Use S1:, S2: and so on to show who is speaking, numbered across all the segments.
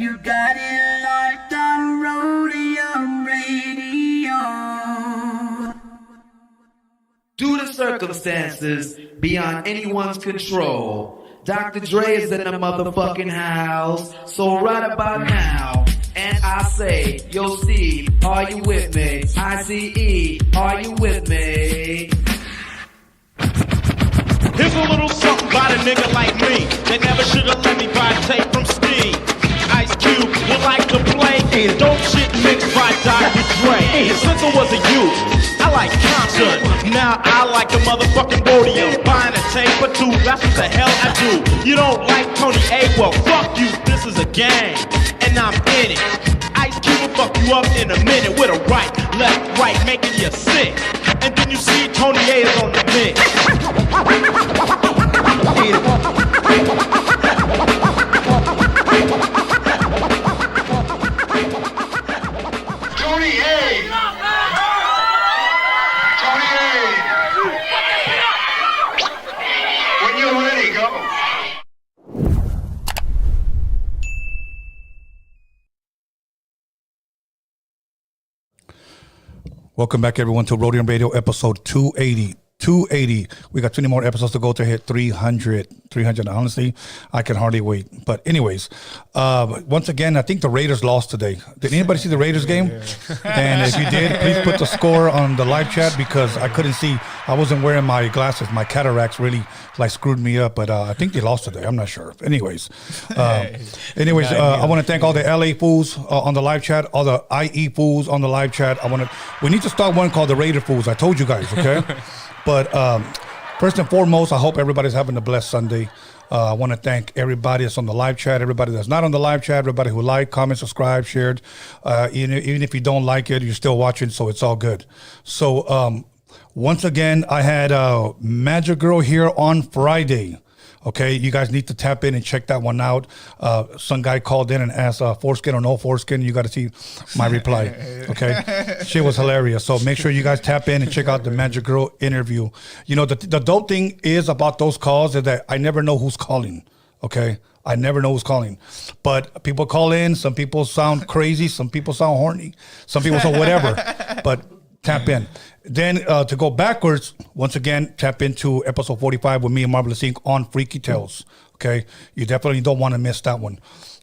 S1: You got it locked on Roadium Radio.
S2: Due to circumstances beyond anyone's control, Dr. Dre is in the motherfucking house. So right about now, and I say, yo Steve, are you with me? ICE, are you with me?
S3: Here's a little something about a nigga like me that never should've let me buy a tape from Steve. Ice Cube would like to play dope shit mixed by Dr. Dre. And since I was a youth, I like Compton. Now I like the motherfucking Roadium. Buying a tape or two, that's what the hell I do. You don't like Tony A? Well, fuck you, this is a game, and I'm in it. Ice Cube will fuck you up in a minute with a right, left, right, making you sick. And then you see Tony A is on the mix.
S4: Tony A! Tony A! When you're ready, go.
S5: Welcome back, everyone, to Roadium Radio, episode 280. 280. We got 20 more episodes to go to hit 300. Honestly, I can hardly wait. But anyways, once again, I think the Raiders lost today. Did anybody see the Raiders game? And if you did, please put the score on the live chat because I couldn't see. I wasn't wearing my glasses. My cataracts really screwed me up. But I think they lost today. I'm not sure. Anyways, I want to thank all the LA fools on the live chat, all the IE fools on the live chat. We need to start one called the Raider fools. I told you guys, okay? But first and foremost, I hope everybody's having a blessed Sunday. I want to thank everybody that's on the live chat, everybody that's not on the live chat, everybody who liked, comment, subscribe, shared. Even if you don't like it, you're still watching, so it's all good. So once again, I had Magic Girl here on Friday. Okay, you guys need to tap in and check that one out. Some guy called in and asked foreskin or no foreskin. You got to see my reply. Okay, she was hilarious. So make sure you guys tap in and check out the Magic Girl interview. You know, the dope thing is about those calls is that I never know who's calling. Okay, I never know who's calling. But people call in. Some people sound crazy. Some people sound horny. Some people sound whatever. But tap in. Then to go backwards, once again, tap into episode 45 with me and Marvelous Inc. on Freaky Tales. Okay, you definitely don't want to miss that one.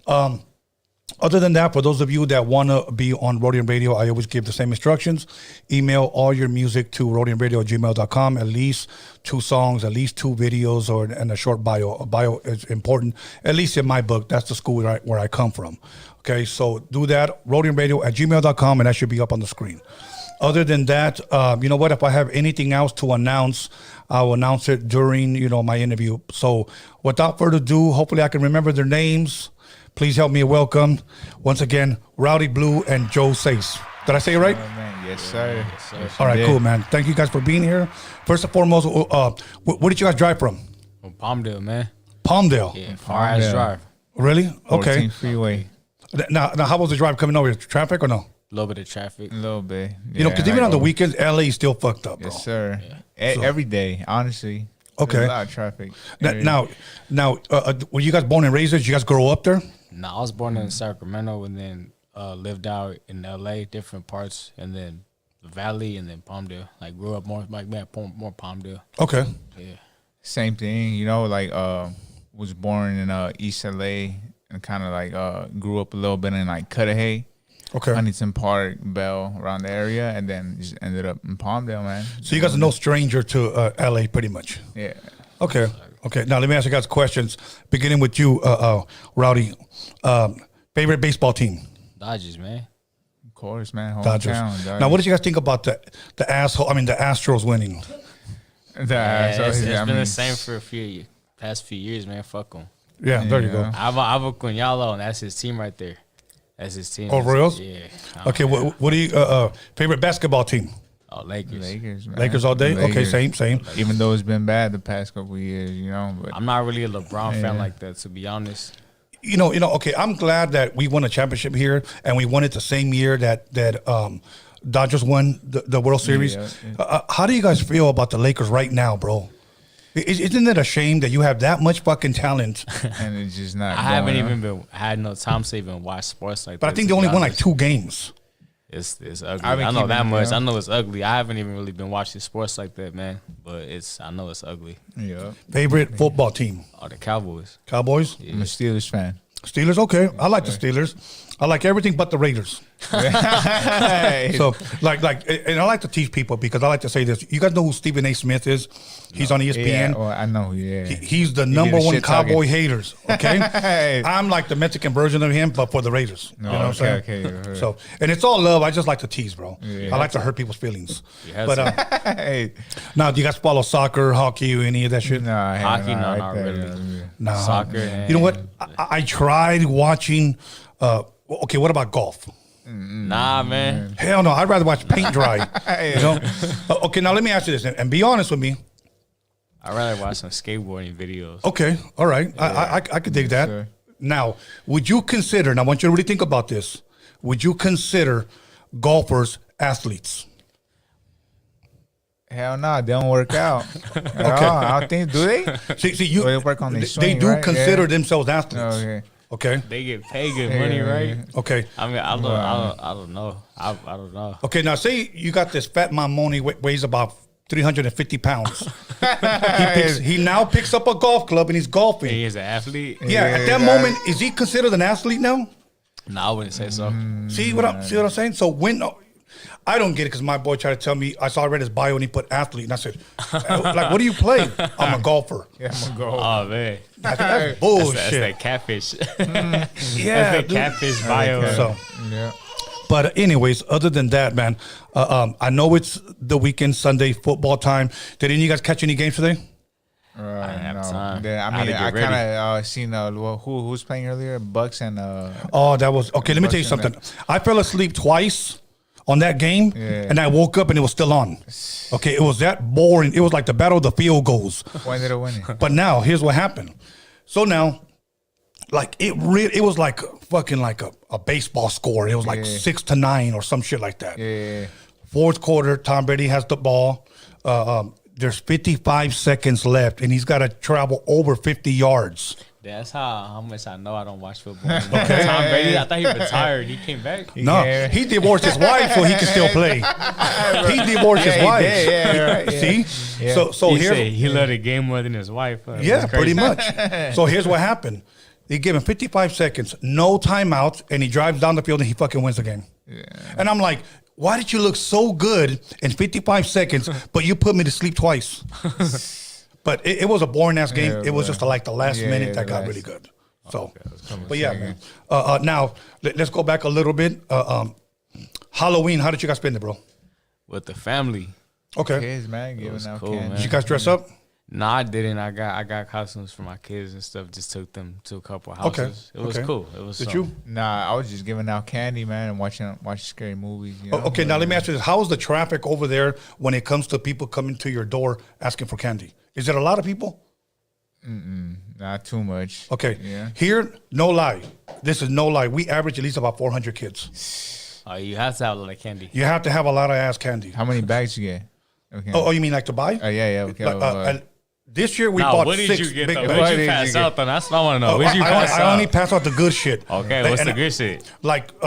S5: Other than that, for those of you that want to be on Roadium Radio, I always give the same instructions. Email all your music to roadiumradio@gmail.com. At least 2 songs, at least 2 videos, and a short bio. A bio is important, at least in my book. That's the school where I come from. Okay, so do that, roadiumradio@gmail.com, and that should be up on the screen. Other than that, you know what? If I have anything else to announce, I will announce it during, my interview. So without further ado, hopefully I can remember their names. Please help me welcome, once again, Rowdy Bluee and Joe Seis. Did I say it right?
S6: Oh, man. Yes, sir. Yes, sir.
S5: All right, cool, man. Thank you guys for being here. First and foremost, where did you guys drive from?
S7: From Palmdale, man.
S5: Palmdale?
S7: Yeah, far-ass drive.
S5: Really? Okay.
S6: 14 freeway.
S5: Now, how was the drive coming over? Traffic or no?
S7: A little bit of traffic.
S6: A little bit.
S5: Yeah, because even on the weekends, LA is still fucked up, bro.
S6: Yes, sir.
S7: Yeah.
S6: Every day, honestly.
S5: Okay.
S6: There's a lot of traffic.
S5: Now, were you guys born and raised there? Did you guys grow up there?
S7: No, I was born in Sacramento and then lived out in LA, different parts, and then the Valley and then Palmdale. Like grew up more Palmdale.
S5: Okay.
S7: Yeah.
S6: Same thing, was born in East LA and kind of grew up a little bit in Cudahy.
S5: Okay.
S6: Huntington Park, Bell, around the area, and then just ended up in Palmdale, man.
S5: So you guys are no stranger to LA, pretty much.
S6: Yeah.
S5: Okay. Now let me ask you guys questions. Beginning with you, Rowdy. Favorite baseball team?
S7: Dodgers, man.
S6: Of course, man.
S5: Dodgers. Now, what did you guys think about the Astros winning?
S6: It's
S7: been the same for past few years, man. Fuck them.
S5: Yeah, there you go.
S7: Ava Cunhalo, and that's his team right there. That's his team.
S5: Oh, Royals?
S7: Yeah.
S5: Okay, what do you favorite basketball team?
S7: Oh, Lakers.
S6: Man.
S5: Lakers all day?
S6: Lakers.
S5: Okay, same.
S6: Even though it's been bad the past couple of years, But
S7: I'm not really a LeBron fan like that, to be honest.
S5: Okay, I'm glad that we won a championship here, and we won it the same year that Dodgers won the World Series. Yeah. How do you guys feel about the Lakers right now, bro? Isn't it a shame that you have that much fucking talent?
S6: And it's just not.
S7: I haven't
S6: going,
S7: even had no time to even watch sports like that.
S5: But I think they only won like 2 games.
S7: It's ugly.
S6: I've been
S7: I know that
S6: keeping
S7: much.
S6: count.
S7: I know it's ugly. I haven't even really been watching sports like that, man. But I know it's ugly.
S6: Yeah.
S5: Favorite football team?
S7: Oh, the Cowboys.
S5: Cowboys?
S6: I'm a Steelers fan.
S5: Steelers, okay. I like the Steelers. I like everything but the Raiders. So, and I like to teach people because I like to say this. You guys know who Stephen A. Smith is? He's on ESPN.
S6: Yeah, well, I know. Yeah.
S5: He's the
S6: He
S5: number
S6: did
S5: one
S6: shit
S5: Cowboy
S6: talking.
S5: haters. Okay, I'm like the Mexican version of him, but for the Raiders.
S6: No,
S5: you know what I'm
S6: okay,
S5: saying?
S6: okay.
S5: So, and it's all love. I just like to tease, bro.
S6: Yeah.
S5: I like to hurt people's feelings.
S7: Yeah,
S5: But
S6: Hey,
S5: now, do you guys follow soccer, hockey, or any of that shit?
S6: no,
S7: Hockey, no,
S6: right
S7: not
S6: there,
S7: really.
S6: yeah.
S5: No.
S7: Soccer.
S5: You know what? I tried watching. Okay, what about golf?
S7: Nah, man.
S5: Hell no, I'd rather watch paint dry. You know? Okay, now let me ask you this, and be honest with me.
S7: I'd rather watch some skateboarding videos.
S5: Okay, all right, I could dig that.
S6: Sure.
S5: Now, would you consider? And I want you to really think about this. Would you consider golfers athletes?
S6: Hell no, they don't work out. At all. I don't think. Do they?
S5: See, you.
S6: Well, they work on their
S5: they
S6: swing,
S5: do
S6: right?
S5: consider
S6: Yeah.
S5: themselves athletes.
S6: Okay.
S5: Okay.
S7: They get paid good money, right?
S5: Okay.
S7: I mean, I don't know. I don't know.
S5: Okay. Now, say you got this fat mamoni weighs about 350 pounds. he now picks up a golf club and he's golfing.
S7: He is an athlete.
S5: Yeah, at that moment, is he considered an athlete now?
S7: No, I wouldn't say so.
S5: See what I'm saying? So when I don't get it because my boy tried to tell me I read his bio and he put athlete and I said, like, what do you play? I'm a golfer.
S6: Yeah, I'm gonna go.
S7: Oh man,
S5: That's bullshit.
S7: that's that catfish.
S5: Yeah,
S7: That's that
S5: dude.
S7: catfish bio.
S5: So,
S6: Yeah.
S5: but anyways, other than that, man, I know it's the weekend, Sunday football time. Did any of you guys catch any games today?
S7: I didn't have
S6: No.
S7: time.
S6: I
S7: I had
S6: mean,
S7: to
S6: I
S7: get ready.
S6: kind of seen who's playing earlier, Bucks and
S5: Oh, that was okay. Let me tell you
S6: Bucks and
S5: something. I fell asleep twice on that game,
S6: Yeah.
S5: and I woke up and it was still on. Okay, it was that boring. It was like the battle of the field goals.
S6: Who ended up winning?
S5: But now, here's what happened. So now, like it was like fucking like a baseball score. It was like 6-9 or some shit like that.
S6: Yeah.
S5: Fourth quarter, Tom Brady has the ball. There's 55 seconds left, and he's got to travel over 50 yards.
S7: That's how much I know I don't watch football. Tom Brady, I thought he retired. He came back.
S5: No,
S6: Yeah.
S5: he divorced his wife so he can still play. He divorced his
S6: Yeah, he
S5: wife.
S6: did, yeah, right, yeah.
S5: See?
S6: Yeah.
S5: So
S7: He
S5: here's
S7: said he loved the game more than his wife.
S5: yeah,
S7: That's
S5: pretty
S7: crazy.
S5: much. So here's what happened. They give him 55 seconds, no timeouts, and he drives down the field and he fucking wins the game. Yeah. And I'm like, why did you look so good in 55 seconds, but you put me to sleep twice? But it was a boring ass game.
S6: Yeah,
S5: It was just like the last
S6: yeah,
S5: minute
S6: the
S5: that got
S6: last-
S5: really good. So,
S6: coming
S5: but yeah,
S6: second.
S5: man. Now let's go back a little bit. Halloween, how did you guys spend it, bro?
S7: With the family.
S5: Okay.
S6: Kids, man, giving
S7: was
S6: out
S7: cool,
S6: candy.
S7: man.
S5: Did you guys dress up?
S7: No, I didn't. I got costumes for my kids and stuff. Just took them to a couple houses. It was
S5: okay.
S7: cool. It was.
S5: Did
S7: something.
S5: you?
S6: Nah, I was just giving out candy, man, and watching scary movies. You know?
S5: Okay, now let me ask you this. How is the traffic over there when it comes to people coming to your door asking for candy? Is it a lot of people?
S6: Not too much.
S5: Okay.
S6: Yeah.
S5: Here, no lie. This is no lie. We average at least about 400 kids.
S7: Oh, you have to have a lot of candy.
S5: You have to have a lot of ass candy.
S6: How many bags you get? Okay.
S5: Oh, you mean like to buy?
S6: Yeah. Okay.
S5: Like, this year we
S7: Now,
S5: bought
S7: what did
S5: 6
S7: you get
S5: big
S7: though?
S5: bags.
S7: What
S6: did
S7: did you
S6: you
S7: pass
S6: get?
S7: out though? That's what I want to know.
S5: Oh,
S7: What did you pass
S5: I
S7: out?
S5: only pass out the good shit.
S7: Okay, what's
S5: And
S7: the good shit?
S5: Like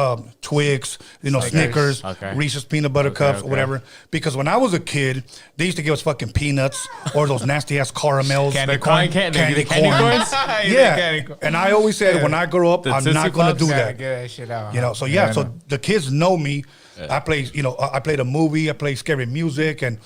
S5: Twix, Snickers,
S7: Okay.
S5: Reese's peanut butter cups,
S7: okay.
S5: whatever. Because when I was a kid, they used to give us fucking peanuts or those nasty ass caramels.
S6: Candy
S7: corn. Candy corns?
S5: Yeah.
S6: Candy corn.
S5: And I always said when I grow up,
S7: The
S5: I'm
S7: Tootsie
S5: not going to
S7: Pops?
S5: do
S6: Gotta
S5: that.
S6: get that shit out.
S5: You know, so yeah, so
S6: no.
S5: the kids know me. I play, I played a movie, I play scary music, and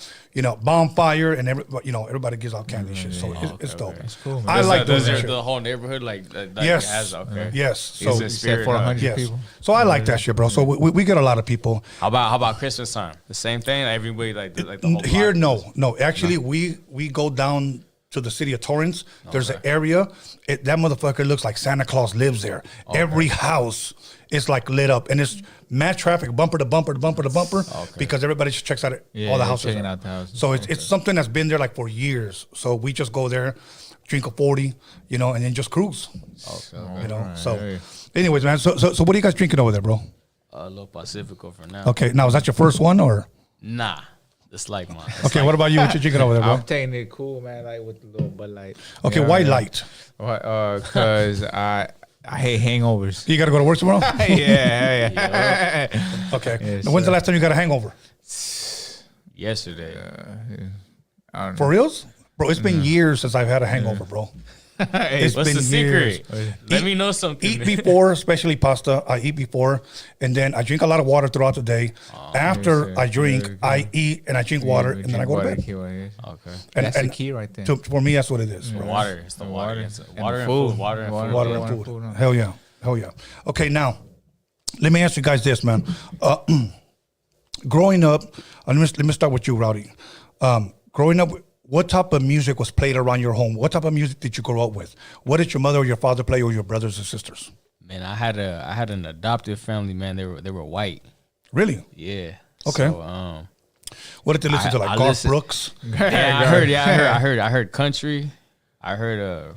S5: bonfire, and everybody gives out candy shit. So it's dope.
S6: That's cool, man.
S5: I like
S7: does
S5: those shit.
S7: the whole neighborhood like
S5: Yes,
S7: has okay.
S5: yes. So
S7: It's a
S6: You
S7: spirit.
S6: said 400
S5: yes,
S6: people.
S5: so I like that shit, bro. So we get a lot of people
S7: How about Christmas time? The same thing. Everybody like the whole
S5: here.
S7: block?
S5: No. Actually, we go down to the city of Torrance. There's an area. That motherfucker looks like Santa Claus lives there. Every house is like lit up, and it's mad traffic, bumper to bumper to bumper to bumper, because everybody just checks out all the
S6: they're
S5: houses.
S6: checking
S5: there.
S6: out the houses.
S5: So it's something that's been there like for years. So we just go there, drink a 40, and then just cruise. So, anyways, man. So what are you guys drinking over there, bro?
S7: A little Pacifico for now.
S5: Okay, now is that your first one or?
S7: Nah, It's like mine.
S5: Okay, what about you? What you drinking over there, bro?
S6: I'm taking it cool, man. Like with the little Bud Light.
S5: Okay,
S6: You know
S5: why
S6: what I mean?
S5: light?
S6: Cause I hate hangovers.
S5: You got to go to work tomorrow?
S6: yeah.
S5: Okay.
S6: Yes,
S5: Now, when's the
S6: sir.
S5: last time you got a hangover?
S7: Yesterday.
S6: I don't
S5: For reals? Bro, it's been years since I've had a hangover, bro. It's
S7: What's
S5: been
S7: the secret?
S5: years.
S7: Let me know something.
S5: Eat before, especially pasta. I eat before, and then I drink a lot of water throughout the day. After
S6: yes,
S5: I drink,
S6: okay.
S5: I eat and I drink water, and then I go to bed.
S7: Okay.
S5: And,
S6: That's the key right there.
S5: For me, that's what it is. bro.
S7: Water. It's the water. It's water and
S6: food.
S7: food. Water and food.
S5: Water and food. Hell yeah. Hell yeah. Okay, now, let me ask you guys this, man. Growing up, let me start with you, Rowdy. Growing up, what type of music was played around your home? What type of music did you grow up with? What did your mother or your father play, or your brothers and sisters?
S7: Man, I had an adopted family, man. They were white.
S5: Really?
S7: Yeah.
S5: Okay.
S7: So,
S5: What did they listen to? Like
S7: I
S5: Garth
S7: listen-
S5: Brooks?
S7: I heard country. I heard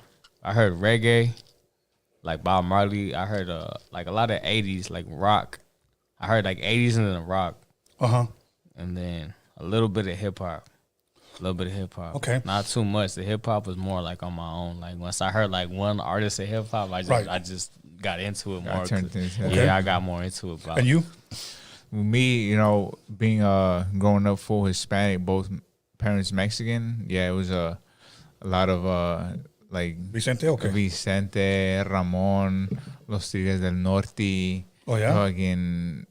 S7: reggae, like Bob Marley. I heard like a lot of 80s, like rock. I heard like 80s and then rock, and then a little bit of hip hop.
S5: Okay.
S7: Not too much. The hip hop was more like on my own. Like once I heard like one artist of hip hop, I just got into it more.
S6: turned into it.
S7: Yeah, I got more into it.
S5: And you?
S6: With me, you know, being growing up full Hispanic, both parents Mexican. Yeah, it was a lot of like
S5: Vicente? Okay.
S6: Vicente, Ramon, Los Tigres del Norte.
S5: Oh, yeah?
S6: Fucking,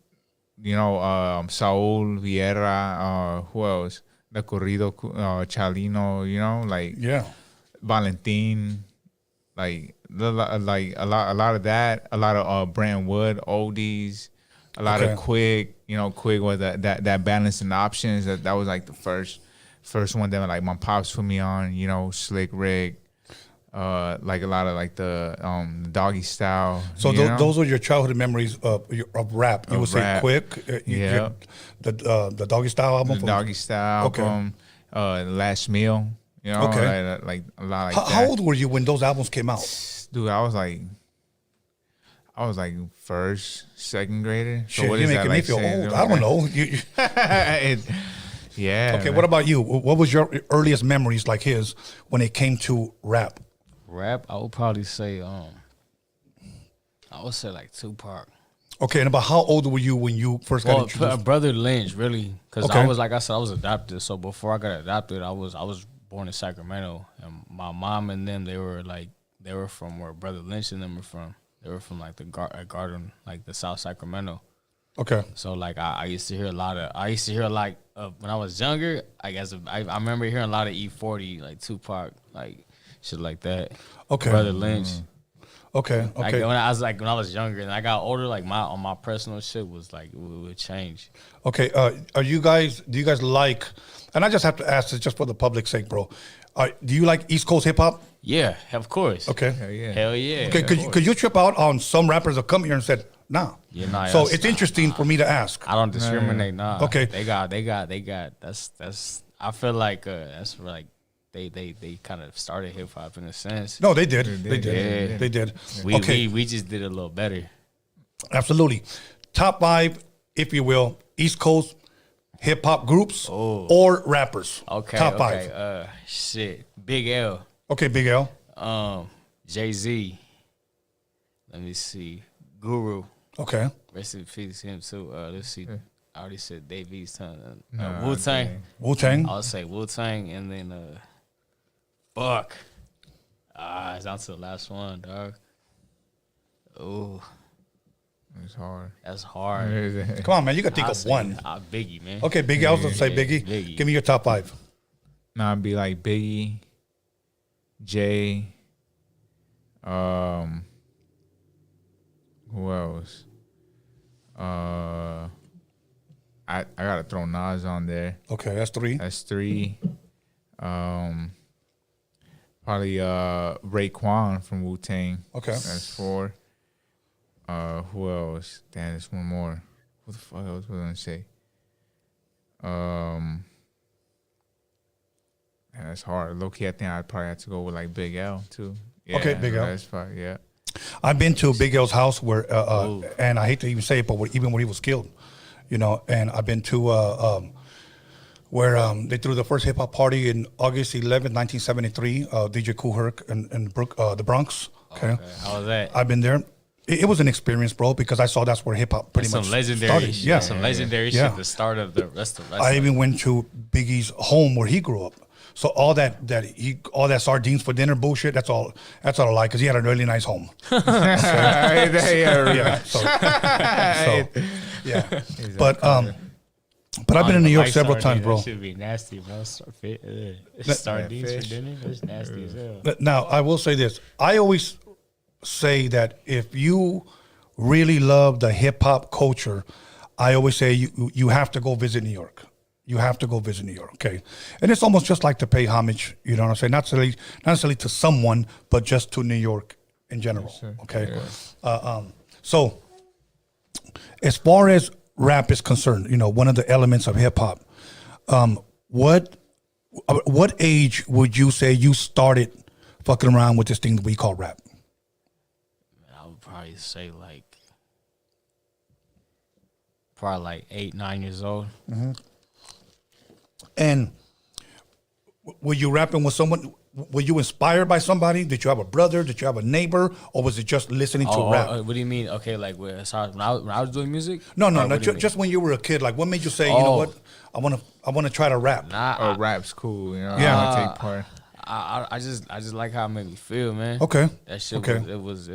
S6: you know, Saul Vieira. Who else? The corrido, Chalino. You know, like
S5: Yeah.
S6: Valentin. Like a lot of that. A lot of Brand Wood oldies. A lot
S5: Okay.
S6: of Quick. You know, Quick was that balance and options. That was like the first one that like my pops put me on. You know, Slick Rick. Like a lot of like the Doggy Style.
S5: So
S6: you know?
S5: those are your childhood memories of rap. You would say
S6: rap.
S5: Quick.
S6: Yeah.
S5: The Doggy Style album.
S6: The Doggy Style
S5: Okay.
S6: album. Last Meal. You know,
S5: Okay.
S6: like a lot like
S5: How,
S6: that.
S5: how old were you when those albums came out?
S6: Dude, I was like first, second grader. So
S5: Shit,
S6: what
S5: you're
S6: is
S5: making
S6: that,
S5: me
S6: like,
S5: feel
S6: saying?
S5: old. I don't know.
S6: Yeah.
S5: Okay,
S6: man.
S5: what about you? What was your earliest memories like his when it came to rap?
S7: Rap, I would probably say I would say like Tupac.
S5: Okay, and about how old were you when you first got
S7: Well,
S5: introduced?
S7: Brother Lynch, really, because
S5: Okay.
S7: I was like I said, I was adopted. So before I got adopted, I was born in Sacramento, and my mom and them they were from where Brother Lynch and them were from. They were from like the Garden, like the South Sacramento.
S5: Okay,
S7: So like I used to hear a lot of when I was younger. I guess I remember hearing a lot of E40, like Tupac, like shit like that.
S5: Okay.
S7: Brother Lynch.
S5: okay,
S7: Like
S5: okay,
S7: when I was younger and I got older, like my personal shit was like it would change.
S5: okay. Do you guys like? And I just have to ask this just for the public's sake, bro. Do you like East Coast hip hop?
S7: Yeah, of course.
S5: Okay.
S7: Hell yeah.
S5: Okay, could you trip out on some rappers that come here and said, nah?
S7: Yeah, nah,
S5: So
S7: that's-
S5: it's interesting for me to ask.
S7: I don't discriminate. Nah.
S5: Okay.
S7: They got. That's. I feel like that's like they kind of started hip hop in a sense.
S5: No, they did. They did.
S7: Yeah.
S5: They did.
S7: We just did it a little better.
S5: Absolutely. Top 5, if you will, East Coast hip hop groups or rappers.
S7: Okay.
S5: Top
S7: okay.
S5: 5.
S7: Shit. Big L.
S5: Okay, Big L.
S7: Jay-Z. Let me see. Guru.
S5: Okay.
S7: Rest in peace, him too. Let's see. I already said Dave East.
S6: Nah,
S7: Wu-Tang.
S5: Wu-Tang.
S7: I'll say Wu-Tang and then Buck. It's down to the last one, dog. Oh,
S6: It's hard.
S7: that's hard.
S5: Come on, man. You got to think
S7: I'll
S5: of
S7: say,
S5: one.
S7: Biggie, man.
S5: Okay, Biggie. I was going to say
S7: Yeah,
S5: Biggie.
S7: Biggie.
S5: Give me your top 5.
S6: Nah, it'd be like Biggie, Jay, who else? I gotta throw Nas on there.
S5: Okay, that's 3.
S6: That's 3. Probably Raekwon from Wu-Tang.
S5: Okay.
S6: That's 4. Who else? Damn, there's one more. What the fuck else was I gonna say? Man, that's hard. Low key, I think I'd probably have to go with like Big L too. Yeah,
S5: Okay, Big L.
S6: That's fine. Yeah.
S5: I've been to Big L's house where, and I hate to even say it, but even when he was killed, you know, and I've been to where they threw the first hip hop party in August 11th, 1973. DJ Kool Herc in the Bronx. Okay.
S7: How was that?
S5: I've been there. It was an experience, bro, because I saw that's where hip hop pretty much
S7: Some legendary
S5: started.
S7: shit.
S5: Yeah.
S7: Some legendary
S5: Yeah.
S7: shit. The start of the rest of
S5: I even went to Biggie's home where he grew up. So all that sardines for dinner bullshit, that's all a lie, because he had a really nice home. Yeah. So, yeah. But I've been in New York several times, bro.
S7: That should be nasty, bro. Sardines for dinner? That's nasty as hell.
S5: Now, I will say this. I always say that if you really love the hip hop culture, I always say you have to go visit New York. You have to go visit New York, okay? And it's almost just like to pay homage, you know what I'm saying? Not necessarily to someone, but just to New York in general, okay? Yeah. So, as far as rap is concerned, you know, one of the elements of hip hop, what age would you say you started fucking around with this thing that we call rap?
S7: I would probably say probably 8, 9 years old.
S5: Mm-hmm. And were you rapping with someone? Were you inspired by somebody? Did you have a brother? Did you have a neighbor? Or was it just listening to rap?
S7: What do you mean? Okay, like when I was doing music?
S5: No, just when you were a kid. Like, what made you say, you know what? I want to try to rap.
S6: Rap's cool. You know,
S5: Yeah.
S6: I wanna take part.
S7: I just like how it made me feel, man.
S5: Okay.
S7: That shit
S5: Okay.
S7: was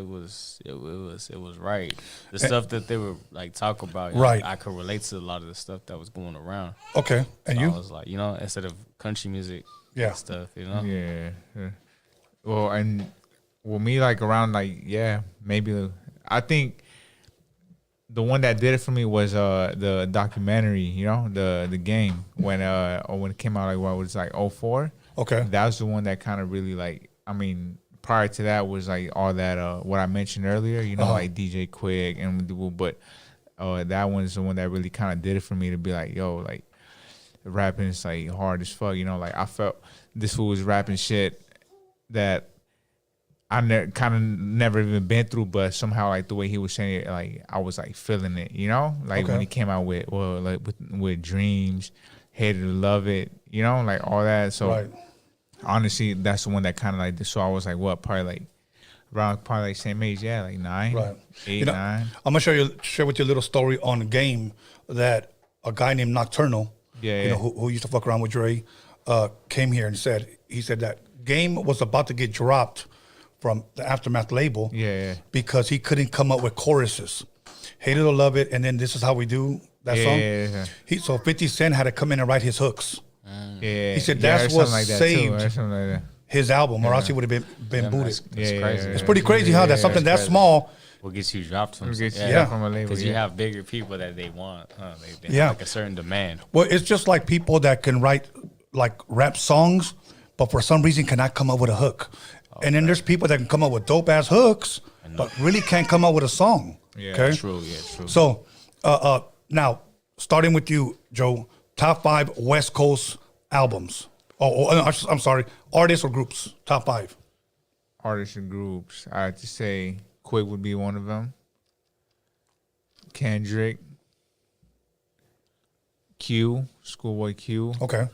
S7: right. The stuff that they were like talk about, you
S5: Right.
S7: know, I could relate to a lot of the stuff that was going around.
S5: Okay. And
S7: So
S5: you?
S7: I was like, you know, instead of country music
S5: Yeah.
S7: stuff, you know?
S6: Yeah. Well, me, like, around, like, yeah, maybe, I think the one that did it for me was the documentary, you know, the game, when it came out, like, what was it, like 04?
S5: Okay.
S6: That was the one that kind of really, like, I mean, prior to that was like all that what I mentioned earlier, you know, like DJ Quick, but that one's the one that really kind of did it for me, to be like, yo, like, rapping is like hard as fuck, you know, like I felt this fool was rapping shit that I kind of never even been through, but somehow, like, the way he was saying it, like, I was like feeling it, you know, like when he came out with Dreams, Hated to Love It, you know, like all that. So
S5: Right.
S6: honestly, that's the one that kind of like, so I was like, what, probably like around like same age, yeah, like 9,
S5: Right.
S6: 8,
S5: You know,
S6: 9.
S5: I'm gonna share with you a little story on a game that a guy named Nocturnal,
S6: Yeah,
S5: you know,
S6: yeah.
S5: who used to fuck around with Dre, came here and he said that game was about to get dropped from the Aftermath label,
S6: Yeah.
S5: because he couldn't come up with choruses. Hated to Love It, and then This Is How We Do, that song.
S6: Yeah.
S5: So 50 Cent had to come in and write his hooks.
S6: Yeah.
S5: He said
S6: Yeah, I
S5: that's
S6: heard
S5: what
S6: something like that
S5: saved
S6: too. I heard something like that.
S5: his album, or else he would have been booted.
S7: That's
S6: Yeah,
S7: crazy.
S6: yeah,
S5: It's pretty crazy how that's something that
S7: crazy.
S5: small.
S7: What gets you dropped from?
S6: What gets you
S5: Yeah.
S6: dropped from a label,
S7: Because you
S6: yeah.
S7: have bigger people that they want. They
S5: Yeah.
S7: have like a certain demand.
S5: Well, it's just like people that can write like rap songs, but for some reason cannot come up with a hook. And then there's people that can come up with dope ass hooks, but really can't come up with a song.
S6: Yeah,
S5: Okay.
S7: True.
S5: So, now starting with you, Joe, top 5 West Coast albums. I'm sorry, artists or groups. Top 5.
S6: Artists and groups. I have to say Quick would be one of them. Kendrick. Q. Schoolboy Q.
S5: Okay.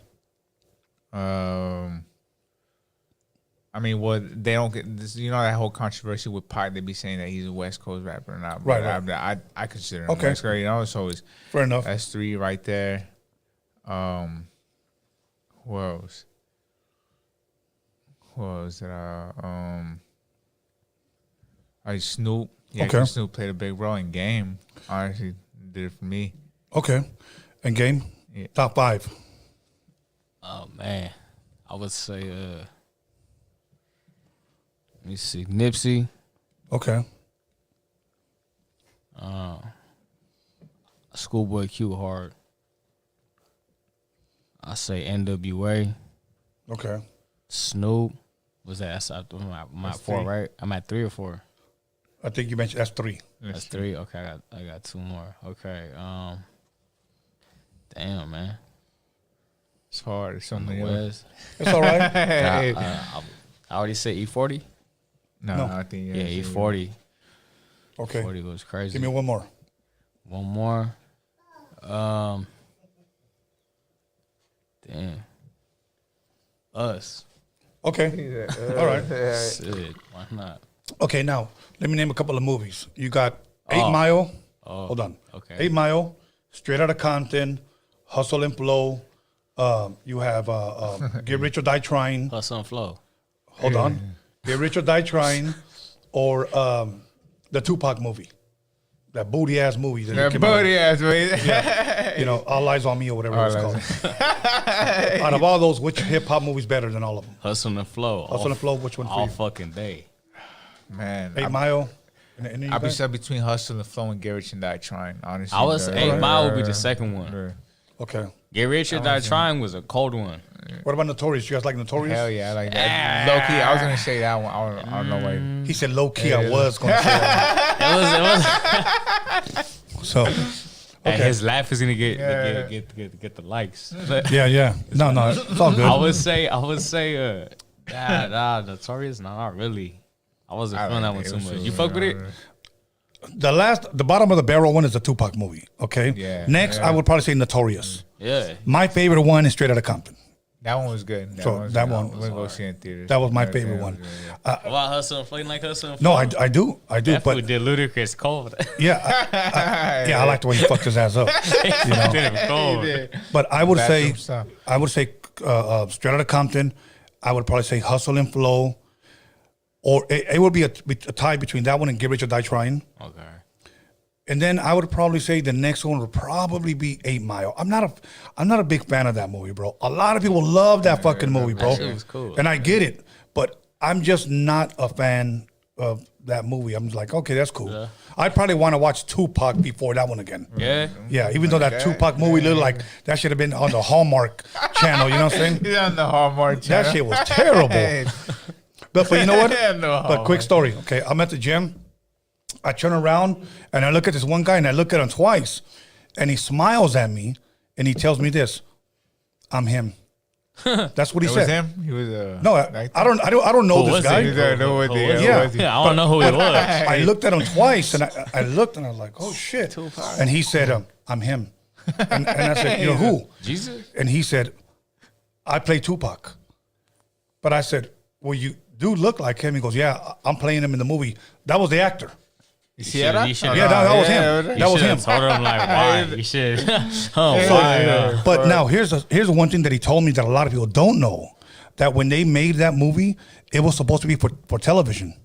S6: I mean, well, they don't get this. You know that whole controversy with Pac. They be saying that he's a West Coast rapper or not. But
S5: Right.
S6: I consider him
S5: Okay.
S6: West Coast. You know, so it's
S5: Fair enough.
S6: that's 3 right there. Who else? Who else did Snoop. Yeah,
S5: Okay.
S6: Snoop played a big role in Game. Honestly, did it for me.
S5: Okay. And game?
S6: Yeah.
S5: Top 5.
S7: Oh man, I would say. Let me see, Nipsey.
S5: Okay.
S7: Schoolboy Q hard. I say NWA.
S5: Okay.
S7: Snoop. Was that? I'm at 4,
S5: 3.
S7: right? I'm at 3 or 4.
S5: I think you mentioned that's 3.
S7: That's 3. Okay, I got 2 more. Okay. Damn, man.
S6: It's hard. It's so
S7: From the
S6: many.
S7: West.
S5: It's all right.
S7: I already said E40.
S6: No,
S5: No.
S6: I think
S7: Yeah, E40.
S5: Okay.
S7: 40 goes crazy.
S5: Give me one more.
S7: One more. Damn. Us.
S5: Okay. All right.
S7: Shit. Why not?
S5: Okay, now let me name a couple of movies. You got 8
S7: Oh.
S5: Mile.
S7: Oh.
S5: Hold on.
S7: Okay.
S5: 8 Mile, Straight Outta Compton, Hustle and Flow. You have Get Rich or Die Trying.
S7: Hustle and Flow.
S5: Hold on. Get Rich or Die Trying, or the Tupac movie, that booty ass movie. That came out.
S6: ass, man.
S5: You know, All Eyes on Me or whatever it's called. Out of all those, which hip hop movie's better than all of them?
S7: Hustle and Flow.
S5: Hustle and Flow. Which one for
S7: All
S5: you?
S7: fucking day.
S6: Man,
S5: 8 Mile. And
S6: I'll be stuck between Hustle and Flow and Get Rich and Die Trying, honestly.
S7: I was 8 Mile would be the second one.
S5: Okay.
S7: Get Rich or Die Trying was a cold one.
S5: What about Notorious? You guys like Notorious?
S6: Hell yeah, I like that. Low key, I was gonna say that one. I don't know why.
S5: He said low key. I was going to say that.
S7: It was.
S5: So,
S7: And his laugh is gonna get the likes.
S5: yeah. No, it's all good.
S7: I would say, Notorious. No, not really. I wasn't feeling that one too much. You fuck with it?
S5: The bottom of the barrel one is the Tupac movie. Okay.
S6: Yeah.
S5: Next, I would probably say Notorious.
S7: Yeah.
S5: My favorite one is Straight Outta Compton.
S6: That one was good.
S5: That one
S6: we go see in theaters.
S5: That was my favorite one.
S7: What about Hustle and Flow? You like Hustle and Flow?
S5: No, I do.
S7: That
S5: But
S7: fool did Ludacris cold.
S5: yeah, I like the way he fucked his ass up. You know?
S7: Did him cold.
S5: But I would say,
S6: Bathroom stuff.
S5: Straight Outta Compton. I would probably say Hustle and Flow, or it would be a tie between that one and Get Rich or Die Trying.
S7: Okay.
S5: And then I would probably say the next one would probably be 8 Mile. I'm not a big fan of that movie, bro. A lot of people love that fucking movie, bro.
S7: That shit was cool.
S5: And I get it, but I'm just not a fan of that movie. I'm just like, okay, that's cool.
S7: Yeah.
S5: I'd probably want to watch Tupac before that one again.
S7: Yeah.
S5: Yeah, even though that Tupac movie looked like that should have been on the Hallmark channel, you know what I'm saying?
S6: He's on the Hallmark channel.
S5: That shit was terrible. But you know what?
S6: No,
S5: But quick story, okay? I'm at the gym. I turn around and I look at this one guy and I look at him twice, and he smiles at me and he tells me this: "I'm him." That's what he
S6: It
S5: said.
S6: was him. He was
S5: No, I don't know
S7: Who
S5: this
S7: was
S5: guy.
S7: he?
S6: You don't know what they
S5: Yeah.
S7: Yeah, I don't know who it was.
S5: I looked at him twice and I looked and I was like, "Oh shit!" And he said, "I'm him." And I said, "You're who?"
S7: Jesus.
S5: And he said, "I play Tupac." But I said, "Well, you do look like him." He goes, "Yeah, I'm playing him in the movie." That was the actor.
S6: You see that?
S7: You should-
S5: Yeah, that was him. That was him.
S7: Told him like why you should. Why?
S5: But now here's one thing that he told me that a lot of people don't know: that when they made that movie, it was supposed to be for television.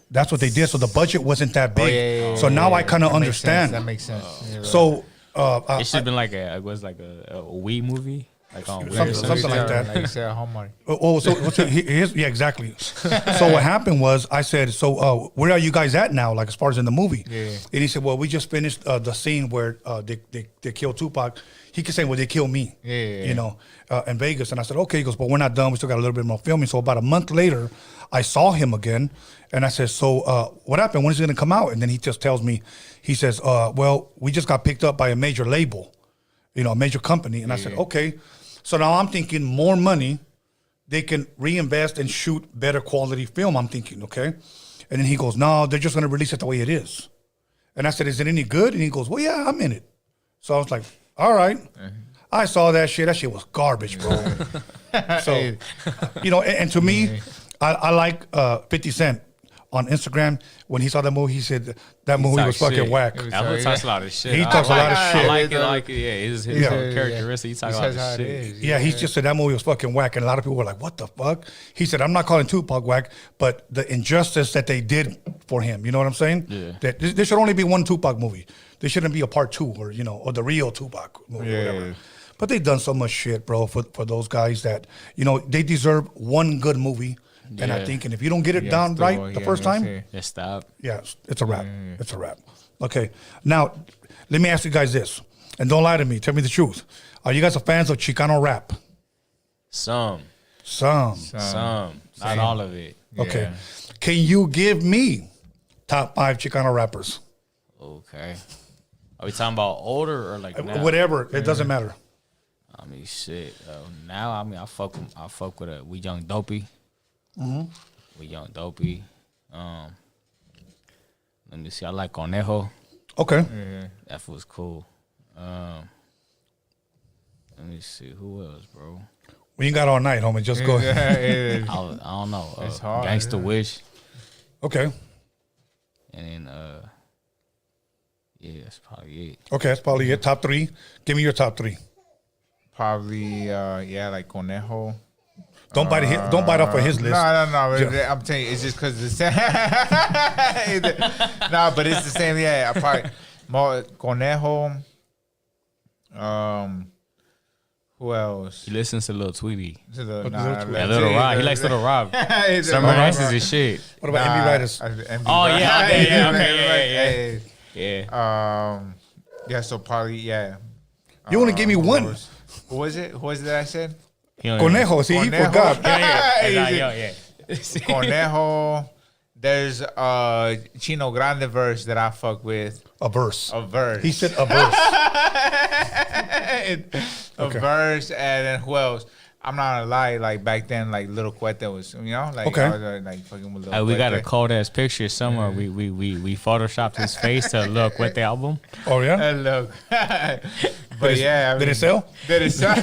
S5: That's what they did. So the budget wasn't that big. So now I kind of understand.
S6: That makes sense.
S5: So
S7: It should have been like a Wii movie. Like on Wii.
S5: something like that.
S6: Like you said, Hallmark.
S5: Yeah, exactly. So what happened was I said, so where are you guys at now, like as far as in the movie?
S6: Yeah.
S5: And he said, well, we just finished the scene where they killed Tupac. He could say, well, they killed me, you know, in Vegas. And I said, okay. He goes, but we're not done. We still got a little bit more filming. So about a month later, I saw him again. And I said, so what happened? When is it going to come out? And then he just tells me, he says, well, we just got picked up by a major label, you know, a major company. And I said, okay. So now I'm thinking more money, they can reinvest and shoot better quality film, I'm thinking, okay? And then he goes, no, they're just going to release it the way it is. And I said, is it any good? And he goes, well, yeah, I'm in it. So I was like, all right. I saw that shit. That shit was garbage, bro. So, you know, and to me, I like 50 Cent. On Instagram, when he saw that movie, he said that movie was fucking whack.
S7: That talks a lot of shit.
S5: He talks a lot of shit.
S7: I like it. Yeah, his characteristics. He talks a lot of shit.
S5: Yeah, he just said that movie was fucking whack, and a lot of people were like, "What the fuck?" He said, "I'm not calling Tupac whack, but the injustice that they did for him." You know what I'm saying?
S7: Yeah.
S5: That there should only be one Tupac movie. There shouldn't be a part 2, or you know, or the real Tupac movie, or whatever. But they've done so much shit, bro, for those guys that you know they deserve one good movie. And I think, and if you don't get it done right the first time,
S7: just stop.
S5: yeah, it's a wrap. It's a wrap. Okay. Now, let me ask you guys this, and don't lie to me. Tell me the truth. Are you guys fans of Chicano rap?
S7: Some. Not all of it.
S5: Okay.
S6: Yeah.
S5: Can you give me top 5 Chicano rappers?
S7: Okay. Are we talking about older or like now?
S5: Whatever. It doesn't matter.
S7: I mean, shit. Now, I mean, I fuck with We Young Dopey. We Young Dopey. Let me see. I like Conejo.
S5: Okay.
S7: That was cool. Let me see who else, bro.
S5: We ain't got all night, homie. Just go ahead.
S7: I don't know.
S6: It's hard.
S7: Gangsta Wish,
S5: Okay.
S7: and then yeah, that's probably it.
S5: Okay, that's probably it. Top 3. Give me your top 3.
S6: Probably, like Conejo.
S5: Don't bite off of his list.
S6: No.
S5: Yeah.
S6: I'm telling you, it's just because it's the same. No, but it's the same. Yeah, probably more Conejo. Who else?
S7: He listens to Lil Tweety.
S6: To the,
S7: Yeah, Little Rob. He likes Little Rob. Summer Nights is his shit.
S5: What about MB Riders?
S7: Oh yeah, okay, yeah.
S6: Yeah. So probably
S5: You only gave me one.
S6: Who was it? Who was it that I said?
S5: Conejo. See, he forgot.
S6: Conejo. There's a Chino Grande verse that I fuck with.
S5: A verse. He said a verse.
S6: A verse, and then who else? I'm not gonna lie, like back then, like Little Cuete was, like
S5: Okay.
S6: I was like fucking with Little
S7: We
S6: Cuete.
S7: got a cold ass picture somewhere. We photoshopped his face to Lil Cuete album.
S5: Oh yeah.
S6: And look, but yeah,
S5: Did it sell?
S6: Did it sell?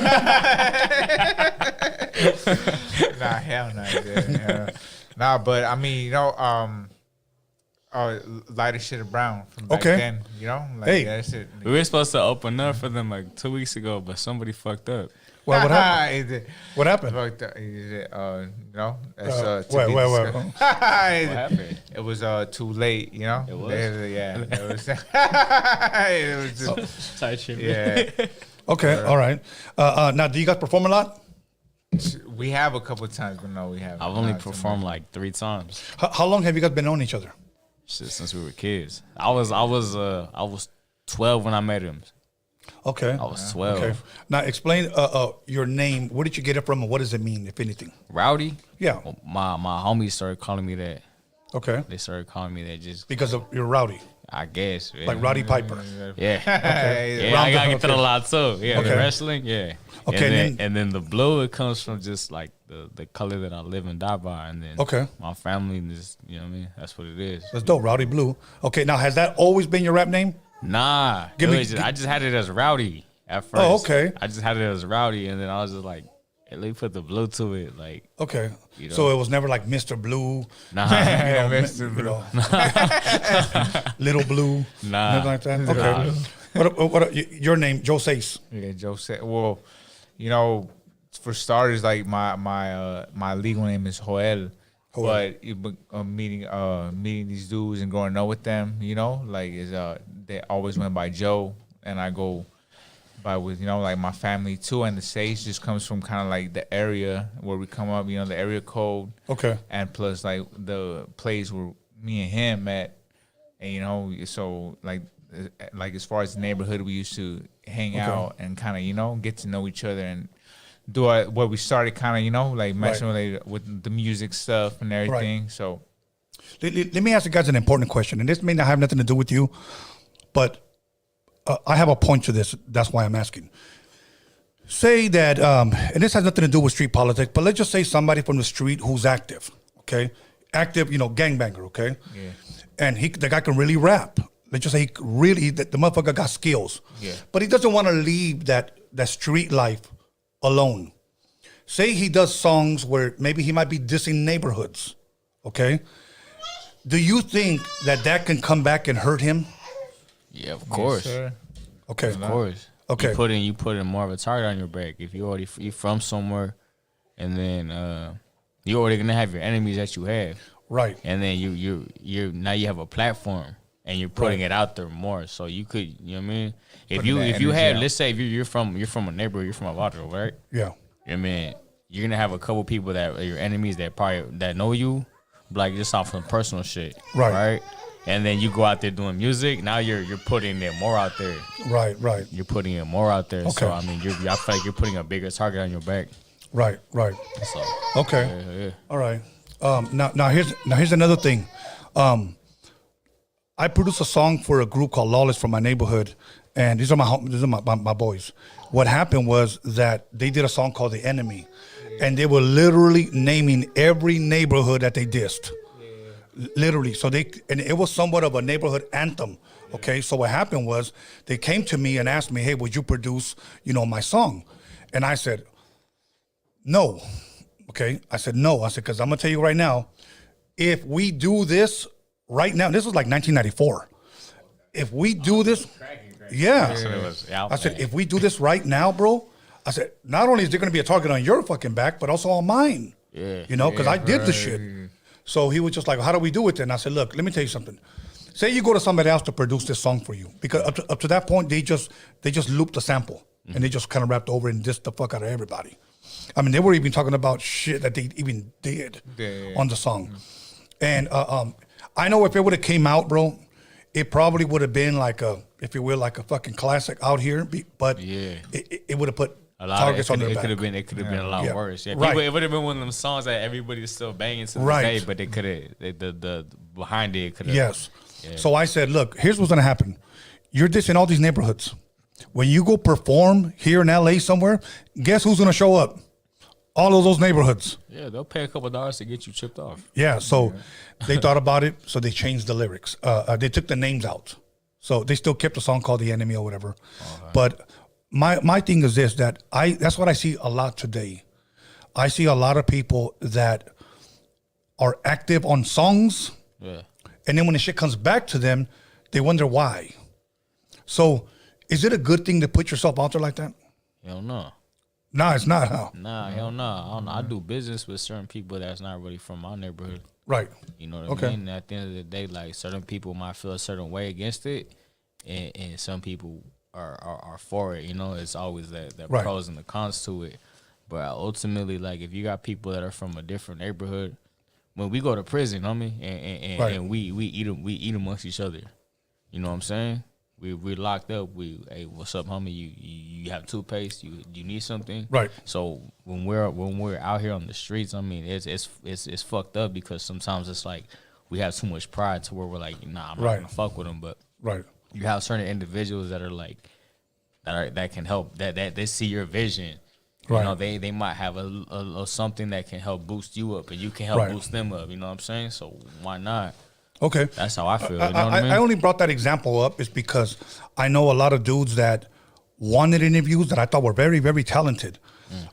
S6: Nah, hell no, it didn't. Yeah. Nah, but I mean, lighter shit of brown from back then, like
S5: Hey.
S6: that shit.
S7: We were supposed to open up for them like 2 weeks ago, but somebody fucked up.
S5: Well, what happened? What happened?
S6: Fucked up. That's
S5: Wait.
S6: What
S7: happened?
S6: It was too late,
S7: It was?
S6: Yeah, it was. It was just,
S7: Tight shit.
S6: yeah.
S5: Okay, all right. Now, do you guys perform a lot?
S6: We have a couple of times, but no, we haven't.
S7: I've only
S6: Not so
S7: performed
S6: much.
S7: like 3 times.
S5: How long have you guys been knowing each other?
S7: Shit, since we were kids. I was 12 when I met him.
S5: Okay.
S7: I was 12.
S5: Okay. Now, explain your name. Where did you get it from, and what does it mean, if anything?
S7: Rowdy?
S5: Yeah.
S7: Well, my homies started calling me that.
S5: Okay.
S7: They started calling me that just,
S5: Because of you're rowdy,
S7: I guess. Yeah.
S5: like Roddy Piper.
S7: Yeah.
S6: Okay.
S7: Yeah, I got
S5: Okay.
S7: get that a lot too. Yeah,
S5: Okay.
S7: the wrestling, yeah.
S5: Okay,
S7: And then the blue, it comes from just like the color that I live and die by. And then
S5: Okay.
S7: my family, and just, you know what I mean? That's what it is.
S5: That's dope, Rowdy Bluee. Okay, now has that always been your rap name?
S7: Nah. I just had it as Rowdy at first.
S5: Oh, okay.
S7: I just had it as Rowdy, and then I was just like, hey, let me put the blue to it. Like,
S5: Okay.
S7: You know.
S5: So it was never like Mr. Blue,
S7: nah.
S6: Mr.
S5: Little Blue,
S7: Nah.
S5: nothing like that. Okay. What your name? Joe Seis.
S6: Yeah, Joe said. Well, for starters, like my legal name is Joel. But meeting these dudes and growing up with them, they always went by Joe, and I go by with like my family too. And the Seis just comes from kind of like the area where we come up, the area code.
S5: Okay.
S6: And plus like the place where me and him met, and so like as far as the neighborhood, we used to hang out and kind of get to know each other and do what we started kind of like messing with the music stuff and everything.
S5: Right.
S6: So
S5: Let me ask you guys an important question, and this may not have nothing to do with you, but I have a point to this. That's why I'm asking. Say that, and this has nothing to do with street politics, but let's just say somebody from the street who's active, okay? Active, gangbanger, okay?
S6: Yeah.
S5: And the guy can really rap. Let's just say the motherfucker got skills.
S6: Yeah.
S5: But he doesn't want to leave that street life alone. Say he does songs where maybe he might be dissing neighborhoods, okay? Do you think that can come back and hurt him?
S7: Yeah, of course.
S6: Yes, sir.
S5: Okay.
S7: Of course.
S5: Okay.
S7: You put in more of a target on your back. If you from somewhere, and then you already gonna have your enemies that you have.
S5: Right.
S7: And then you now you have a platform and you're putting it out there more. So you could, you know what I mean? If you had, let's say if you're from a neighborhood, you're from a Valdo, right?
S5: Yeah.
S7: You know what I mean? You're gonna have a couple people that are your enemies that know you, like just off some personal shit.
S5: Right.
S7: And then you go out there doing music. Now you're putting it more out there.
S5: Right.
S7: You're putting it more out there.
S5: Okay.
S7: So I mean, I feel like you're putting a bigger target on your back.
S5: Right.
S7: So
S5: Okay.
S7: yeah.
S5: All right. Now here's another thing. I produced a song for a group called Lawless from my neighborhood, and these are my boys. What happened was that they did a song called The Enemy, and they were literally naming every neighborhood that they dissed. Literally. So and it was somewhat of a neighborhood anthem. Okay. So what happened was they came to me and asked me, hey, would you produce, my song? And I said, no. Okay. I said, no. I said, because I'm going to tell you right now, if we do this right now, this was like 1994. If we do this, yeah. I said, if we do this right now, bro, I said, not only is there going to be a target on your fucking back, but also on mine. Yeah. You know, because I did the shit. So he was just like, how do we do it then? I said, look, let me tell you something. Say you go to somebody else to produce this song for you. Because up to that point, they just looped the sample. And they just kind of rapped over and dissed the fuck out of everybody. I mean, they were even talking about shit that they even did on the song. And I know if it would have came out, bro, it probably would have been like a, if you will, like a fucking classic out here. But it would have put targets on their back.
S7: It could have been a lot worse. Yeah,
S5: right.
S7: It would have been one of them songs that everybody's still banging to this day, but they could have, the behind it could have.
S5: Yes. Yeah. So I said, look, here's what's going to happen. You're dissing all these neighborhoods. When you go perform here in LA somewhere, guess who's going to show up? All of those neighborhoods.
S7: Yeah, they'll pay a couple $1 to get you chipped off.
S5: Yeah, so they thought about it, so they changed the lyrics. They took the names out. So they still kept the song called The Enemy or whatever. But my thing is this, that's what I see a lot today. I see a lot of people that are active on songs, and then when the shit comes back to them, they wonder why. So is it a good thing to put yourself out there like that?
S7: Hell no.
S5: No, it's not, huh?
S7: Nah, hell no. I don't know. I do business with certain people that's not really from my neighborhood.
S5: Right.
S7: You know what I mean? And at the end of the day, like, certain people might feel a certain way against it, and some people are for it. You know, it's always that pros and the cons to it. But ultimately, like, if you got people that are from a different neighborhood, when we go to prison, and we eat amongst each other. You know what I'm saying? We locked up. Hey, what's up, homie? You have toothpaste? You need something?
S5: Right.
S7: So when we're out here on the streets, I mean, it's fucked up because sometimes it's like we have too much pride to where we're like, nah, I'm not gonna fuck with them. But you have certain individuals that are like that can help, that they see your vision. You know, they might have a something that can help boost you up, and you can help boost them up. You know what I'm saying? So why not?
S5: Okay.
S7: That's how I feel. You know what I mean?
S5: I only brought that example up is because I know a lot of dudes that wanted interviews that I thought were very, very talented,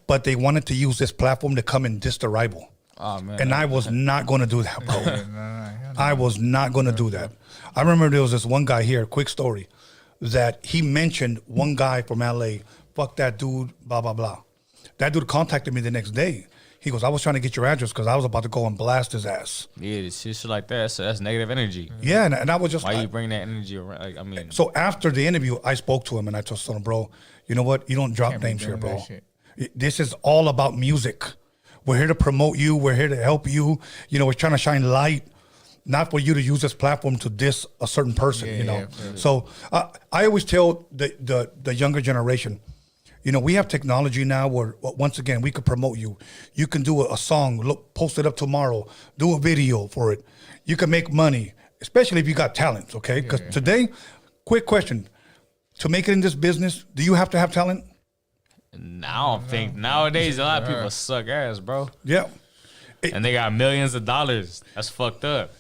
S5: but they wanted to use this platform to come and diss the rival.
S7: Oh, man.
S5: And I was not going to do that, bro. I was not going to do that. I remember there was this one guy here, quick story, that he mentioned one guy from LA, fuck that dude, blah, blah, blah. That dude contacted me the next day. He goes, I was trying to get your address because I was about to go and blast his ass.
S7: Yeah, it's shit like that. So that's negative energy.
S5: Yeah, and I was just...
S7: Why you bring that energy around? Like, I mean...
S5: So after the interview, I spoke to him and I told him, bro, you know what? You don't drop names here, bro. This is all about music. We're here to promote you. We're here to help you. You know, we're trying to shine light, not for you to use this platform to diss a certain person, you know. So I always tell the younger generation, you know, we have technology now where, once again, we could promote you. You can do a song, post it up tomorrow, do a video for it. You can make money, especially if you got talent, okay? Because today, quick question, to make it in this business, do you have to have talent?
S7: I don't think. Nowadays, a lot of people suck ass, bro.
S5: Yeah.
S7: And they got millions of dollars. That's fucked up.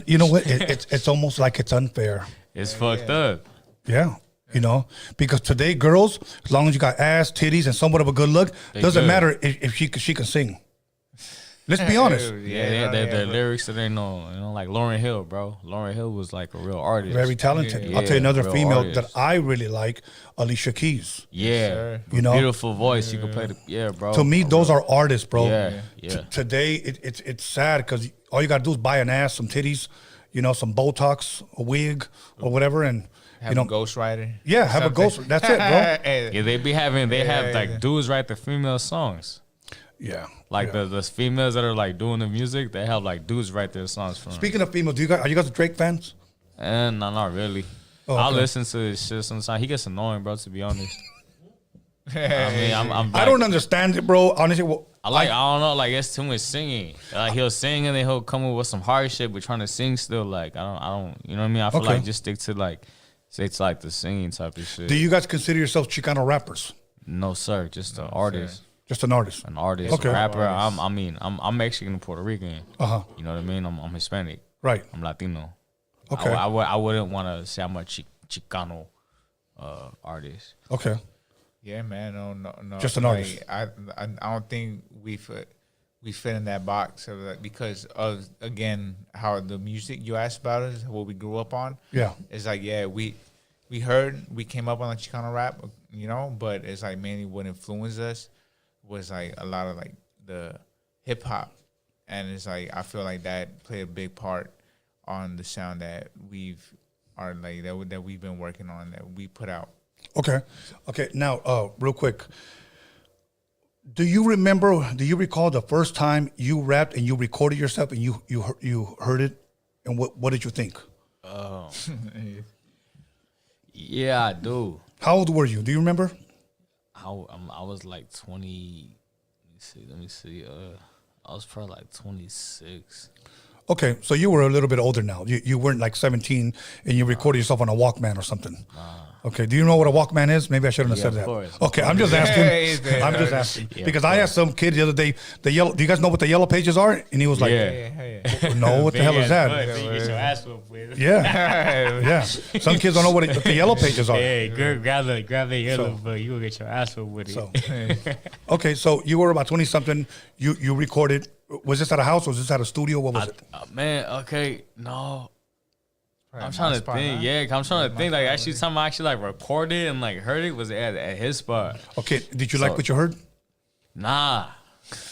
S5: You know what? It's almost like it's unfair.
S7: It's fucked up.
S5: Yeah. You know, because today girls, as long as you got ass, titties, and somewhat of a good look, doesn't matter if she can sing. Let's be honest.
S7: Yeah, the lyrics that they know, you know, like Lauryn Hill, bro. Lauryn Hill was like a real artist.
S5: Very talented. I'll tell you another female that I really like, Alicia Keys.
S7: Yeah.
S5: You know,
S7: beautiful voice. You can play the, bro.
S5: To me, those are artists, bro.
S7: Yeah.
S5: Today, it's sad because all you got to do is buy an ass, some titties, you know, some Botox, a wig, or whatever, and
S6: have
S5: you know,
S6: a ghostwriter.
S5: Yeah, have a ghost. That's it, bro.
S7: Yeah, they have like dudes write the female songs.
S5: Yeah,
S7: like the females that are like doing the music, they have like dudes write their songs for them.
S5: Speaking of females, are you guys Drake fans?
S7: No, not really.
S5: Oh, okay.
S7: I listen to his shit sometimes. He gets annoying, bro. To be honest. I mean,
S5: I don't understand it, bro. Honestly,
S7: I don't know. Like, it's too much singing. Like, he'll sing and then he'll come up with some hard shit, but trying to sing still. Like, I don't. You know what I mean? I feel like just stick to like the singing type of shit.
S5: Do you guys consider yourself Chicano rappers?
S7: No, sir. Just an artist.
S5: Just an artist.
S7: An artist. Okay. A rapper. I'm Mexican and Puerto Rican. You know what I mean? I'm Hispanic.
S5: Right.
S7: I'm Latino.
S5: Okay.
S7: I wouldn't want to say I'm a Chicano artist.
S5: Okay.
S6: Yeah, man. No.
S5: Just an artist.
S6: I don't think we fit in that box of that because of again how the music you asked about is what we grew up on.
S5: Yeah.
S6: It's like we came up on like Chicano rap, you know, but it's like mainly what influenced us was like a lot of like the hip hop, and it's like I feel like that played a big part on the sound that we've been working on that we put out.
S5: Okay. Now, real quick, do you recall the first time you rapped and you recorded yourself and you heard it, and what did you think?
S7: Yeah, I do.
S5: How old were you? Do you remember?
S7: I was like 20. Let me see. I was probably like 26.
S5: Okay, so you were a little bit older now. You weren't like 17 and you recorded yourself on a Walkman or something. Okay, do you know what a Walkman is? Maybe I shouldn't have said that.
S7: Course.
S5: Okay, I'm just asking. I'm just asking because I asked some kid the other day. Do you guys know what the yellow pages are? And he was like, "No, what the hell is that?"
S7: You get your ass whooped with.
S5: Yeah. Some kids don't know what the yellow pages are.
S7: Hey, girl, grab the yellow book. You will get your ass whooped with it.
S5: So, okay, so you were about 20 something. You recorded. Was this at a house or was this at a studio? What was it?
S7: Man, okay, no. I'm trying to think. Yeah, I'm trying to think. Like, actually, time I actually like recorded and like heard it was at his spot.
S5: Okay, did you like what you heard?
S7: Nah.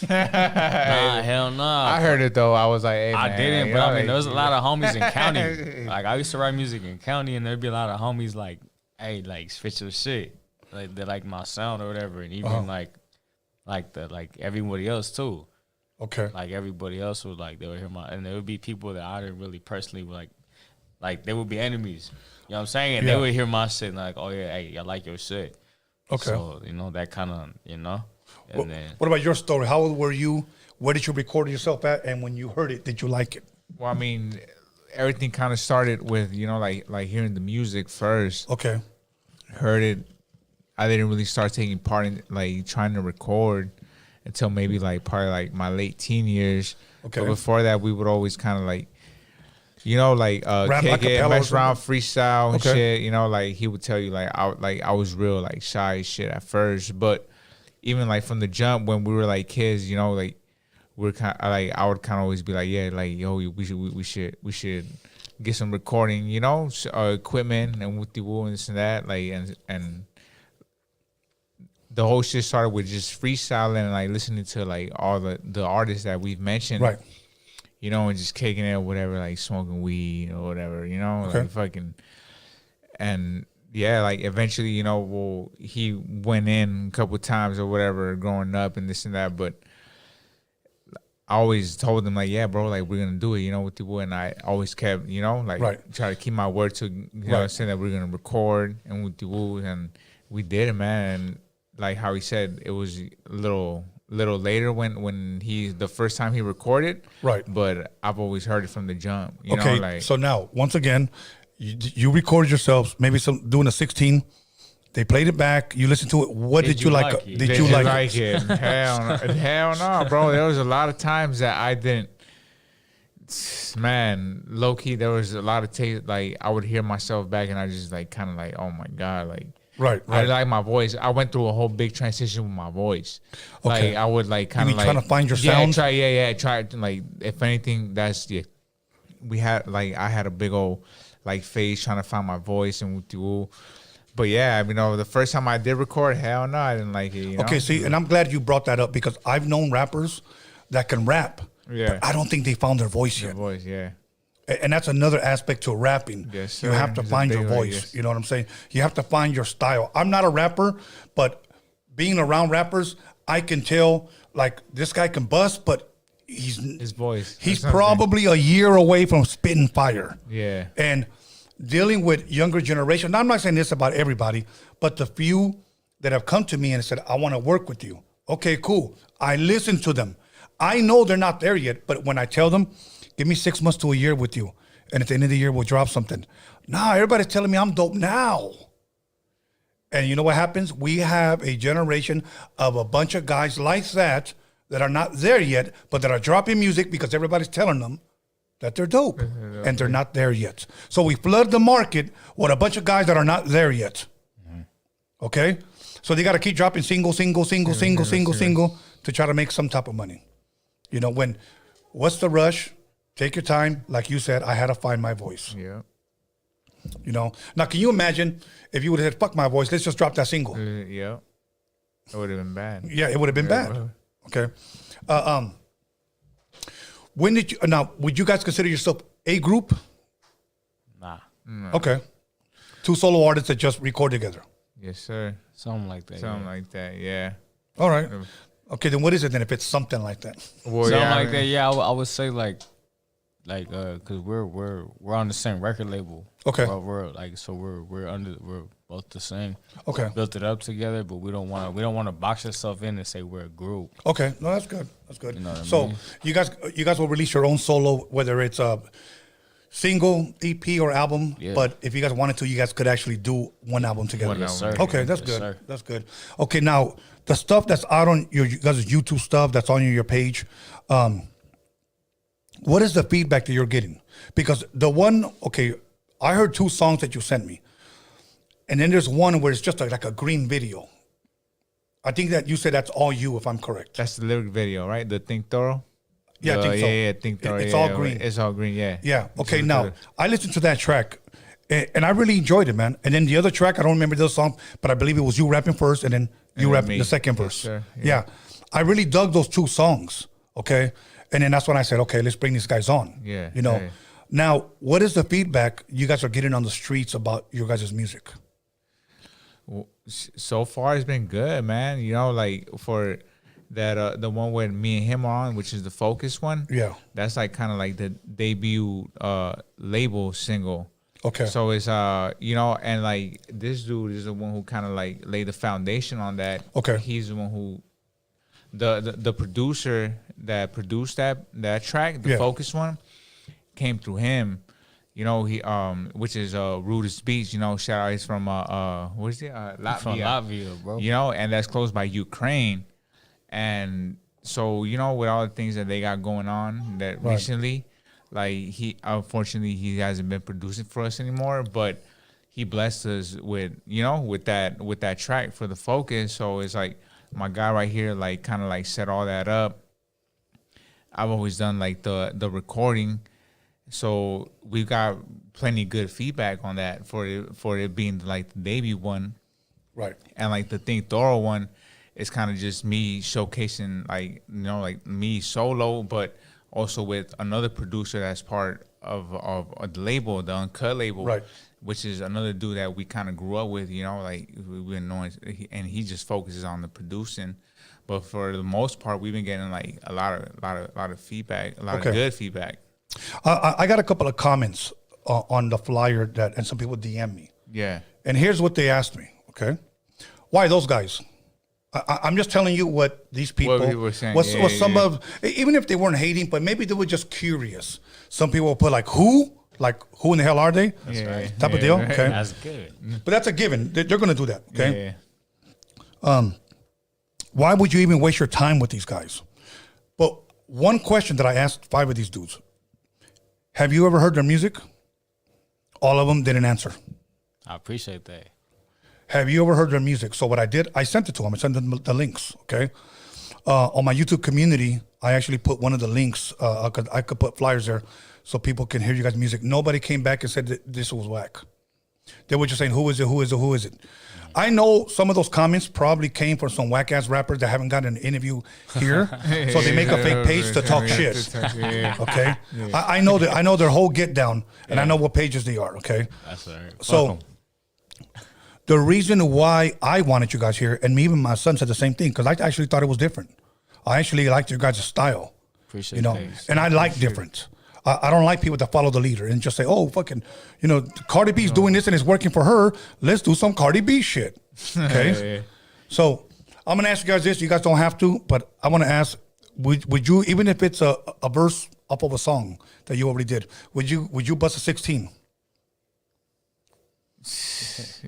S7: Hell nah.
S6: I heard it though. I was like, hey, man,
S7: I didn't, but I mean, there was a lot of homies in county. Like, I used to write music in county, and there'd be a lot of homies like, hey, like, switch your shit. Like, they like my sound or whatever, and even like everybody else too.
S5: Okay.
S7: Like, everybody else would like, they would hear and there would be people that I didn't really personally like they would be enemies. You know what I'm saying? And they would hear my shit and like, oh yeah, hey, I like your shit.
S5: Okay.
S7: So, that kind of, And then,
S5: what about your story? How old were you? Where did you record yourself at? And when you heard it, did you like it?
S6: Well, I mean, everything kind of started with, like hearing the music first.
S5: Okay.
S6: Heard it. I didn't really start taking part in like trying to record until maybe like probably like my late teen years. Okay. But before that, we would always kind of like, kick it, mess around, freestyle and shit. Like he would tell you like I was real like shy as shit at first, but even like from the jump when we were like kids, like we're kind of like I would kind of always be like, yeah, like yo, we should get some recording, equipment and with the woo and this and that, like and the whole shit started with just freestyling and like listening to like all the artists that we've mentioned,
S5: right?
S6: And just kicking it or whatever, like smoking weed or whatever, like fucking, and yeah, like eventually, he went in a couple of times or whatever growing up and this and that, but I always told him like, yeah, bro, like we're gonna do it, with the and I always kept, try to keep my word to, saying that we're gonna record and with the woo, and we did it, man. And like how he said, it was a little later when the first time he recorded, right? But I've always heard it from the jump.
S5: So now once again, you recorded yourselves, maybe doing a 16. They played it back. You listened to it. What did you like? Did you like
S6: it? Hell no, bro. There was a lot of times that I didn't. Man, low key, there was a lot of taste. Like I would hear myself back, and I just like kind of like, oh my god, like. Right. I like my voice. I went through a whole big transition with my voice. Okay. Like I would like kind of like
S5: trying to find your sound.
S6: Try to like if anything that's I had a big old like phase trying to find my voice and with the but yeah, the first time I did record, hell no, I didn't like it.
S5: Okay, see, and I'm glad you brought that up because I've known rappers that can rap, but I don't think they found their voice yet. And that's another aspect to rapping. Yes, sir. You have to find your voice. Yes. You know what I'm saying? You have to find your style. I'm not a rapper, but being around rappers, I can tell like this guy can bust, but
S6: his voice.
S5: He's probably a year away from spitting fire.
S6: Yeah.
S5: And dealing with younger generation. Now I'm not saying this about everybody, but the few that have come to me and said, I want to work with you. Okay, cool. I listen to them. I know they're not there yet, but when I tell them, give me 6 months to a year with you, and at the end of the year, we'll drop something. Nah, everybody's telling me I'm dope now. And you know what happens? We have a generation of a bunch of guys like that are not there yet, but that are dropping music because everybody's telling them that they're dope, and they're not there yet. So we flood the market with a bunch of guys that are not there yet. Okay? So they got to keep dropping single to try to make some type of money. You know, what's the rush? Take your time. Like you said, I had to find my voice.
S6: Yeah.
S5: You know, now can you imagine if you would have said, fuck my voice, let's just drop that single?
S6: Yeah. It would have been bad.
S5: Yeah, it would have been bad. Okay. When did you, now, would you guys consider yourself a group?
S7: Nah,
S5: Okay. 2 solo artists that just record together.
S6: Yes, sir.
S7: something like that.
S6: Something like that. Yeah.
S5: All right. Okay, then what is it then if it's something like that?
S6: Well,
S7: Something
S6: yeah,
S7: like that. Yeah, I would say like, cause we're on the same record label.
S5: Okay.
S7: We're like, so we're both the same.
S5: Okay.
S7: Built it up together, but we don't want to box ourselves in and say we're a group.
S5: Okay. No, that's good. That's good.
S7: You know what I
S5: So
S7: mean?
S5: you guys will release your own solo, whether it's a single, EP, or album.
S7: Yeah.
S5: But if you guys wanted to, you guys could actually do one album together.
S7: Yes, sir.
S5: Okay, that's
S7: Yes,
S5: good.
S7: sir.
S5: That's good. Okay, now the stuff that's out on your you guys' YouTube stuff that's on your page, what is the feedback that you're getting? Because the one, okay, I heard 2 songs that you sent me, and then there's one where it's just like a green video. I think that you said that's all you, if I'm correct.
S6: That's the lyric video, right? The Think Thorough.
S5: Yeah, I think so.
S6: Yeah, Think Thorough.
S5: It's
S6: yeah,
S5: all
S6: yeah,
S5: green.
S6: It's all green. Yeah.
S5: Yeah. Okay.
S6: It's
S5: Now
S6: good.
S5: I listened to that track, and I really enjoyed it, man. And then the other track, I don't remember the song, but I believe it was you rapping first, and then you
S6: then
S5: rapping
S6: me.
S5: the second
S6: Yes,
S5: verse.
S6: sir.
S5: Yeah.
S6: Yeah.
S5: I really dug those 2 songs. Okay. And then that's when I said, okay, let's bring these guys on.
S6: Yeah,
S5: You know.
S6: yeah.
S5: Now, what is the feedback you guys are getting on the streets about your guys' music?
S6: Well, so far it's been good, man. You know, like for that the one where me and him are on, which is the Focus one.
S5: Yeah.
S6: That's like kind of like the debut label single.
S5: Okay.
S6: So it's you know, and like this dude is the one who kind of like laid the foundation on that.
S5: Okay.
S6: He's the one who the producer that produced that track, the
S5: Yeah.
S6: Focus one, came through him. You know, he which is Rudest Beach, you know, shout out, he's from what is it? Latvia.
S7: From Latvia, bro.
S6: You know, and that's close by Ukraine. And so, you know, with all the things that they got going on that
S5: Right.
S6: recently, like he unfortunately he hasn't been producing for us anymore, but he blessed us with, you know, with that track for the Focus. So it's like my guy right here like kind of like set all that up. I've always done like the recording. So we've got plenty good feedback on that for it being like the debut one.
S5: Right.
S6: And like the Think Thorough one, it's kind of just me showcasing like, you know, like me solo, but also with another producer that's part of the label, the Uncut label,
S5: Right.
S6: which is another dude that we kind of grew up with, you know, like we've been knowing, and he just focuses on the producing. But for the most part, we've been getting like a lot of feedback, a lot
S5: Okay.
S6: of good feedback.
S5: I got a couple of comments on the flyer and some people DM me.
S6: Yeah.
S5: And here's what they asked me, okay? Why those guys? I'm just telling you what these people,
S6: What people were saying,
S5: what's
S6: yeah,
S5: some
S6: yeah.
S5: of, even if they weren't hating, but maybe they were just curious. Some people will put like, who in the hell are they?
S6: Yeah.
S5: Type of deal,
S6: right.
S5: okay?
S7: That's good.
S5: But that's a given. They're going to do that, okay?
S6: Yeah.
S5: Why would you even waste your time with these guys? But one question that I asked 5 of these dudes, have you ever heard their music? All of them didn't answer.
S7: I appreciate that.
S5: Have you ever heard their music? So what I did, I sent it to them. I sent them the links, okay? On my YouTube community, I actually put one of the links. I could put flyers there so people can hear you guys' music. Nobody came back and said that this was whack. They were just saying, who is it, who is it, who is it? I know some of those comments probably came from some whack-ass rappers that haven't gotten an interview here, so they make a fake page to talk shit.
S6: Yeah.
S5: Okay? I know that. I know their whole get down, and I know what pages they are, okay?
S7: That's all right.
S5: So the reason why I wanted you guys here, and even my son said the same thing, because I actually thought it was different. I actually liked your guys' style.
S7: Appreciate
S5: You know,
S7: that.
S5: and I like different. I don't like people that follow the leader and just say, oh, fucking, you know, Cardi B's doing this and it's working for her. Let's do some Cardi B shit. Okay?
S6: Yeah.
S5: So I'm going to ask you guys this. You guys don't have to, but I want to ask, would you, even if it's a verse up of a song that you already did, would you bust a 16?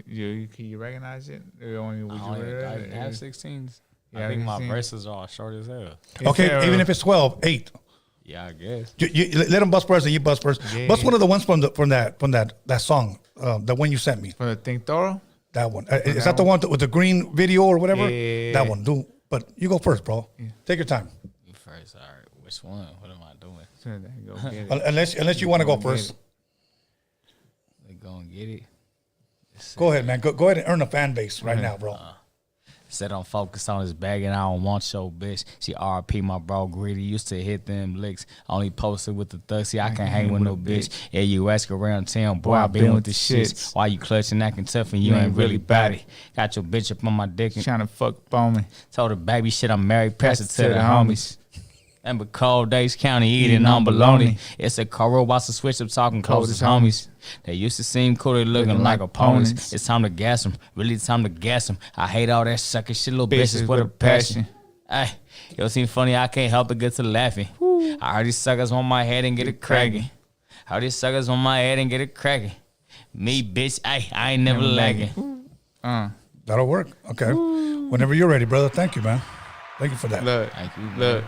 S6: Can you recognize it? Would you
S7: I didn't have 16s.
S6: Yeah,
S7: I think my
S6: 16.
S7: verses are short as hell.
S5: Okay,
S6: Yeah.
S5: even if it's 12, 8.
S7: Yeah, I guess.
S5: You let them bust first and you bust first.
S6: Yeah.
S5: Bust one of the ones from that song, the one you sent me.
S6: For the Think Thorough?
S5: That one. Is that the one with the green video or whatever?
S6: Yeah.
S5: That one. Do. But you go first, bro. Take your time.
S7: You first, all right. Which one? What am I doing?
S6: So there you go, get it.
S5: Unless you want to go first.
S7: They go and get it.
S5: Go ahead, man. Go ahead and earn a fan base right now, bro.
S7: Said I'm focused on this bag and I don't want your bitch. She RP my bro greedy. Used to hit them licks. Only posted with the thugs. See, I can't hang with no bitch. Yeah, you ask around town, boy, I been with the shits. Why you clutching, acting tough and you ain't really body? Got your bitch up on my dick and
S6: Trying to fuck on me.
S7: told her baby shit I'm married. Pass it to the homies. And but cold days county eating on baloney. It's a car watch the switch up talking closest homies. They used to seem cool, they looking like opponents. It's time to gas them, really time to gas them. I hate all that sucker shit, little bitches with a passion. Ay, it seem funny, I can't help but get to laughing. I heard these suckers on my head and get it cracking. Heard these suckers on my head and get it cracking. Me, bitch, I ain't never lagging.
S5: That'll work. Okay. Whenever you're ready, brother. Thank you, man. Thank you for that.
S6: Look,
S7: Thank you,
S6: look.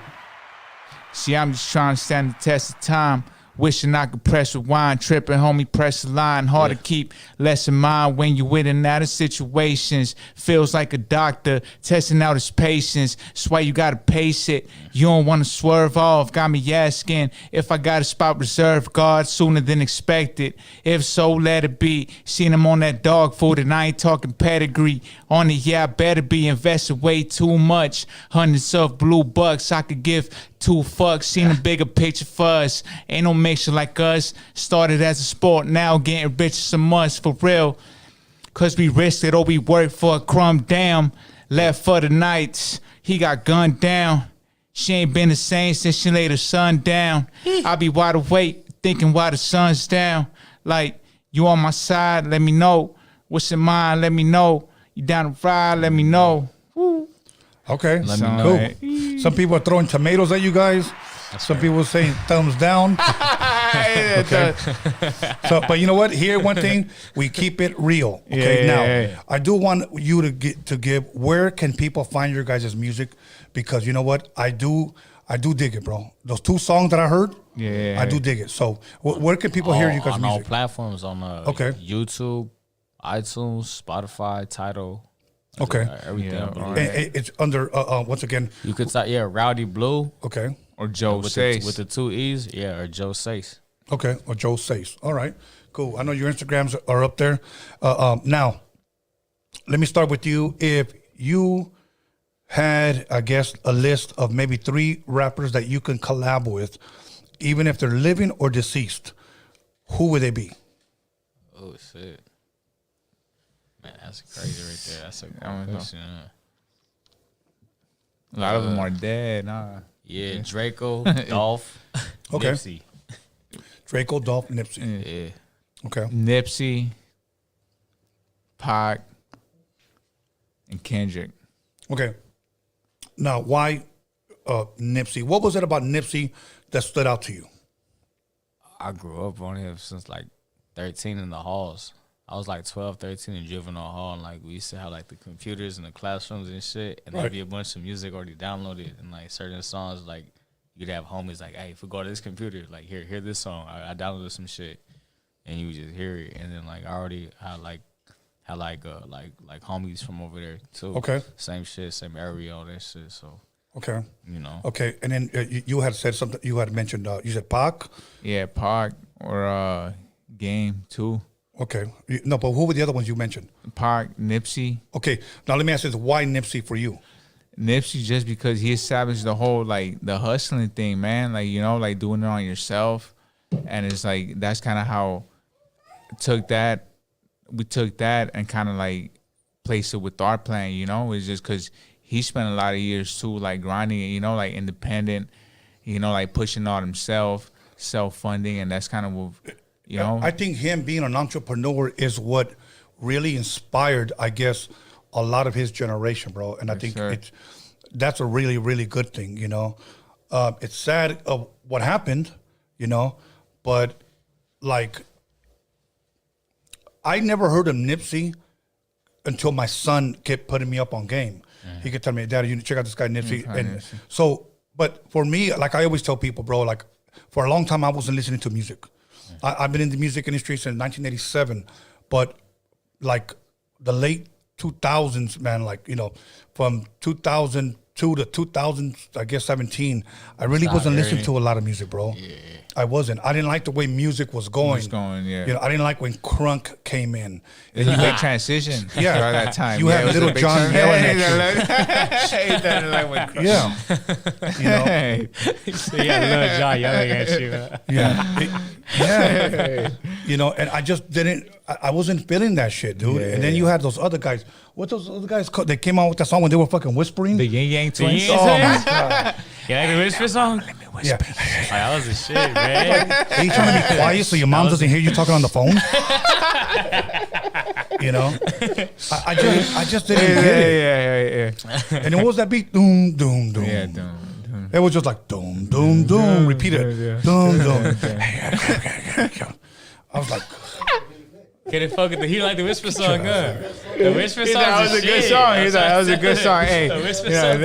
S6: See, I'm just trying to stand the test of time. Wishing I could press rewind, tripping, homie, press the line. Hard to keep less in mind when you're in and out of situations. Feels like a doctor testing out his patience. That's why you gotta pace it. You don't wanna swerve off. Got me asking if I got a spot reserved, God, sooner than expected. If so, let it be. Seen him on that dog food and I ain't talking pedigree. On it, yeah, I better be invested way too much. Hundreds of blue bucks I could give 2 fucks. Seen a bigger picture for us. Ain't no mixture like us. Started as a sport, now getting rich is a must for real. Cause we risked it or we worked for a crumb. Damn, left for the nights. He got gunned down. She ain't been the same since she laid her son down. I be wide awake thinking why the sun's down. Like, you on my side, let me know. What's in mind, let me know. You down to ride, let me know. Woo.
S5: Okay.
S7: Let me
S5: Cool.
S7: know.
S5: Some people are throwing tomatoes at you guys. Some people saying thumbs down. Okay. So, but you know what? Here, one thing, we keep it real. Okay. Now, I do want you to give. Where can people find your guys' music? Because you know what? I do dig it, bro. Those 2 songs that I heard, I do dig it. So, where can people hear you guys'
S7: on
S5: music?
S7: all platforms, on
S5: Okay.
S7: YouTube, iTunes, Spotify, Tidal.
S5: Okay.
S7: Everything.
S5: And it's under once again.
S7: You could type, Rowdy Bluee
S5: Okay.
S6: Or Joe
S7: with
S6: Seis.
S7: the 2 E's, or Joe Seis.
S5: Okay. Or Joe Seis. All right. Cool. I know your Instagrams are up there. Now, let me start with you. If you had, I guess, a list of maybe 3 rappers that you can collab with, even if they're living or deceased, who would they be?
S7: Oh shit, man, that's crazy right there. That's a good question.
S6: A lot of them are dead. Nah.
S7: Yeah, Draco, Dolph,
S5: Okay.
S7: Nipsey.
S5: Draco, Dolph, Nipsey.
S7: Yeah,
S5: Okay.
S6: Nipsey, Pac, and Kendrick.
S5: Okay. Now, why Nipsey? What was it about Nipsey that stood out to you?
S7: I grew up on him since like 13 in the halls. I was like 12, 13 in juvenile hall, and like we used to have like the computers in the classrooms and shit, and there'd be a bunch of music already downloaded, and like certain songs, like you'd have homies like, hey, if we go to this computer, like hear this song, I downloaded some shit, and you would just hear it, and then like I already had like homies from over there too.
S5: Okay.
S7: Same shit, same area, all that shit. So
S5: Okay.
S7: you know,
S5: Okay. And then you had said something. You had mentioned. You said Pac.
S6: Yeah, Pac or Game too.
S5: Okay. No, but who were the other ones you mentioned?
S6: Pac, Nipsey.
S5: Okay. Now let me ask this: why Nipsey for you?
S6: Nipsey just because he established the whole like the hustling thing, man. Like, you know, like doing it on yourself, and it's like that's kind of how we took that and kind of like placed it with our plan. You know, it's just because he spent a lot of years too, like grinding, you know, like independent, you know, like pushing on himself, self-funding, and that's kind of what. You know?
S5: I think him being an entrepreneur is what really inspired, I guess, a lot of his generation, bro. And I think that's a really, really good thing, you know. It's sad of what happened, you know, but like I never heard of Nipsey until my son kept putting me up on game. He could tell me, Daddy, you need to check out this guy Nipsey. And so, but for me, like I always tell people, bro, like for a long time I wasn't listening to music. I've been in the music industry since 1987, but like the late 2000s, man. Like, from 2002 to 2000, I guess 17. I really wasn't listening to a lot of music, bro. Yeah. I wasn't. I didn't like the way music was going.
S6: Yeah.
S5: I didn't like when crunk came in.
S6: It's a big transition.
S5: Yeah,
S6: at that time.
S5: You had Little John yelling at you. Yeah,
S7: So yeah, Little John yelling at you.
S5: yeah. And I just didn't. I wasn't feeling that shit, dude. And then you had those other guys. What those other guys called? They came out with that song when they were fucking whispering.
S6: The Yin Yang Twins.
S5: Oh my god.
S7: Yeah, like the whisper song.
S5: Yeah.
S7: That was the shit, man.
S5: Are you trying to be quiet so your mom doesn't hear you talking on the phone? I just didn't get it.
S6: Yeah.
S5: And then what was that beat? Doom, doom, doom.
S6: Yeah, doom.
S5: It was just like doom, doom, doom. Repeat it. Doom, doom. I was like,
S7: Get it fucking. He liked the whisper song, huh? The whisper song.
S6: That was a good song. He's like, that was a good song. Hey,
S7: the whisper song.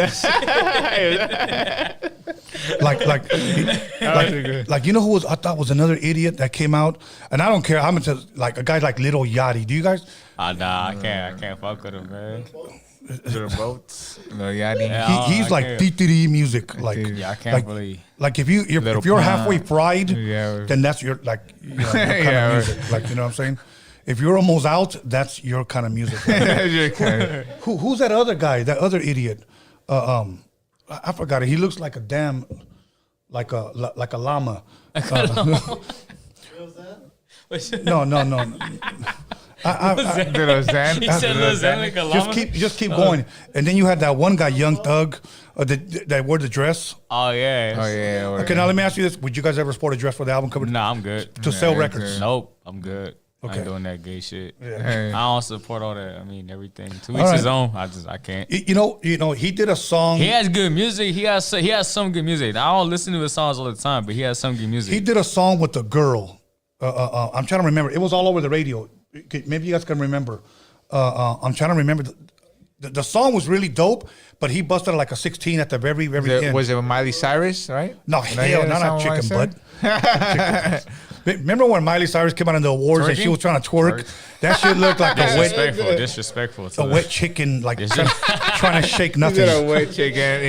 S5: like you know who was I thought was another idiot that came out, and I don't care. I'm into like a guy like Little Yachty. Do you guys?
S7: Nah, I can't fuck with him, man.
S6: Little boats. Little Yachty.
S5: He's like DTD music. Like
S7: I can't believe.
S5: Like if you're halfway fried, then that's your kind of music. Like you know what I'm saying? If you're almost out, that's your kind of music. Who's that other guy? That other idiot? I forgot it. He looks like a damn, like a llama. No.
S6: Little Zan.
S7: He said Little Zan like a llama.
S5: Just keep going. And then you had that one guy, Young Thug, that wore the dress.
S7: Oh yeah.
S5: Okay, now let me ask you this: would you guys ever sport a dress for the album cover?
S7: Nah, I'm good.
S5: To sell records?
S7: Nope, I'm good.
S5: Okay.
S7: I ain't doing that gay shit.
S5: Yeah.
S7: I don't support all that. I mean, everything. To each his own. I can't.
S5: You know, he did a song.
S7: He has good music. He has some good music. I don't listen to his songs all the time, but he has some good music.
S5: He did a song with a girl. I'm trying to remember. It was all over the radio. Maybe you guys can remember. I'm trying to remember. The song was really dope, but he busted like a 16 at the very end.
S6: Was it Miley Cyrus, right?
S5: No, hell, not chicken butt. Remember when Miley Cyrus came out in the awards and she was trying to twerk? That shit looked like
S7: disrespectful.
S5: A wet chicken, like trying to shake nothing.
S6: He's a wet chicken.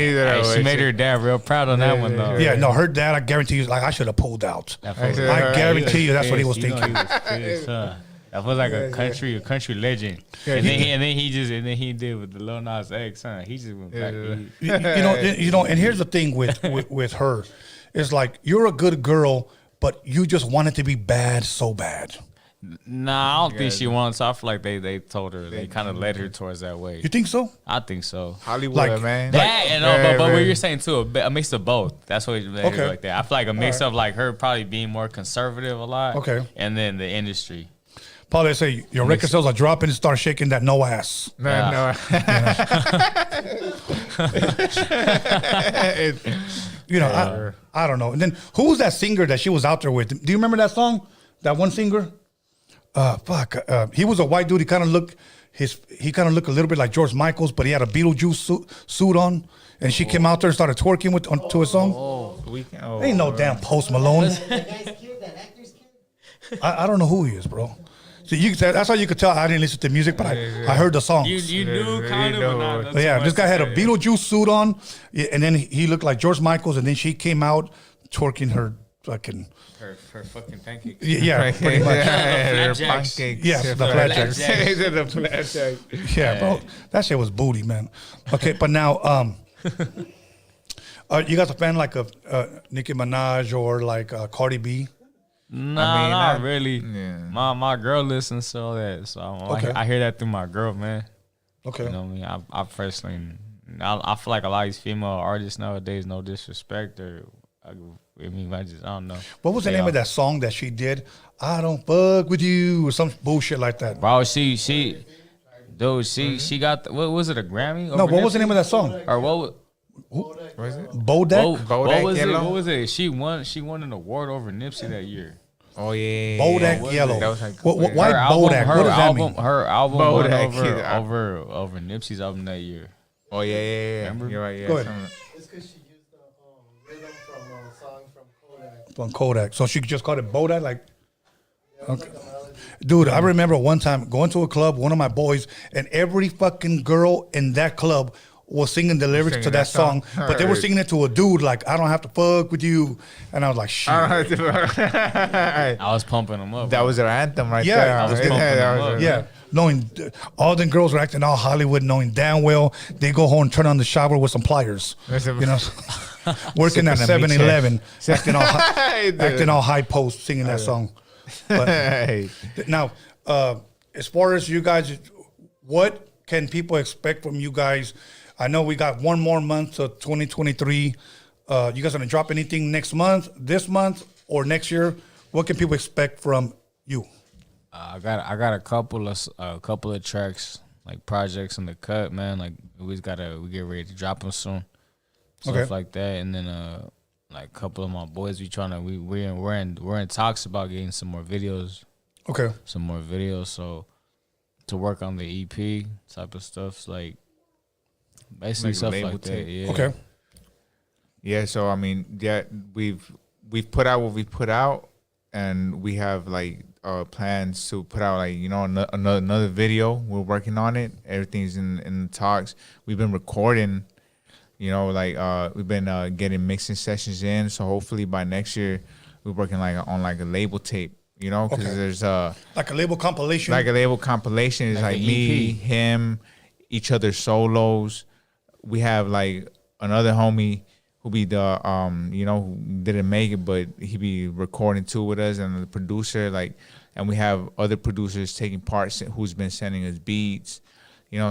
S7: She made her dad real proud on that one though.
S5: Yeah, no, her dad, I guarantee you, like I should have pulled out. I guarantee you, that's what he was thinking.
S7: That was like a country legend. Yeah, and then he did with the Lil Nas X, huh? He just went back.
S5: And here's the thing with her, it's like you're a good girl, but you just want it to be bad so bad.
S7: Nah, I don't think she wants. I feel like they told her, they kind of led her towards that way.
S5: You think so?
S7: I think so.
S6: Hollywood,
S5: like,
S6: man.
S7: That and but what you're saying too, a mix of both. That's what made her like that. I feel like a mix of like her probably being more conservative a lot.
S5: Okay.
S7: And then the industry.
S5: Probably they say your record sales are dropping and start shaking that no ass.
S6: No.
S5: I don't know. And then who was that singer that she was out there with? Do you remember that song? That one singer? He was a white dude. He kind of looked a little bit like George Michael's, but he had a Beetlejuice suit on. And she came out there and started twerking to a song. Ain't no damn Post Malone.
S8: That guy's cute. That actor's cute.
S5: I don't know who he is, bro. So that's how you could tell I didn't listen to music, but I heard the songs.
S7: You knew kind of.
S5: But yeah, this guy had a Beetlejuice suit on, and then he looked like George Michael's, and then she came out twerking her fucking
S7: pancakes.
S5: Yeah, pretty much.
S6: Her pancakes.
S5: Yeah, the flapjacks.
S6: The flapjacks.
S5: Yeah, bro, that shit was booty, man. Okay, but now, you guys a fan like of Nicki Minaj or like Cardi B?
S7: Nah, not really. Yeah. My girl listens to all that, so I hear that through my girl, man.
S5: Okay.
S7: You know what I mean? I personally, I feel like a lot of these female artists nowadays, no disrespect, I don't know.
S5: What was the name of that song that she did? I don't fuck with you or some bullshit like that.
S7: Bro, she got what was it, a Grammy?
S5: No, what was the name of that song?
S7: Or what
S6: was it?
S5: Bodak?
S7: What was it? She won an award over Nipsey that year.
S6: Oh yeah,
S5: Bodak Yellow.
S6: That was like,
S5: why Bodak? What does that mean?
S7: Her album won over Nipsey's album that year.
S6: Oh yeah.
S7: Remember?
S6: You're right. Yeah.
S5: Go ahead.
S8: It's because she used the rhythm from a song from Kodak.
S5: From Kodak. So she just called it Bodak, like. Okay. Dude, I remember one time going to a club, one of my boys, and every fucking girl in that club was singing the lyrics to that song, but they were singing it to a dude like, I don't have to fuck with you. And I was like, shit.
S7: I was pumping them up.
S6: That was their anthem right
S5: Yeah,
S6: there.
S5: I was
S7: pumping them up.
S5: Yeah, knowing all the girls were acting all Hollywood, knowing damn well they go home and turn on the shower with some pliers. You know, working at a 7-Eleven, acting all high post, singing that song. But now, as far as you guys, what can people expect from you guys? I know we got one more month of 2023. You guys gonna drop anything next month, this month, or next year? What can people expect from you?
S7: I got a couple of tracks, like projects in the cut, man. Like we get ready to drop them soon, stuff like that. And then like a couple of my boys, we're in talks about getting some more videos.
S5: Okay.
S7: Some more videos, so to work on the EP type of stuff, like basically
S6: Like
S7: stuff
S6: label
S7: like that.
S6: tape.
S7: Yeah.
S5: Okay.
S6: Yeah, so I mean, yeah, we've put out what we put out, and we have like plans to put out like another video. We're working on it. Everything's in talks. We've been recording, we've been getting mixing sessions in. So hopefully by next year, we're working on a label tape. Because there's
S5: like a label compilation.
S6: Like a label compilation is like me, him, each other's solos. We have like another homie who be the who didn't make it, but he be recording too with us, and the producer, and we have other producers taking parts who's been sending us beats,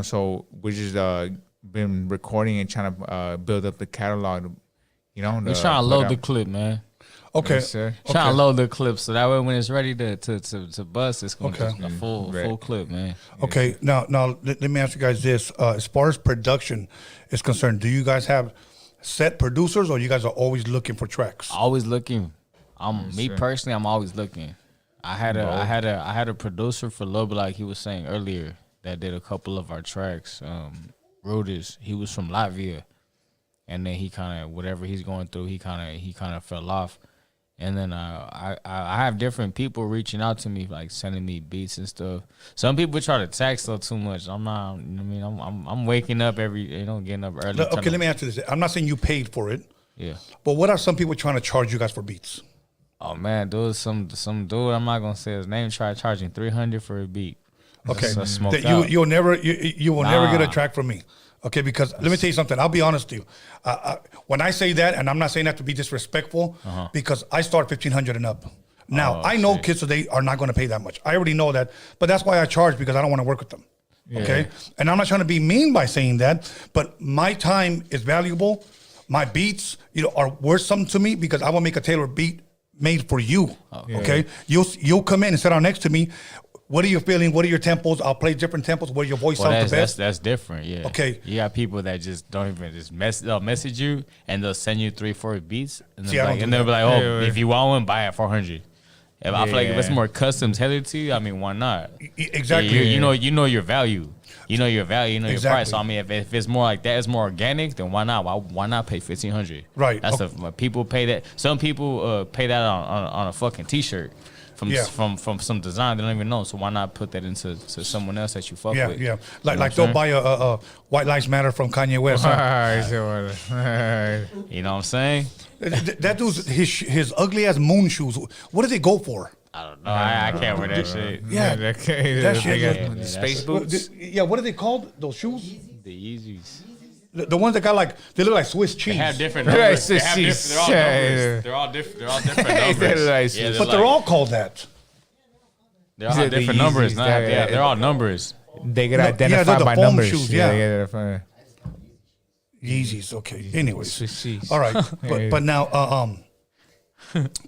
S6: so we just been recording and trying to build up the catalog,
S7: We're trying to load the clip, man.
S5: Okay.
S6: Yes, sir.
S7: Trying to load the clip so that way when it's ready to bust, it's going to be a full clip, man.
S5: Okay. Now let me ask you guys this: as far as production is concerned, do you guys have set producers, or you guys are always looking for tracks?
S7: Always looking. Personally, I'm always looking. I had a producer for Lil, like he was saying earlier, that did a couple of our tracks. Rowdy, he was from Latvia, and then he kind of whatever he's going through, he kind of fell off. And then I have different people reaching out to me, like sending me beats and stuff. Some people try to text though too much. I'm not. I'm waking up getting up early.
S5: Okay, let me answer this. I'm not saying you paid for it.
S7: Yeah.
S5: But what are some people trying to charge you guys for beats?
S7: Oh man, dude, some dude, I'm not gonna say his name, tried charging $300 for a beat.
S5: Okay,
S7: that
S5: you will never get a track from me. Okay, because let me tell you something. I'll be honest with you. When I say that, and I'm not saying that to be disrespectful, because I start 1,500 and up. Now I know kids today are not going to pay that much. I already know that, but that's why I charge, because I don't want to work with them. Yeah. Okay, and I'm not trying to be mean by saying that, but my time is valuable. My beats, are worth something to me, because I will make a tailored beat made for you. Okay, you'll come in and sit down next to me. What are you feeling? What are your tempos? I'll play different tempos where your voice sounds the best.
S7: That's different, yeah.
S5: Okay.
S7: You got people that just don't even they'll message you and they'll send you 3-4 beats and they'll be like, if you want one, buy it $400. I feel like if it's more custom tailored to you, why not?
S5: Exactly.
S7: You know your value. You know your value, your price. So if it's more like that, it's more organic, then why not? Why not pay $1,500?
S5: Right.
S7: That's people pay that. Some people pay that on a fucking t-shirt. From some design they don't even know, so why not put that into someone else that you fuck with?
S5: Yeah. Like they'll buy a White Lives Matter from Kanye West.
S7: You know what I'm saying?
S5: That dude's his ugly ass moon shoes. What do they go for?
S7: I don't know. I can't wear that shit.
S5: Yeah, that shit.
S6: Space boots.
S5: Yeah, what are they called? Those shoes?
S7: The Yeezys.
S5: The ones that got they look like Swiss cheese.
S7: They have different numbers. They're all different numbers.
S5: But they're all called that.
S7: They're all different numbers. They're all numbers.
S6: They get identified by numbers.
S5: Shoes, Yeezys. Okay. Anyways. All right. But now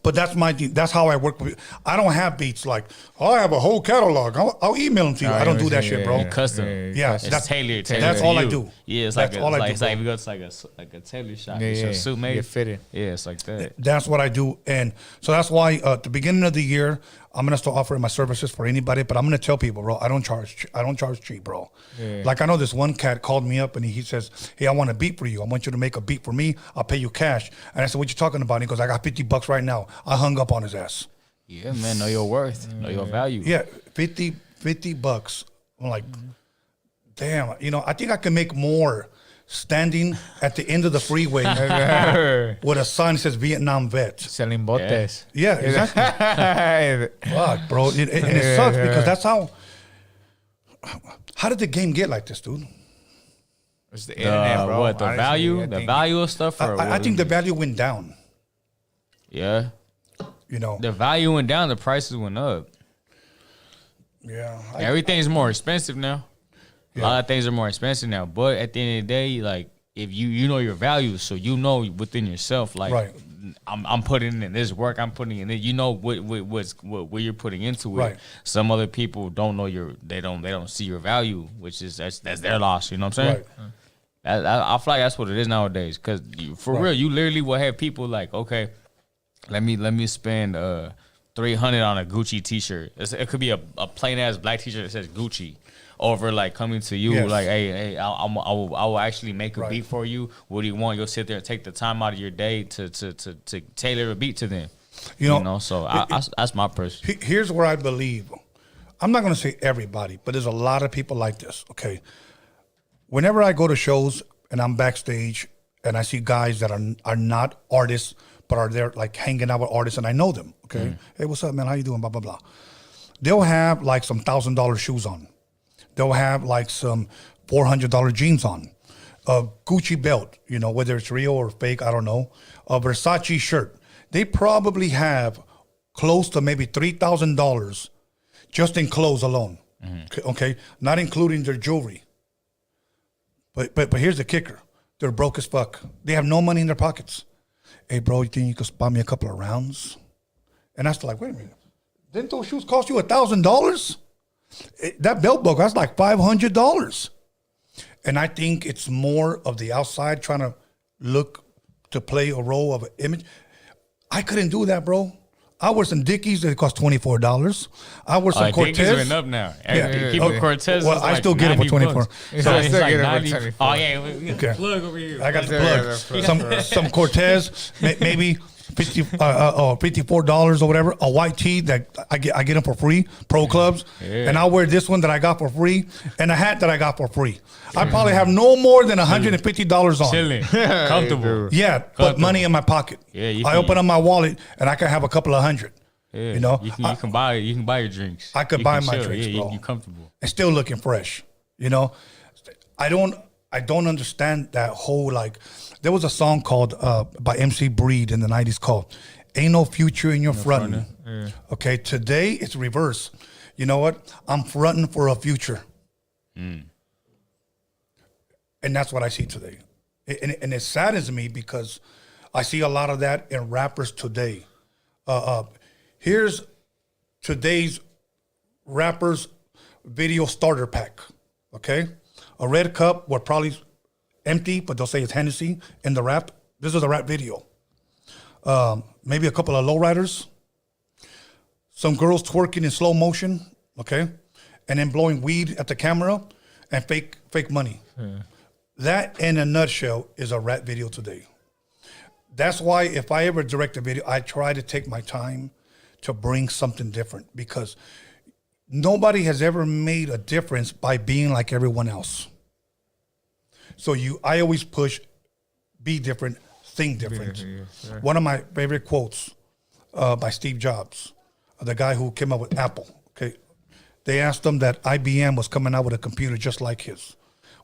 S5: but that's how I work with. I don't have beats like, I have a whole catalog. I'll email them to you. I don't do that shit, bro.
S7: Custom.
S5: Yeah,
S7: that's tailored.
S5: That's all I do.
S7: Yeah, it's like if we go to like a tailor shop. Yeah, suit made.
S6: Get fitted.
S7: Yeah, it's like that.
S5: That's what I do, and so that's why at the beginning of the year, I'm gonna start offering my services for anybody. But I'm gonna tell people, bro, I don't charge cheap, bro. Yeah. Like I know this one cat called me up and he says, "Hey, I want a beat for you. I want you to make a beat for me. I'll pay you cash." And I said, "What you talking about?" And he goes, "I got $50 right now." I hung up on his ass.
S7: Yeah, man, know your worth, know your value.
S5: Yeah, $50. I'm like, damn, you know, I think I can make more standing at the end of the freeway with a sign that says Vietnam vet.
S6: Selling botes.
S5: Yeah, exactly. Fuck, bro. And it sucks because that's how did the game get like this, dude?
S6: It's the internet, bro.
S7: What, the
S6: Honestly,
S7: value? The value of stuff? Or
S5: I think the value went down.
S7: Yeah.
S5: You know.
S7: The value went down, the prices went up.
S5: Yeah.
S7: Everything's more expensive now. A lot of things are more expensive now. But at the end of the day, like, if you know your value, so you know within yourself, like,
S5: right.
S7: I'm putting in this work, I'm putting in it. You know what you're putting into it.
S5: Right.
S7: Some other people don't know they don't see your value, which is that's their loss. You know what I'm saying?
S5: Right.
S7: I feel like that's what it is nowadays. Because for real, you literally will have people like, okay, let me spend $300 on a Gucci T-shirt. It could be a plain ass black T-shirt that says Gucci. Over like coming to you,
S5: yes.
S7: like, hey, I will actually make a beat for you. What do you want? You'll sit there and take the time out of your day to tailor a beat to them. You know, so that's my person.
S5: Here's where I believe. I'm not going to say everybody, but there's a lot of people like this. Okay, whenever I go to shows and I'm backstage and I see guys that are not artists but are there like hanging out with artists and I know them. Okay, hey, what's up, man? How you doing? Blah blah blah. They'll have like some $1,000 shoes on. They'll have like some $400 jeans on, a Gucci belt, you know, whether it's real or fake, I don't know, a Versace shirt. They probably have close to maybe $3,000 just in clothes alone. Okay, not including their jewelry. But here's the kicker: they're broke as fuck. They have no money in their pockets. Hey, bro, you think you could buy me a couple of rounds? And I was like, wait a minute, didn't those shoes cost you $1,000? That belt buckle, that's like $500. And I think it's more of the outside trying to look to play a role of an image. I couldn't do that, bro. I wear some Dickies that cost $24. I wear some Cortez.
S7: Dickies went up now.
S5: Yeah.
S7: People Cortez.
S5: Well, I still get it for 24.
S6: So I still get it for 24.
S7: Oh yeah, we got
S5: Okay.
S7: the plug over here.
S5: I got the plug. Some Cortez, maybe $54 or whatever. A white tee that I get them for free, Pro Clubs, and I'll wear this one that I got for free, and a hat that I got for free. I probably have no more than $150 on.
S7: Chilling, comfortable.
S5: Yeah, but money in my pocket.
S7: Yeah,
S5: I open up my wallet and I can have a couple of $100.
S7: Yeah,
S5: you know,
S7: you can buy your drinks.
S5: I could buy my drinks,
S7: yeah,
S5: bro.
S7: you comfortable
S5: and still looking fresh. You know, I don't understand that whole like. There was a song called by MC Breed in the 90s called "Ain't No Future in Your Frontin'." Yeah. Okay, today it's reverse. You know what? I'm fronting for a future, and that's what I see today. And it saddens me because I see a lot of that in rappers today. Here's today's rappers video starter pack. Okay, a red cup will probably empty, but they'll say it's Hennessy in the rap. This is a rap video. Maybe a couple of lowriders, some girls twerking in slow motion, okay, and then blowing weed at the camera and fake money. Yeah. That, in a nutshell, is a rap video today. That's why if I ever direct a video, I try to take my time to bring something different because nobody has ever made a difference by being like everyone else. So I always push, be different, think different. Yeah. One of my favorite quotes by Steve Jobs, the guy who came up with Apple. Okay, they asked him that IBM was coming out with a computer just like his.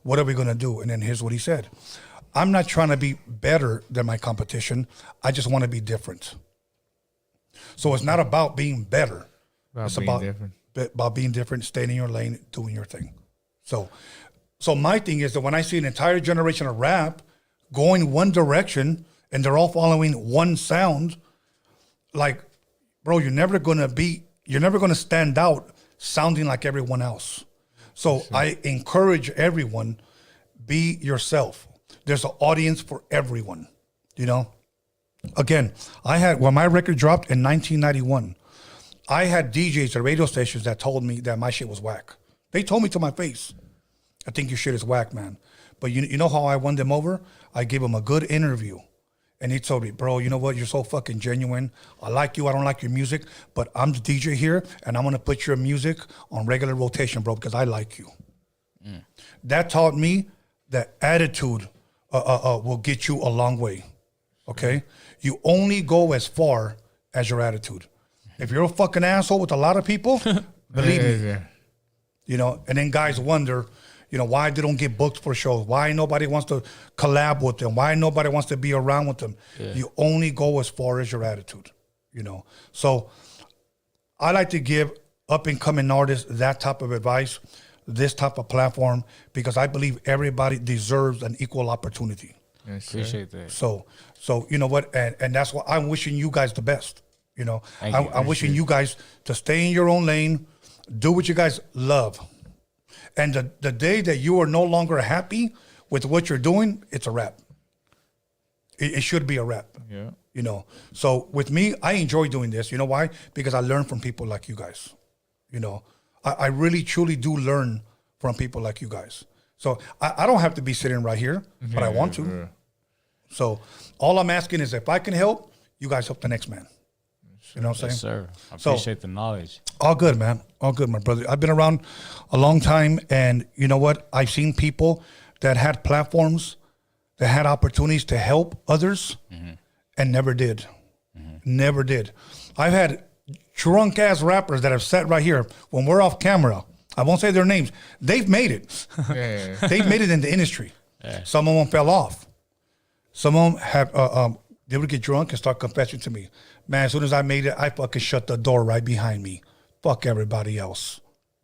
S5: What are we going to do? And then here's what he said: I'm not trying to be better than my competition. I just want to be different. So it's not about being better. It's about being different, staying in your lane, doing your thing. So my thing is that when I see an entire generation of rap going one direction and they're all following one sound, like, bro, you're never going to stand out sounding like everyone else. So sure. I encourage everyone, be yourself. There's an audience for everyone, you know? Again, when my record dropped in 1991, I had DJs at radio stations that told me that my shit was whack. They told me to my face, I think your shit is whack, man. But you know how I won them over? I gave them a good interview. And he told me, bro, you know what? You're so fucking genuine. I like you. I don't like your music, but I'm the DJ here, and I'm going to put your music on regular rotation, bro, because I like you. That taught me that attitude will get you a long way, okay? You only go as far as your attitude. If you're a fucking asshole with a lot of people, believe me, you know, and then guys wonder, you know, why they don't get booked for shows, why nobody wants to collab with them, why nobody wants to be around with them. You only go as far as your attitude, you know. So I like to give up-and-coming artists that type of advice, this type of platform, because I believe everybody deserves an equal opportunity.
S6: Yes,
S7: Appreciate that.
S5: So you know what, and that's why I'm wishing you guys the best. You know,
S7: Thank you.
S5: I'm wishing you guys to stay in your own lane, do what you guys love. And the day that you are no longer happy with what you're doing, it's a wrap. It should be a wrap.
S6: Yeah.
S5: You know, so with me, I enjoy doing this. You know why? Because I learn from people like you guys. You know, I really, truly do learn from people like you guys. So I don't have to be sitting right here, but I want to.
S6: Yeah.
S5: So all I'm asking is if I can help, you guys help the next man. You know what I'm
S7: Yes,
S5: saying?
S7: sir. I
S5: So-
S7: appreciate the knowledge.
S5: All good, man. All good, my brother. I've been around a long time, and you know what? I've seen people that had platforms, that had opportunities to help others, and never did. Never did. I've had drunk ass rappers that have sat right here when we're off camera. I won't say their names. They've made it. They've made it in the industry. Some of them fell off. Some of them have. They would get drunk and start confessing to me. Man, as soon as I made it, I fucking shut the door right behind me. Fuck everybody else.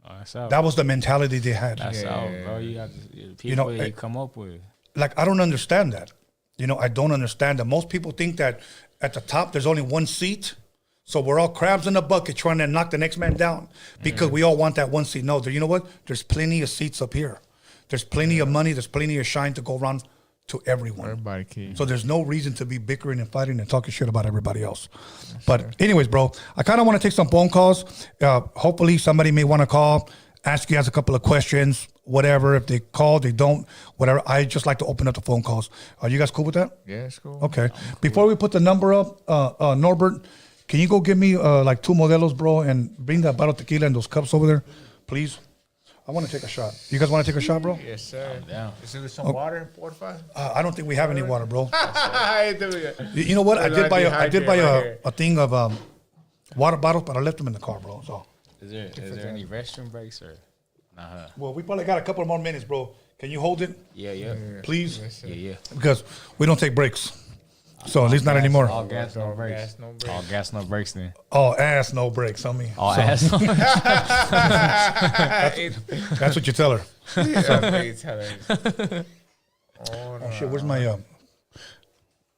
S7: That's out.
S5: That was the mentality they had.
S7: That's out, bro. You got the people
S5: know,
S7: that you come up with.
S5: Like, I don't understand that. You know, I don't understand that. Most people think that at the top there's only one seat. So we're all crabs in a bucket trying to knock the next man down because we all want that one seat. No, you know what? There's plenty of seats up here. There's plenty of money. There's plenty of shine to go around to everyone.
S6: Everybody can.
S5: So there's no reason to be bickering and fighting and talking shit about everybody else. But anyways, bro, I kind of want to take some phone calls. Hopefully somebody may want to call, ask you guys a couple of questions, whatever. If they call, they don't, whatever. I just like to open up the phone calls. Are you guys cool with that?
S6: Yeah, it's cool.
S5: Okay. Before we put the number up, Norbert, can you go give me like 2 Modelos, bro, and bring that bottle of tequila and those cups over there, please? I want to take a shot. You guys want to take a shot, bro?
S6: Yes, sir.
S7: down.
S6: Is there some water in Porta?
S5: I don't think we have any water, bro.
S6: There we go.
S5: You know what? I did buy
S6: Right
S5: a thing of water bottles, but I left them in the car, bro. So,
S7: Is there any restroom breaks or? Nah.
S5: well, we probably got a couple more minutes, bro. Can you hold it,
S7: Yeah.
S5: please?
S7: Yeah.
S5: Because we don't take breaks. So at least not anymore.
S7: All gas, no brakes.
S6: Gas, no brakes.
S7: All gas, no brakes then.
S5: All ass, no brakes on me.
S7: All
S5: So,
S7: ass. No
S5: that's what you tell her.
S6: Oh,
S5: Oh shit, where's my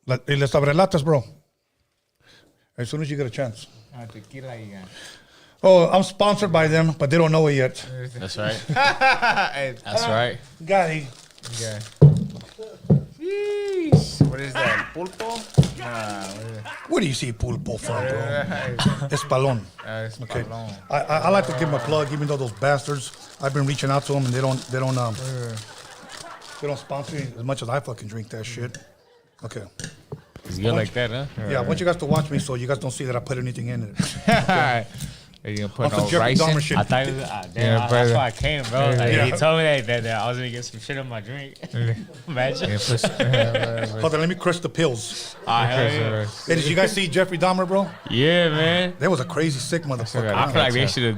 S5: las abrelatas, bro? As soon as you get a chance.
S6: tequila you got.
S5: Oh, I'm sponsored by them, but they don't know it yet.
S7: That's right. That's right.
S5: Got it.
S6: Yeah. What is that? Pulpo? Nah,
S5: Where do you see pulpo from, bro?
S6: what is
S5: Espalon.
S6: that? It's
S5: Okay.
S6: palon.
S5: I like to give them a plug, even though those bastards, I've been reaching out to them and they don't sponsor me as much as I fucking drink that shit. Okay.
S7: It's good like that, huh?
S5: Yeah, I want you guys to watch me so you guys don't see that I put anything in it.
S6: Are you gonna
S5: On
S6: put
S5: some
S6: no
S5: Jeffrey
S6: rice in?
S5: Dahmer shit.
S7: I thought it was,
S6: Yeah,
S7: that's
S6: brother.
S7: why I came, bro. Like,
S5: Yeah.
S7: he told me that I was gonna get some shit in my drink. Imagine.
S6: Yeah, put
S5: Hold on, let me crush the pills.
S7: Hell yeah.
S5: Hey, did you guys see Jeffrey Dahmer, bro?
S7: Yeah, man.
S5: That was a crazy sick motherfucker.
S7: I feel like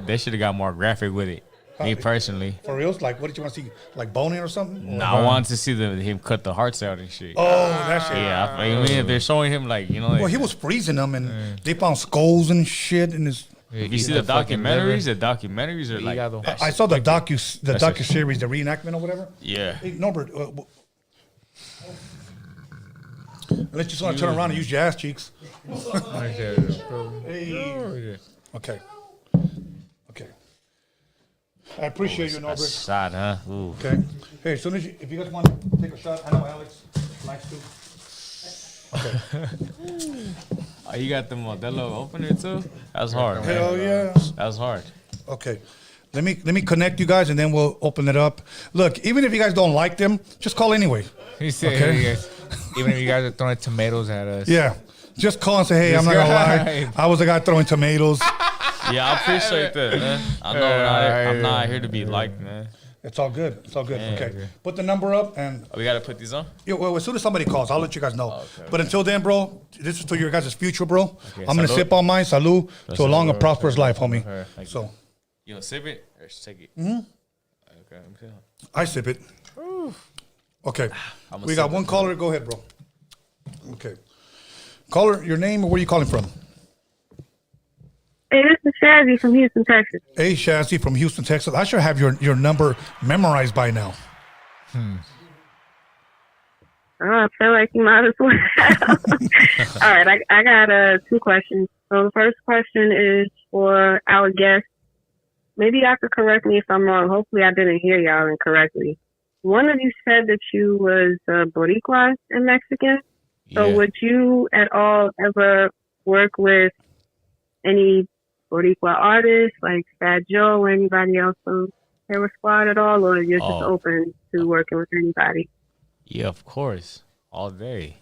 S7: they should have got more graphic with it. Me personally.
S5: For reals? Like, what did you want to see? Like boning or something?
S7: No, I wanted to see him cut the hearts out and shit.
S5: Oh, that shit.
S7: Yeah, I mean, if they're showing him like,
S5: Well, he was freezing them, and they found skulls and shit in his.
S7: if you see the documentaries are like,
S6: Hígado.
S7: that
S5: I
S7: shit-
S5: saw the docu series, the reenactment or whatever.
S7: yeah.
S5: Hey, Norbert, unless you just want to turn around and use your ass cheeks. Hey. Okay. Okay. I appreciate you,
S7: A
S5: Norbert.
S7: shot, huh? Ooh.
S5: Okay. Hey, as soon as if you guys want to take a shot, I know Alex likes to.
S7: Oh, you got the Modelo opener too? That's hard.
S5: Hell yeah.
S7: That's hard.
S5: Okay. Let me connect you guys and then we'll open it up. Look, even if you guys don't like them, just call anyway.
S6: He said,
S5: Okay.
S6: Even if you guys are throwing tomatoes at us.
S5: Yeah. Just call and say, hey, I'm not going to lie. I was the guy throwing tomatoes.
S7: Yeah, I appreciate that, man. I know I'm not here to be liked, man.
S5: It's all good. It's all good.
S7: Yeah,
S5: okay.
S7: okay.
S5: Put the number up and...
S7: Oh, we got to put these on?
S5: Yeah, well, as soon as somebody calls, I'll let you guys know.
S7: Okay,
S5: but until then, bro, this is to your guys' future, bro.
S7: Okay,
S5: I'm going to
S7: salud.
S5: sip on mine. Salud. To a long and
S6: Salud,
S5: prosperous
S6: salud,
S5: life, homie.
S6: salud.
S5: So,
S7: You want to sip it or just take it? Mm-hmm. Okay, I'm feeling.
S5: I sip it. Okay.
S7: I'ma
S5: We got
S7: sip
S5: one
S7: it.
S5: caller. Go ahead, bro. Okay. Caller, your name and where you calling from?
S9: Hey, this is Shazzy from Houston, Texas.
S5: Hey, Shazzy from Houston, Texas. I should have your number memorized by now.
S9: I feel like you might as well. All right, I got 2 questions. So the first question is for our guest. Maybe y'all could correct me if I'm wrong. Hopefully I didn't hear y'all incorrectly. One of you said that you was Boricua and Mexican. So
S7: Yeah.
S9: would you at all ever work with any Boricua artists like Fat Joe or anybody else from Terror Squad at all? Or you're just
S7: Oh.
S9: open to working with anybody?
S7: Yeah, of course, all day.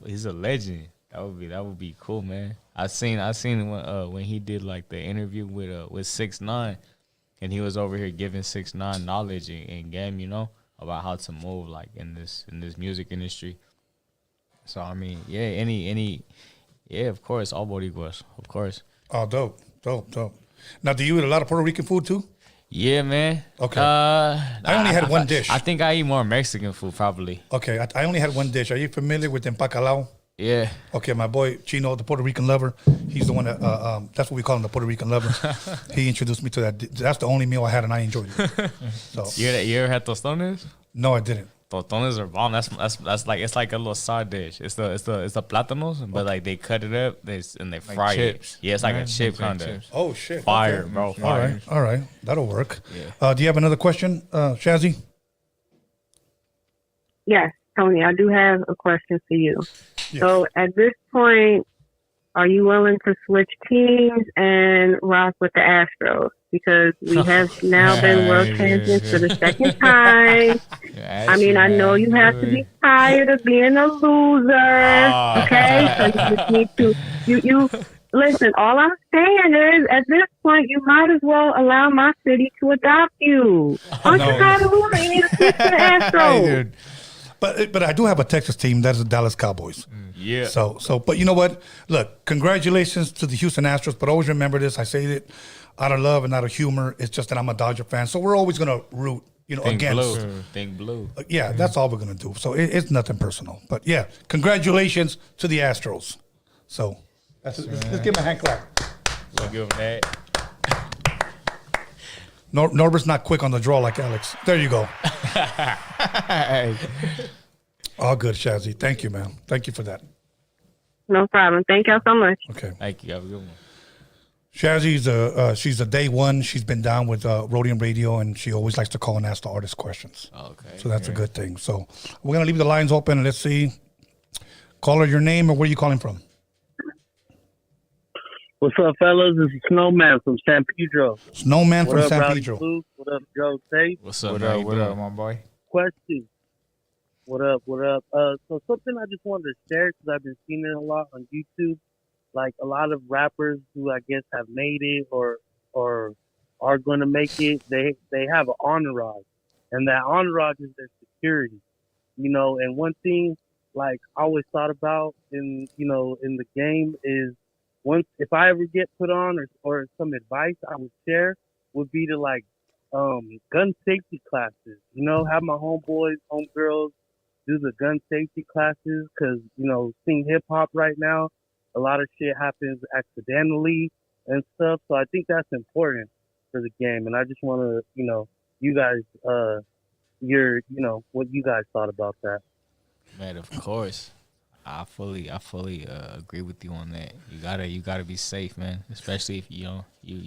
S7: He's a legend. That would be cool, man. I seen when he did like the interview with 6ix9ine, and he was over here giving 6ix9ine knowledge and game, about how to move like in this music industry. So I mean, yeah, of course, all Boricuas, of course.
S5: Oh, dope. Now, do you eat a lot of Puerto Rican food too?
S7: Yeah, man.
S5: Okay. I only had one dish.
S7: I think I eat more Mexican food probably.
S5: Okay, I only had one dish. Are you familiar with empacalao?
S7: Yeah.
S5: Okay, my boy Chino, the Puerto Rican lover, he's the one that, that's what we call him, the Puerto Rican lover. He introduced me to that. That's the only meal I had and I enjoyed it. So,
S7: You ever had tostones?
S5: no, I didn't.
S7: Tostones are bomb. That's like it's like a little side dish. It's the plátanos, but like they cut it up and they fry
S6: chips,
S7: it. Yeah, it's like a
S6: right?
S7: chip
S6: It's like
S7: kind of
S6: chips.
S5: Oh, shit.
S7: fire,
S5: Okay.
S7: bro. Fire.
S5: All right. That'll work.
S7: Yeah.
S5: Do you have another question, Shazzy?
S9: Yes, Tony, I do have a question for you.
S5: Yes.
S9: So at this point, are you willing to switch teams and rock with the Astros? Because we have now been world champions for the second time. I mean, I know you have to be tired of being a loser. Okay? So you just need to, you listen, all I'm saying is, at this point, you might as well allow my city to adopt you. Aren't you tired of losing? You need to switch to the Astros.
S5: Dude. But I do have a Texas team. That's the Dallas Cowboys.
S7: Yeah.
S5: So, but you know what? Look, congratulations to the Houston Astros. But always remember this: I say it out of love and out of humor. It's just that I'm a Dodger fan, so we're always gonna root,
S7: Think
S5: against.
S7: blue. Think blue.
S5: Yeah, that's all we're gonna do. So it's nothing personal. But yeah, congratulations to the Astros. So let's give him a hand clap.
S7: We'll give him that.
S5: Norbert's not quick on the draw like Alex. There you go. All good, Shazzy. Thank you, man. Thank you for that.
S9: No problem. Thank y'all so much.
S5: Okay.
S7: Thank you. Have a good one.
S5: Shazzy's she's a day one. She's been down with Roadium Radio, and she always likes to call and ask the artist questions.
S7: Okay.
S5: So that's a good thing. So we're gonna leave the lines open and let's see. Caller, your name and where you calling from?
S10: What's up, fellas? This is Snowman from San Pedro.
S5: Snowman
S10: What
S5: from
S10: up,
S5: San
S10: Rowdy
S5: Pedro.
S10: Bluee? What up, Joe Seis?
S7: What's up,
S6: What
S7: man?
S6: up,
S7: You
S6: what
S7: doing?
S6: up, my boy?
S10: Question. What up? So something I just wanted to share because I've been seeing it a lot on YouTube. Like a lot of rappers who I guess have made it or are going to make it, they have an entourage, and that entourage is their security. And one thing like I always thought about in the game is if I ever get put on or some advice I would share would be to like gun safety classes. Have my homeboys, homegirls do the gun safety classes because seeing hip hop right now, a lot of shit happens accidentally and stuff. So I think that's important for the game, and I just want to you guys what you guys thought about that.
S7: Man, of course. I fully agree with you on that. You gotta be safe, man. Especially if you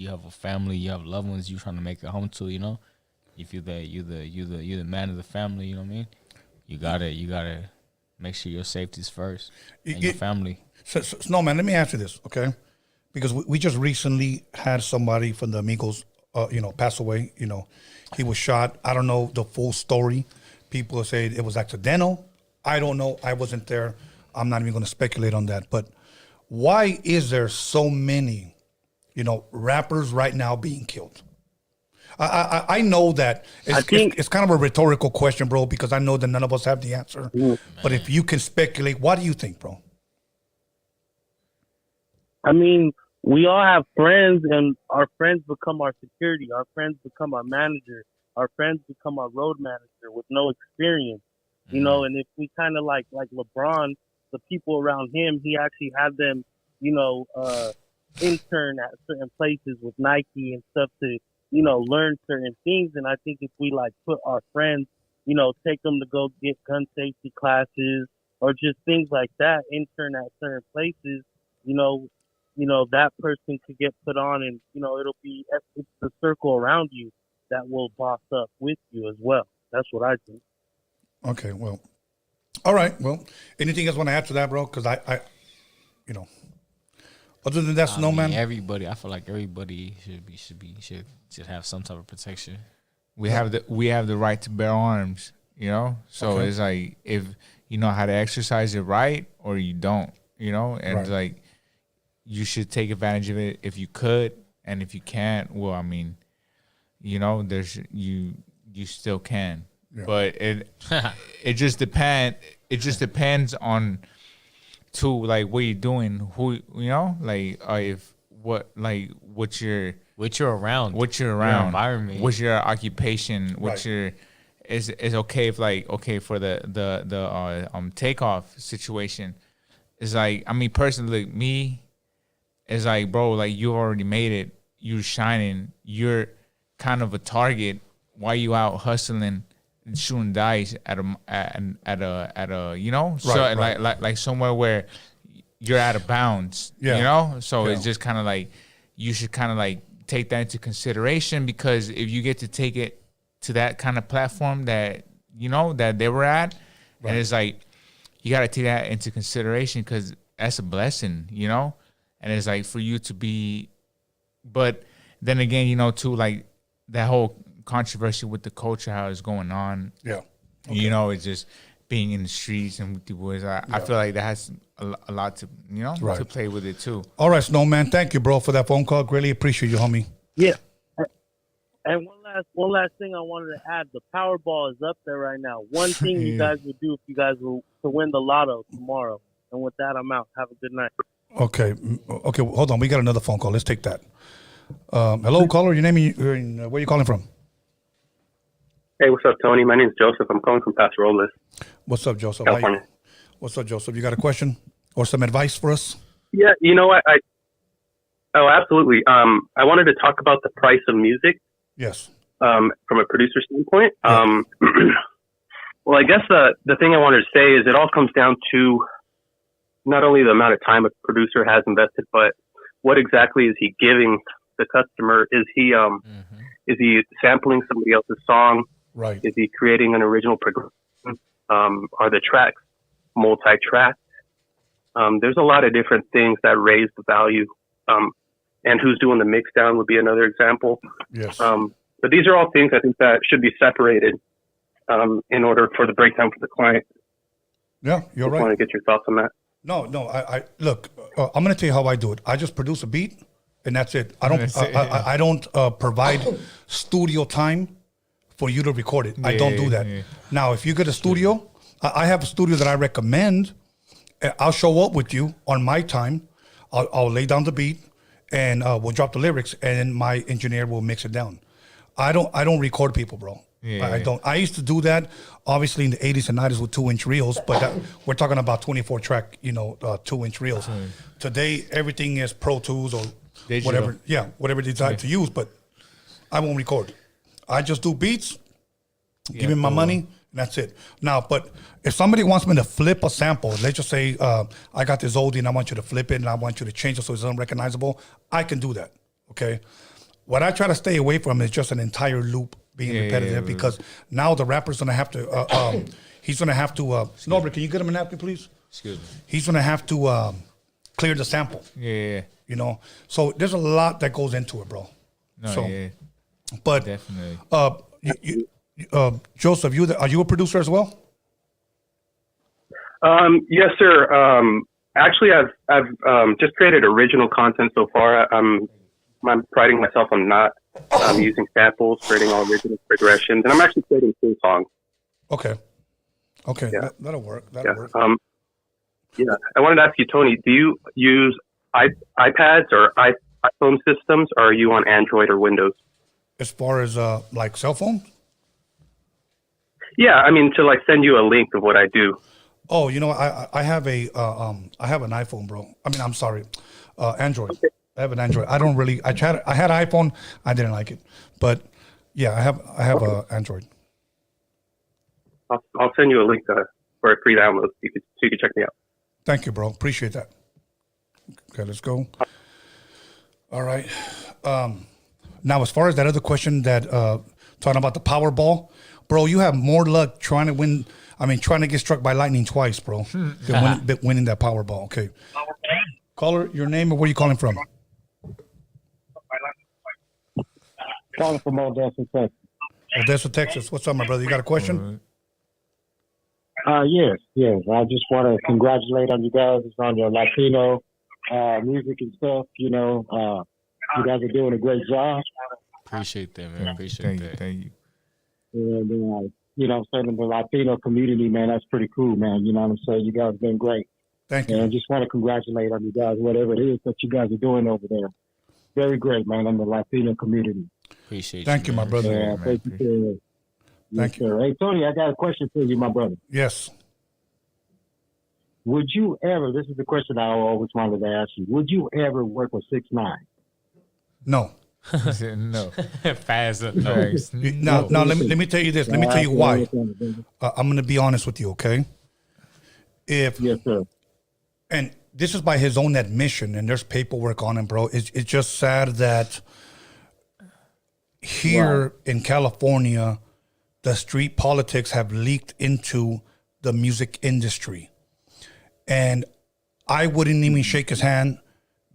S7: have a family, you have loved ones you trying to make it home to. If you're the man of the family, you know what I mean. You gotta make sure your safety's first and your family.
S5: So, Snowman, let me ask you this, okay? Because we just recently had somebody from the Amigos, pass away. He was shot. I don't know the full story. People say it was accidental. I don't know. I wasn't there. I'm not even going to speculate on that. But why is there so many, rappers right now being killed? I know that it's kind of a rhetorical question, bro, because I know that none of us have the answer. But if you can speculate, what do you think, bro?
S10: I mean, we all have friends, and our friends become our security. Our friends become our manager. Our friends become our road manager with no experience, And if we kind of like LeBron, the people around him, he actually had them, intern at certain places with Nike and stuff to, learn certain things. And I think if we put our friends, take them to go get gun safety classes or just things like that, intern at certain places, that person could get put on, and it'll be it's the circle around you that will boss up with you as well. That's what I think.
S5: Okay, well, all right. Well, anything else want to add to that, bro? Because I other than that, Snowman,
S7: I feel like everybody should have some type of protection.
S6: We have the right to bear arms, So it's like if you know how to exercise it right or you don't, and
S5: Right.
S6: like you should take advantage of it if you could, and if you can't, well, I mean, there's you still can, but it just depends on too, like what you're doing, who if what you're
S7: around,
S6: your
S7: environment,
S6: what's your occupation,
S5: Right.
S6: is okay if for the takeoff situation. It's like, I mean, personally, me, it's like, bro, like you already made it, you're shining, you're kind of a target. Why you out hustling and shooting dice at a so
S5: Right.
S6: like somewhere where you're out of bounds, So it's just kind of like you should kind of like take that into consideration, because if you get to take it to that kind of platform that that they were at, and it's like you got to take that into consideration because that's a blessing, and it's like for you to be, but then again, too, like that whole controversy with the culture, how it's going on.
S5: Yeah.
S6: It's just being in the streets and with the boys. I feel like that has a lot to, to play with it too.
S5: All right, Snowman. Thank you, bro, for that phone call. Really appreciate you, homie.
S10: Yeah. And one last thing I wanted to add: the Powerball is up there right now. One thing you guys would do if you guys were to win the lotto tomorrow. And with that, I'm out. Have a good night.
S5: Okay. Hold on. We got another phone call. Let's take that. Hello, caller. Your name and where you calling from?
S11: Hey, what's up, Tony? My name's Joseph. I'm calling from Paso Robles.
S5: What's up, Joseph?
S11: California.
S5: What's up, Joseph? You got a question or some advice for us?
S11: Yeah, you know what? Oh, absolutely. I wanted to talk about the price of music.
S5: Yes.
S11: From a producer standpoint. Well, I guess the thing I wanted to say is it all comes down to not only the amount of time a producer has invested, but what exactly is he giving the customer? Is he sampling somebody else's song?
S5: Right.
S11: Is he creating an original progression? Are the tracks multi-track? There's a lot of different things that raise the value. And who's doing the mix down would be another example.
S5: Yes.
S11: But these are all things I think that should be separated in order for the breakdown for the client.
S5: Yeah, you're right.
S11: I want to get your thoughts on that.
S5: No. I look. I'm going to tell you how I do it. I just produce a beat, and that's it. I don't provide studio time for you to record it. I don't do that. Yeah. Now, if you get a studio, I have a studio that I recommend. I'll show up with you on my time. I'll lay down the beat, and we'll drop the lyrics, and my engineer will mix it down. I don't record people, bro. Yeah. I don't. I used to do that, obviously in the 80s and 90s with 2-inch reels, but we're talking about 24-track, 2-inch reels. Today, everything is Pro Tools or digital. Whatever. Yeah, whatever they decide to use, but I won't record. I just do beats, give me my money, and that's it. Now, but if somebody wants me to flip a sample, let's just say I got this oldie and I want you to flip it and I want you to change it so it's unrecognizable, I can do that, okay? What I try to stay away from is just an entire loop being repetitive because now the rapper's going to have to, he's going to have to, Norbert, can you get him a napkin, please?
S6: Excuse me.
S5: He's going to have to clear the sample.
S6: Yeah.
S5: So there's a lot that goes into it, bro. But
S6: definitely.
S5: Joseph, are you a producer as well?
S11: Yes, sir. Actually, I've just created original content so far. I'm priding myself on not using samples, creating all original progressions, and I'm actually creating full songs.
S5: Okay.
S11: Yeah.
S5: That'll work. That'll work.
S11: Yeah. I wanted to ask you, Tony, do you use iPads or iPhone systems, or are you on Android or Windows?
S5: As far as like cell phone?
S11: Yeah, I mean to like send you a link of what I do.
S5: Oh, you know, I have a I have an iPhone, bro. I mean, I'm sorry, Android.
S11: Okay.
S5: I have an Android. I don't really. I had an iPhone. I didn't like it, but yeah, I have a Android.
S11: I'll send you a link for a free download so you can check me out.
S5: Thank you, bro. Appreciate that. Okay, let's go. All right. Now, as far as that other question that talking about the Powerball, bro, you have more luck trying to win. I mean, trying to get struck by lightning twice, bro, than winning that Powerball. Okay. Caller, your name and where you calling from?
S12: Calling from Odessa, Texas.
S5: Odessa, Texas. What's up, my brother? You got a question?
S12: Yes. I just want to congratulate on you guys on your Latino music and stuff. You know, you guys are doing a great job.
S7: Appreciate that, man. Appreciate that.
S6: Thank you.
S12: And, you know, saying in the Latino community, man, that's pretty cool, man. You know what I'm saying? You guys have been great.
S5: Thank you.
S12: And I just want to congratulate on you guys, whatever it is that you guys are doing over there. Very great, man, in the Latino community.
S7: Appreciate
S5: Thank you, my brother.
S12: Yeah, thank you, sir.
S5: Thank you.
S12: Sir. Hey, Tony, I got a question for you, my brother.
S5: Yes.
S12: Would you ever, this is the question I always wanted to ask you, would you ever work with 6ix9ine?
S5: No.
S6: No.
S7: Fast.
S5: No. Now, let me tell you this. Let me tell you why. I'm going to be honest with you, okay?
S12: Yes, sir.
S5: And this is by his own admission, and there's paperwork on him, bro. It's just sad that here in California, the street politics have leaked into the music industry. And I wouldn't even shake his hand,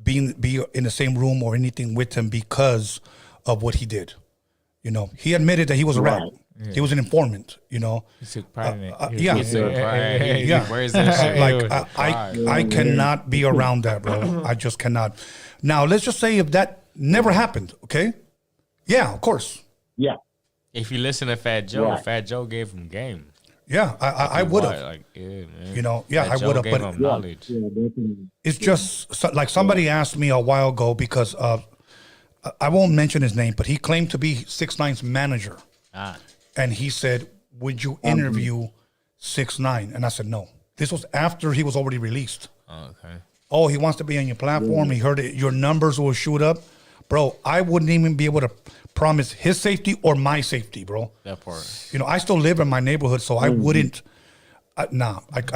S5: be in the same room or anything with him because of what he did. You know, he admitted that he was a rat. Yeah. He was an informant, you know.
S6: He took pride in it.
S5: Yeah.
S7: Where's that shit?
S5: Like, I cannot be around that, bro. I just cannot. Now, let's just say if that never happened, okay? Yeah, of course.
S12: Yeah.
S7: If you listen to Fat Joe, Fat Joe gave him game.
S5: Yeah, I would have.
S7: Like, yeah, man.
S5: You know, yeah,
S7: Fat
S5: I would have. But
S7: knowledge.
S5: It's just like somebody asked me a while ago because I won't mention his name, but he claimed to be 6ix9ine's manager. And he said, would you interview 6ix9ine? And I said, no. This was after he was already released.
S7: Okay.
S5: Oh, he wants to be on your platform. He heard it. Your numbers will shoot up. Bro, I wouldn't even be able to promise his safety or my safety, bro.
S7: That part.
S5: You know, I still live in my neighborhood, so I wouldn't. I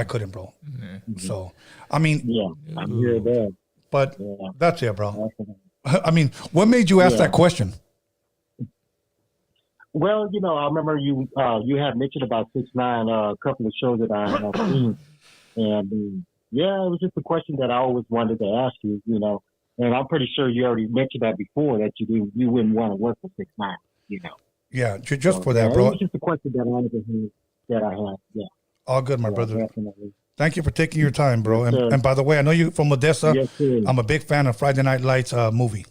S5: couldn't, bro. So, I mean.
S12: Yeah, I'm here there.
S5: But that's it, bro. I mean, what made you ask that question?
S12: Well, you know, I remember you had mentioned about 6ix9ine a couple of shows that I have seen. And, yeah, it was just a question that I always wanted to ask you, you know. And I'm pretty sure you already mentioned that before, that you wouldn't want to work with 6ix9ine, you know.
S5: Yeah, just for that, bro.
S12: It was just a question that I wanted to hear that I had, yeah.
S5: All good, my brother.
S12: Definitely.
S5: Thank you for taking your time, bro. And by the way, I know you from Odessa.
S12: Yes, sir.
S5: I'm a big fan of Friday Night Lights movie.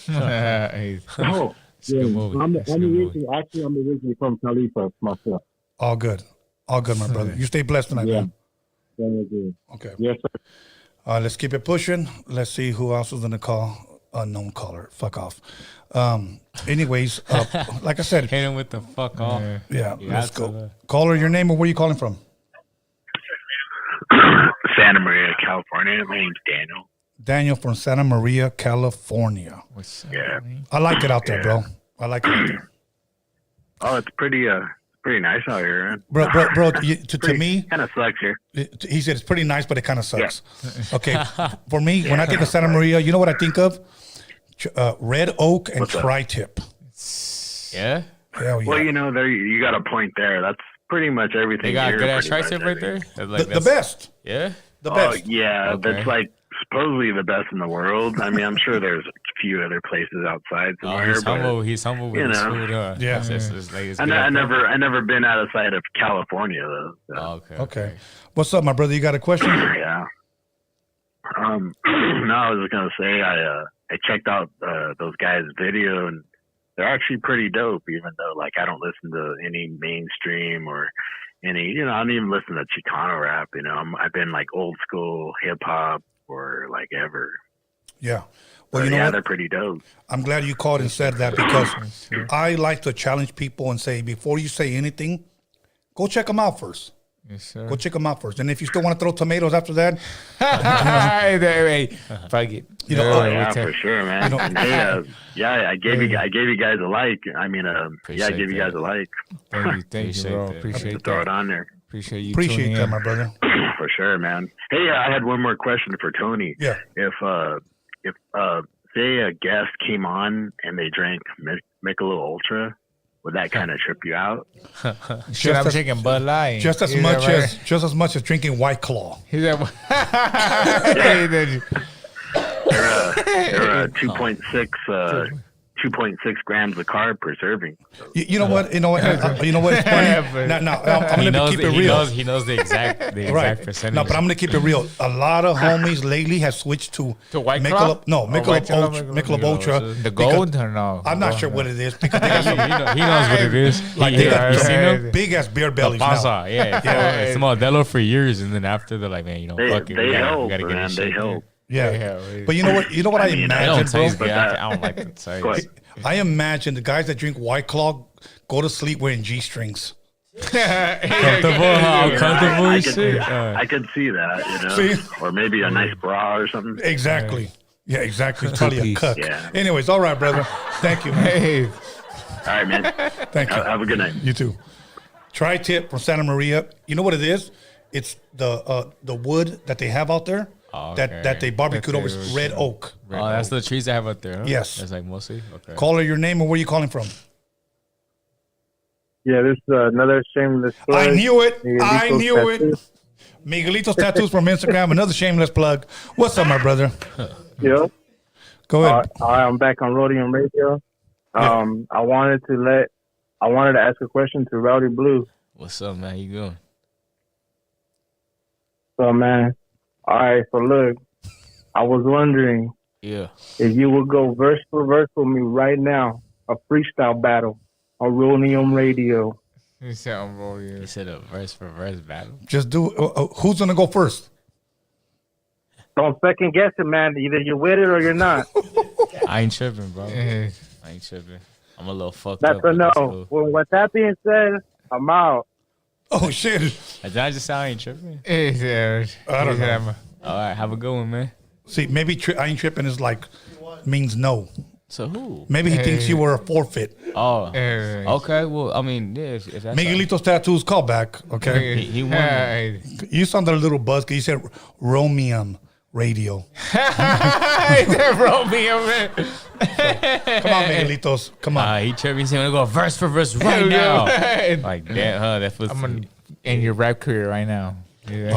S6: Hey.
S12: Oh,
S6: It's a good movie.
S12: I'm originally from CALI myself.
S5: All good, my brother. You stay blessed tonight, man.
S12: Very good.
S5: Okay.
S12: Yes, sir.
S5: Let's keep it pushing. Let's see who else is going to call. Unknown caller. Fuck off. Anyways, like I said.
S7: Hit him with the fuck off.
S5: Yeah, let's go. Caller, your name and where you calling from?
S13: Santa Maria, California. My name's Daniel.
S5: Daniel from Santa Maria, California.
S13: Yeah.
S5: I like it out there, bro. I like it out there.
S13: Oh, it's pretty nice out here, man.
S5: Bro. To me,
S13: kind of sucks here.
S5: He said it's pretty nice, but it kind of sucks. Yeah. Okay, for me, when I think of Santa Maria, you know what I think of? Red oak and tri-tip.
S7: Yeah.
S5: Hell yeah.
S13: Well, you know, there you got a point there. That's pretty much everything.
S7: You got
S13: here,
S7: good ass tri-tip right there.
S5: The best.
S7: Yeah.
S5: The best.
S13: Oh yeah,
S7: Okay.
S13: that's like supposedly the best in the world. I mean, I'm sure there's a few other places outside somewhere.
S7: He's humble. He's humble with his food.
S5: Yeah.
S13: I never been outside of California though. So.
S5: Okay. What's up, my brother? You got a question?
S13: Yeah. No, I was just gonna say I checked out those guys' video and they're actually pretty dope. Even though like I don't listen to any mainstream or any, I don't even listen to Chicano rap. I've been like old school hip hop or like ever.
S5: Yeah.
S13: Well, yeah, they're pretty dope.
S5: I'm glad you called and said that because I like to challenge people and say before you say anything, go check them out first.
S6: Yes, sir.
S5: Go check them out first, and if you still want to throw tomatoes after that,
S6: hey, fuck it.
S13: For sure, man. I gave you guys a like. I mean, I gave you guys a like.
S6: Thank you, bro. Appreciate that.
S13: Throw it on there.
S6: Appreciate
S5: that, my brother.
S13: For sure, man. Hey, I had one more question for Tony.
S5: Yeah.
S13: If say a guest came on and they drank Michelob Ultra, would that kind of trip you out?
S6: Shit, I'm drinking Bud Light.
S5: Just as much as drinking White Claw.
S13: They're 2.6 grams of carb per serving. So.
S5: You know what? It's funny. I'm gonna keep it real.
S7: He knows the exact percentage.
S5: No, but I'm gonna keep it real. A lot of homies lately have switched to
S6: White Claw.
S5: Michelob Ultra.
S6: The gold or no?
S5: I'm not sure what it is because they got some,
S7: he knows what it is.
S5: Like they got some big ass beer bellies now.
S7: It's Modelo for years, and then after they're like, man, fuck it, we gotta get it.
S13: They help.
S5: Yeah, but you know what I imagine, bro?
S7: I don't like the taste.
S5: I imagine the guys that drink White Claw go to sleep wearing G-strings.
S7: Comfortable
S13: I could see that, or maybe a nice bra or something.
S5: Exactly. Yeah, exactly. It's probably a cuck. Yeah. Anyways, all right, brother. Thank you, man.
S6: Hey.
S13: All right, man.
S5: Thank you.
S13: Have a good night.
S5: You too. Tri-tip from Santa Maria. You know what it is? It's the wood that they have out there. That they barbecued over red oak.
S7: That's the trees they have out there, huh?
S5: Yes.
S7: That's like mostly? Okay.
S5: Caller, your name and where you calling from?
S10: Yeah, this is another shameless plug.
S5: I knew it. Miguelito's Tattoos from Instagram, another shameless plug. What's up, my brother?
S10: Yo.
S5: Go ahead.
S10: I'm back on Roadium Radio. I wanted to ask a question to Rowdy Bluee.
S7: What's up, man? How you doing?
S10: So, man. All right, so look, I was wondering if you would go verse for verse with me right now, a freestyle battle on Roadium Radio.
S6: He said
S7: a verse for verse battle.
S5: Just do. Who's gonna go first?
S10: Don't second guess it, man. Either you're with it or you're not.
S7: I ain't tripping, bro. I ain't tripping. I'm a little fucked
S10: up. That's a no.
S7: Cool.
S10: Well, with that being said, I'm out.
S5: Oh shit!
S7: Did I just say I ain't tripping?
S5: I don't know.
S7: All right, have a good one, man.
S5: See, maybe I ain't tripping is like means no.
S7: So who?
S5: Maybe he thinks you were a forfeit.
S7: Oh, okay. Well, I mean, yeah. If that's
S5: Miguelito's Tattoos, call back. Okay,
S7: he won.
S5: You sounded a little buzzed. You said Roadium Radio.
S6: Roadium, man.
S5: Come on, Miguelitos. Come on.
S7: He tripped me saying, "I'm gonna go verse for verse right now." Like that, huh? That was.
S6: I'm in your rap career right now.
S7: That's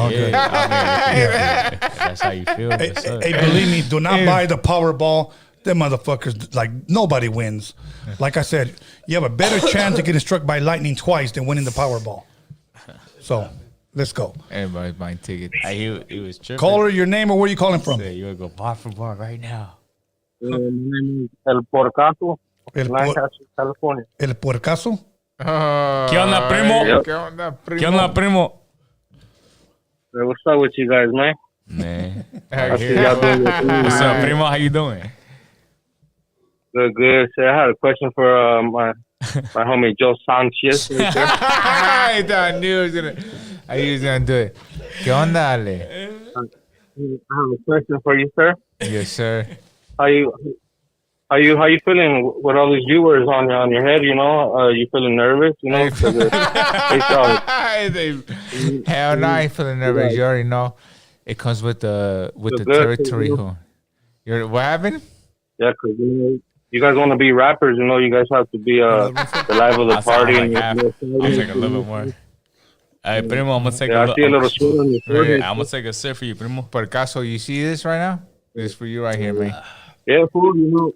S7: how you feel.
S5: Hey, believe me, do not buy the Powerball. Them motherfuckers, like nobody wins. Like I said, you have a better chance of getting struck by lightning twice than winning the Powerball. So, let's go.
S6: Everybody's buying tickets.
S7: He was tripping.
S5: Caller, your name or where you calling from?
S7: You gonna go bar for bar right now.
S10: El Porcaso, California.
S5: El Puercaso.
S7: ¿Qué onda, primo? ¿Qué onda, primo?
S10: What's up with you guys, man?
S7: What's up, primo? How you doing?
S10: Good. So I had a question for my homie Joe Sanchez.
S6: I knew he was gonna do it. ¿Qué onda, Ale?
S10: I have a question for you, sir.
S6: Yes, sir.
S10: How you feeling with all these viewers on your head? You feeling nervous?
S6: Hell no, I ain't feeling nervous. You already know. It comes with the territory. What happened?
S10: Yeah, because you guys want to be rappers. You guys have to be the life of the party.
S7: I'll take a little bit more. Hey, primo, I'm gonna take
S14: Yeah, I see a little
S7: sip.
S14: sweat on your forehead.
S7: I'm gonna take a sip for you, primo.
S6: Por caso, you see this right now? This is for you right here, man.
S14: Yeah, fool. You know,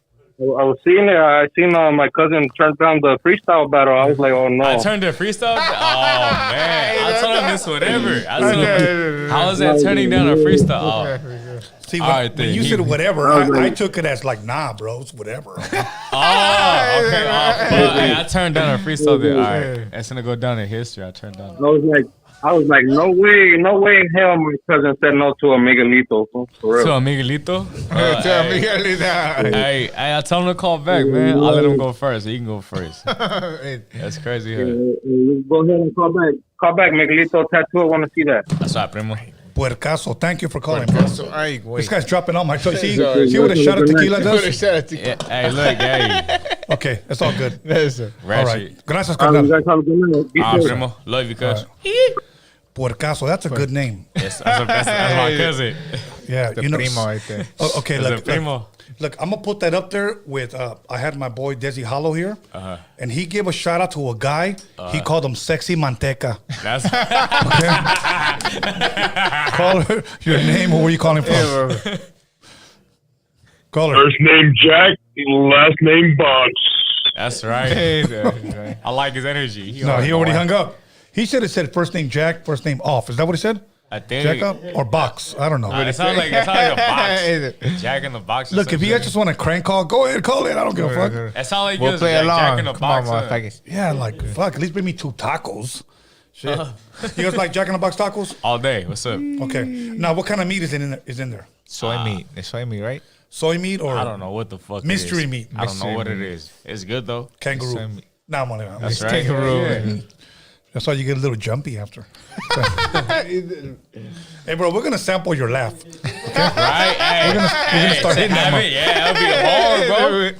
S14: I was seeing it. I seen my cousin turn down the freestyle battle. I was like, oh no.
S7: I turned to freestyle. Oh man, I told him this whatever. I told him, how is that turning down a freestyle? Oh.
S5: See, when you said whatever, I took it as like, nah, bro, it's whatever.
S7: Okay. I turned down a freestyle. There. All right, that's gonna go down in history. I turned down.
S14: I was like, no way in hell my cousin said no to a Miguelito. For real.
S7: To a Miguelito? Hey, I told him to call back, man. I'll let him go first. He can go first. That's crazy.
S14: Go ahead and call back. Call back, Miguelito. Tattoo. I want to see that.
S7: That's right, primo.
S5: Puercaso, thank you for calling, bro. This guy's dropping on my toe. See what a shot of tequila does?
S7: Yeah, hey, look, hey.
S5: Okay, it's all good.
S7: Ratchet.
S5: All right. Gracias, carnal.
S7: Primo. Love you, cuz.
S5: Puercaso, that's a good name.
S7: Yes, that's my cousin.
S5: Yeah,
S6: The
S5: you know.
S6: primo right there.
S5: Okay, look, I'm gonna put that up there with. I had my boy Desi Hollow here, and he gave a shout out to a guy. He called him Sexy Manteca.
S7: That's
S5: Call her your name or where you calling from? Call her.
S15: First name Jack, last name Box.
S7: That's right. I like his energy.
S5: He already hung up. He should have said first name Jack, first name off. Is that what he said?
S7: I think
S5: Jack up or box? I don't know.
S7: It sounds like a box. Jack in the box.
S5: Look, if you guys just want a crank call, go ahead, call it. I don't give a fuck.
S7: That sounds like
S6: We'll play along.
S7: Jack in the
S6: Come
S7: box.
S6: on, motherfuckers.
S5: Yeah, like fuck. At least bring me 2 tacos. Shit. You guys like Jack in the Box tacos?
S7: All day. What's up?
S5: Okay. Now, what kind of meat is in there?
S6: Soy meat. It's soy meat, right?
S5: Soy meat or
S7: I don't know what the fuck.
S5: mystery
S7: it is.
S5: meat?
S7: I don't know what it is. It's good though.
S5: Kangaroo. Nah, I'm on it.
S7: That's right.
S6: Kangaroo.
S5: That's why you get a little jumpy after. Hey, bro, we're gonna sample your laugh. Okay?
S7: Right? Hey,
S5: we're gonna start hitting that.
S7: Yeah, that'll be hard,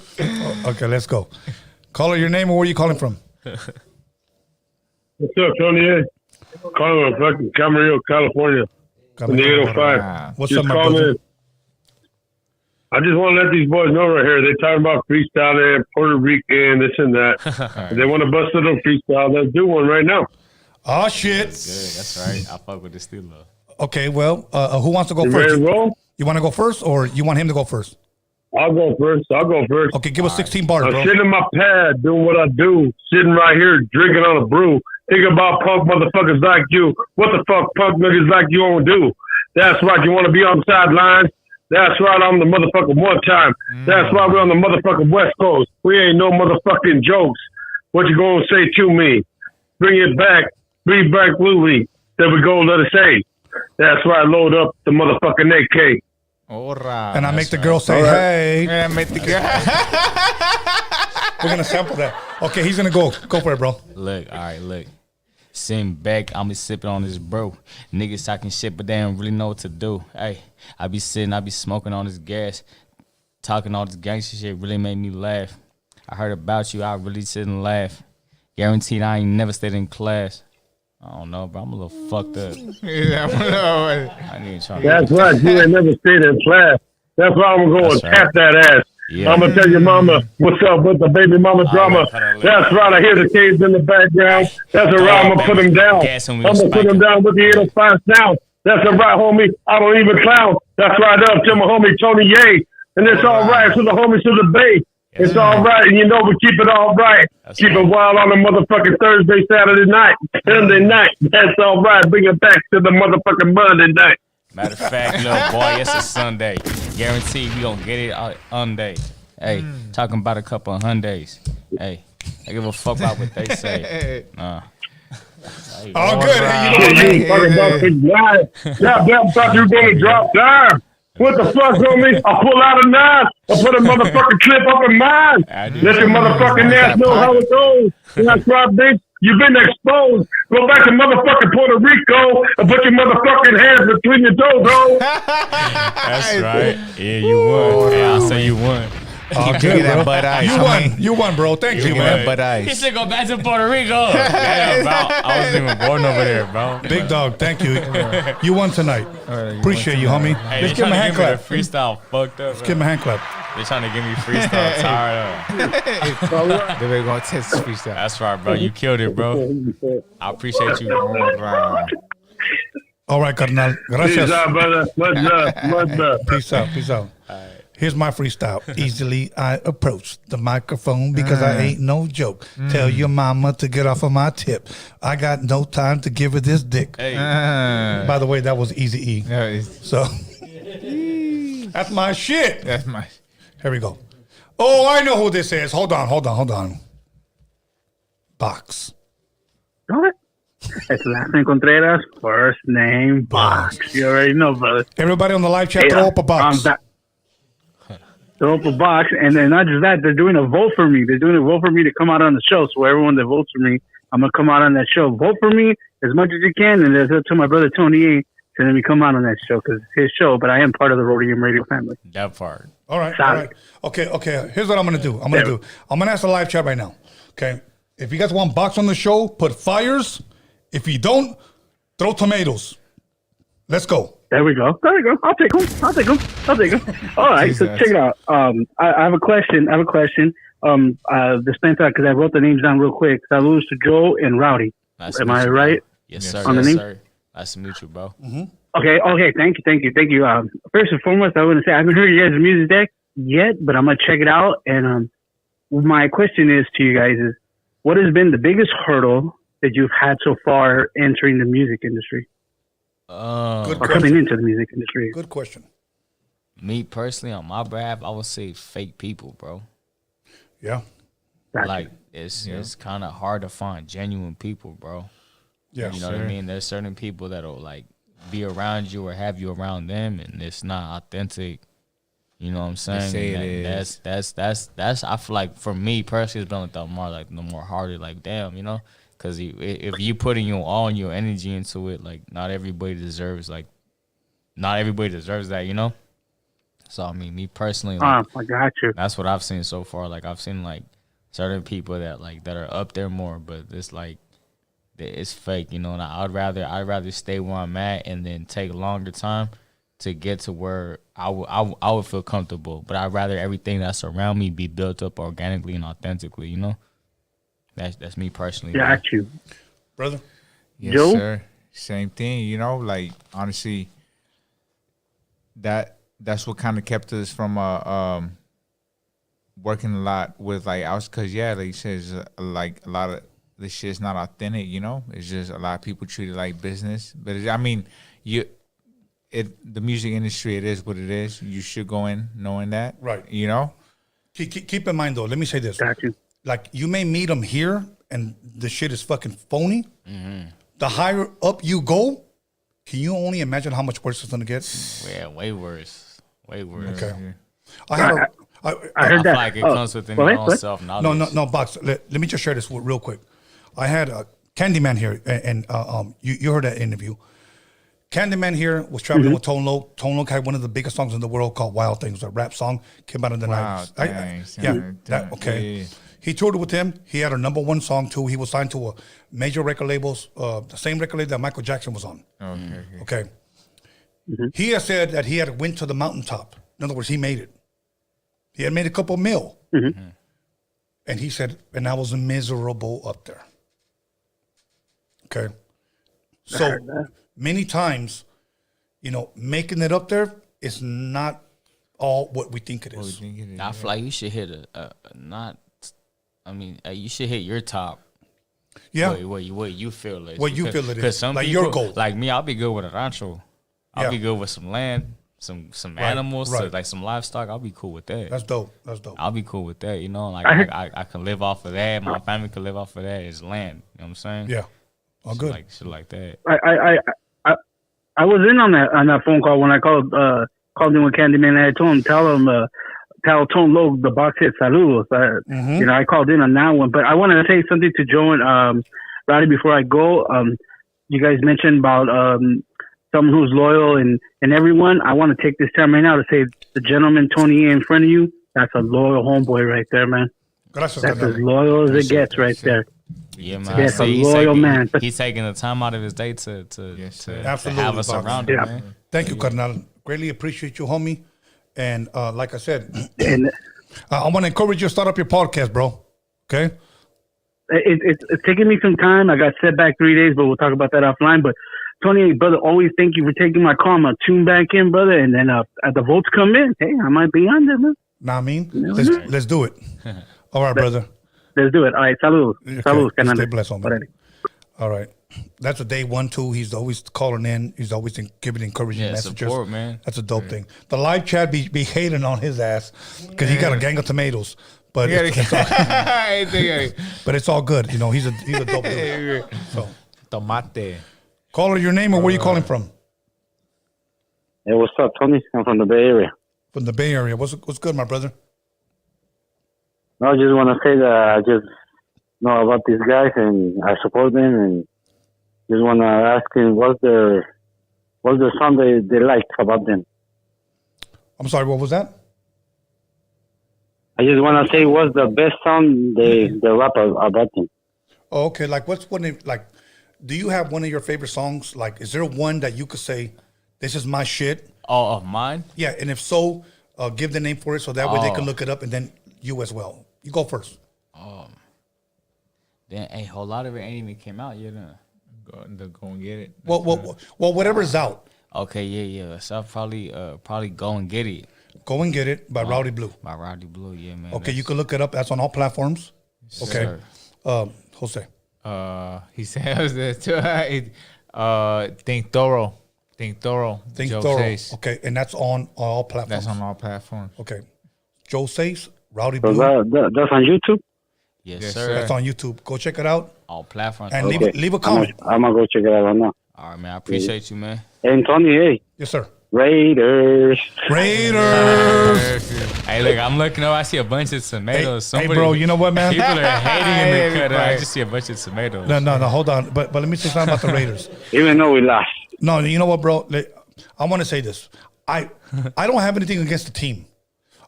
S7: bro.
S5: Okay, let's go. Caller, your name or where are you calling from?
S15: What's up, Tony? Calling from fucking Camarillo, California. In the 805.
S5: What's
S15: just
S5: up, my brother?
S15: I just want to let these boys know right here. They're talking about freestyling, Puerto Rican, this and that. If they want to bust it on freestyle, let's do one right now.
S5: Oh, shit.
S7: That's good. That's right. I fuck with this still though.
S5: Okay, well, who wants to go
S15: You
S5: first?
S15: ready to roll?
S5: You want to go first or you want him to go first?
S15: I'll go first.
S5: Okay, give us 16 bars,
S15: I'm
S5: bro.
S15: sitting in my pad doing what I do, sitting right here drinking on a brew, thinking about punk motherfuckers like you. What the fuck punk niggas like you won't do? That's right, you want to be on the sidelines? That's right, I'm the motherfucker one time. That's why we're on the motherfucking West Coast. We ain't no motherfucking jokes. What you gonna say to me? Bring it back. Bring back Bluey. There we go, let us say. That's right, load up the motherfucking AK.
S5: And I make the girl say, hey.
S6: And I make the girl.
S5: We're going to sample that. Okay, he's going to go. Go for it, bro.
S7: Look, all right, look. Sitting back, I'm be sipping on this bro. Niggas talking shit, but they don't really know what to do. Hey, I be sitting, I be smoking on this gas. Talking all this gangster shit really made me laugh. I heard about you, I really sit and laugh. Guaranteed I ain't never stayed in class. I don't know, bro. I'm a little fucked up. I need to try.
S15: That's right. You ain't never stayed in class. That's why I'm going to go and tap that ass.
S7: Yeah.
S15: I'm going to tell your mama what's up with the baby mama drama. That's right. I hear the kids in the background. That's all right. I'm going to put them down. I'm going to put them down with the 805 sound. That's all right, homie. I don't even clown. That's right up to my homie Tony Ye. And it's all right to the homies to the Bay. It's all right, and you know we keep it all right. Keep it wild on a motherfucking Thursday, Saturday night, Sunday night. That's all right. Bring it back to the motherfucking Monday night.
S7: Matter of fact, little boy, it's a Sunday. Guaranteed we gonna get it on day. Hey, talking about a couple of Hyundais. Hey, I give a fuck about what they say.
S5: All good. Hey,
S15: you talking about big lies. Yeah, thought you were gonna drop down. What the fuck, homie? I pull out a knife. I put a motherfucking clip up in mine. Let your motherfucking ass know how it goes. That's right, bitch. You've been exposed. Go back to motherfucking Puerto Rico and put your motherfucking hands between your toes, ho.
S7: That's right. Yeah, you won. Yeah, I'll say you won.
S5: Oh, good, bro. You won, bro. Thank you, man.
S7: He said go back to Puerto Rico. Damn, bro. I wasn't even born over there, bro.
S5: Big dog, thank you. You won tonight. Appreciate you, homie.
S7: Hey,
S5: Let's give him a hand clap.
S7: Freestyle fucked up.
S5: Let's give him a hand clap.
S7: They trying to give me freestyle. Tired
S6: They were gonna test freestyle.
S7: That's right, bro. You killed it, bro. I appreciate you.
S5: All right, Carnal. Gracias.
S15: Peace out, brother. Much up.
S5: Peace out. Peace out. Here's my freestyle. Easily I approach the microphone because I ain't no joke. Tell your mama to get off of my tip. I got no time to give her this dick.
S7: Hey.
S5: By the way, that was Easy E. So that's my shit.
S6: That's my.
S5: Here we go. Oh, I know who this is. Hold on. Box.
S16: What? It's last name Contreras, first name Box. You already know, brother.
S5: Everybody on the live chat, throw up a box.
S16: Throw up a box, and then not just that, they're doing a vote for me. They're doing a vote for me to come out on the show. So everyone that votes for me, I'm gonna come out on that show. Vote for me as much as you can, and it's up to my brother Tony A. to let me come out on that show because it's his show. But I am part of the Roadium Radio family.
S7: That part.
S5: All right. Okay. Here's what I'm gonna do. I'm gonna ask the live chat right now. Okay. If you guys want Box on the show, put fires. If you don't, throw tomatoes. Let's go.
S16: There we go. I'll take them. All right, so check it out. I have a question. This thing because I wrote the names down real quick. I lose to Joe and Rowdy.
S7: Nice
S16: Am I right?
S7: Yes, sir.
S16: On the name?
S7: Sir. Nice to meet you, bro.
S5: Mm-hmm.
S16: Okay. Thank you. First and foremost, I want to say I haven't heard you guys' music deck yet, but I'm gonna check it out. And my question is to you guys is, what has been the biggest hurdle that you've had so far entering the music industry? Coming into the music industry.
S5: Good question.
S7: Me personally, on my behalf, I would say fake people, bro.
S5: Yeah.
S7: Like it's kind of hard to find genuine people, bro.
S5: Yeah,
S7: you know what I mean. There's certain people that'll like be around you or have you around them, and it's not authentic. You know what I'm saying? That's. I feel like for me personally, it's been like the more harder. Like damn, you know. Because if you putting all your energy into it, like not everybody deserves that, you know. So I mean, me personally, like,
S16: I got you.
S7: That's what I've seen so far. Like I've seen like certain people that are up there more, but it's like it's fake, you know. And I'd rather stay where I'm at and then take a longer time to get to where I would feel comfortable. But I'd rather everything that's around me be built up organically and authentically, you know. That's me personally.
S16: Got you,
S5: brother.
S6: Yes,
S16: Joe?
S6: sir. Same thing. You know, like honestly, that's what kind of kept us from working a lot with like us, because like you said, like a lot of this shit's not authentic. You know, it's just a lot of people treat it like business. But the music industry, it is what it is. You should go in knowing that,
S5: right?
S6: You know.
S5: Keep in mind though. Let me say this.
S16: Got you.
S5: Like, you may meet them here, and the shit is fucking phony.
S7: Mm-hmm.
S5: The higher up you go, can you only imagine how much worse it's going to get?
S7: Yeah, way worse.
S5: Okay.
S7: I
S16: heard
S7: feel
S16: that.
S7: like it comes with your own self-knowledge.
S5: No, Box. Let me just share this real quick. I had a Candyman here, and you heard that interview. Candyman here was traveling with Tone Loc. Tone Loc had one of the biggest songs in the world called Wild Things, a rap song, came out in the 90s. Okay. He toured with him. He had a #1 song too. He was signed to a major record labels, the same record label that Michael Jackson was on. Okay. Mm-hmm. He has said that he had went to the mountaintop. In other words, he made it. He had made a couple mil.
S16: Mm-hmm.
S5: And he said, and I was miserable up there. Okay. So many times, you know, making it up there is not all what we think it is.
S7: I feel like you should hit you should hit your top.
S5: Yeah.
S7: What you feel is.
S5: What you feel it is.
S7: Because some
S5: like
S7: people,
S5: your goal.
S7: like me, I'll be good with a rancho. I'll be good with some land, some animals, so like some livestock. I'll be cool with that.
S5: That's dope.
S7: I'll be cool with that. You know, like I can live off of that. My family can live off of that. It's land. You know what I'm saying?
S5: Yeah. All good.
S7: Shit like that.
S16: I was in on that phone call when I called in with Candyman. I told him tell Tone Loc the box hit saludos. You know, I called in on that one, but I wanted to say something to Joe and Rowdy before I go. You guys mentioned about someone who's loyal and everyone. I want to take this time right now to say the gentleman Tony in front of you. That's a loyal homeboy right there, man.
S5: Gracias,
S16: that's as loyal as it gets right there.
S7: Yeah, man.
S16: That's a loyal man.
S7: He's taking the time out of his day to have us around him, man.
S5: Thank you, Carnal. Greatly appreciate you, homie. And like I said, I want to encourage you to start up your podcast, bro. Okay.
S16: It's taking me some time. I got set back 3 days, but we'll talk about that offline. But Tony, brother, always thank you for taking my call. I'm gonna tune back in, brother, and then as the votes come in, hey, I might be on there, man.
S5: Nah, I mean, let's do it. All right, brother.
S16: Let's do it. All right, saludos.
S5: Okay.
S16: Saludos,
S5: Stay blessed, homie. All right. That's a day 1, 2. He's always calling in. He's always giving encouraging messages.
S7: Support, man.
S5: That's a dope thing. The live chat be hating on his ass because he got a gang of tomatoes. But but it's all good. You know, he's a dope dude. So,
S6: Tomate.
S5: Caller, your name or where you calling from?
S12: Hey, what's up, Tony? I'm from the Bay Area.
S5: From the Bay Area. What's good, my brother?
S12: No, I just want to say that I just know about these guys and I support them, and just want to ask him what's the song they like about them.
S5: I'm sorry, what was that?
S12: I just want to say what's the best song they rap about them.
S5: Oh, okay. Like, what's one like? Do you have one of your favorite songs? Like, is there one that you could say, "This is my shit"?
S7: Oh, of mine?
S5: Yeah, and if so, give the name for it so that way they can look it up, and then you as well. You go first.
S7: Then a whole lot of it ain't even came out yet.
S6: Go and get it.
S5: Well, whatever's out.
S7: Okay, yeah. So I'll probably Go and Get It.
S5: Go and Get It by Rowdy Bluee.
S7: By Rowdy Bluee, yeah, man.
S5: Okay, you can look it up. That's on all platforms. Okay. Jose.
S6: He says that Think Thorough.
S5: Think
S6: Joe
S5: Thorough.
S6: Seis.
S5: Okay, and that's on all platforms.
S6: That's on all platforms.
S5: Okay. Joe Seis, Rowdy
S12: So
S5: Bluee.
S12: that's on YouTube?
S7: Yes, sir.
S5: That's on YouTube. Go check it out.
S7: All platforms.
S5: And leave a comment.
S12: I'm going to go check it out right now.
S7: All right, man. I appreciate you, man.
S12: And Tony, hey.
S5: Yes, sir.
S12: Raiders.
S5: Hey,
S7: look, I'm looking over. I see a bunch of tomatoes.
S5: Hey, bro, you know what, man?
S7: People are hating in the cut. I just see a bunch of tomatoes.
S5: No, hold on. But let me say something about the Raiders.
S12: Even though we lost.
S5: No, you know what, bro? I want to say this. I don't have anything against the team.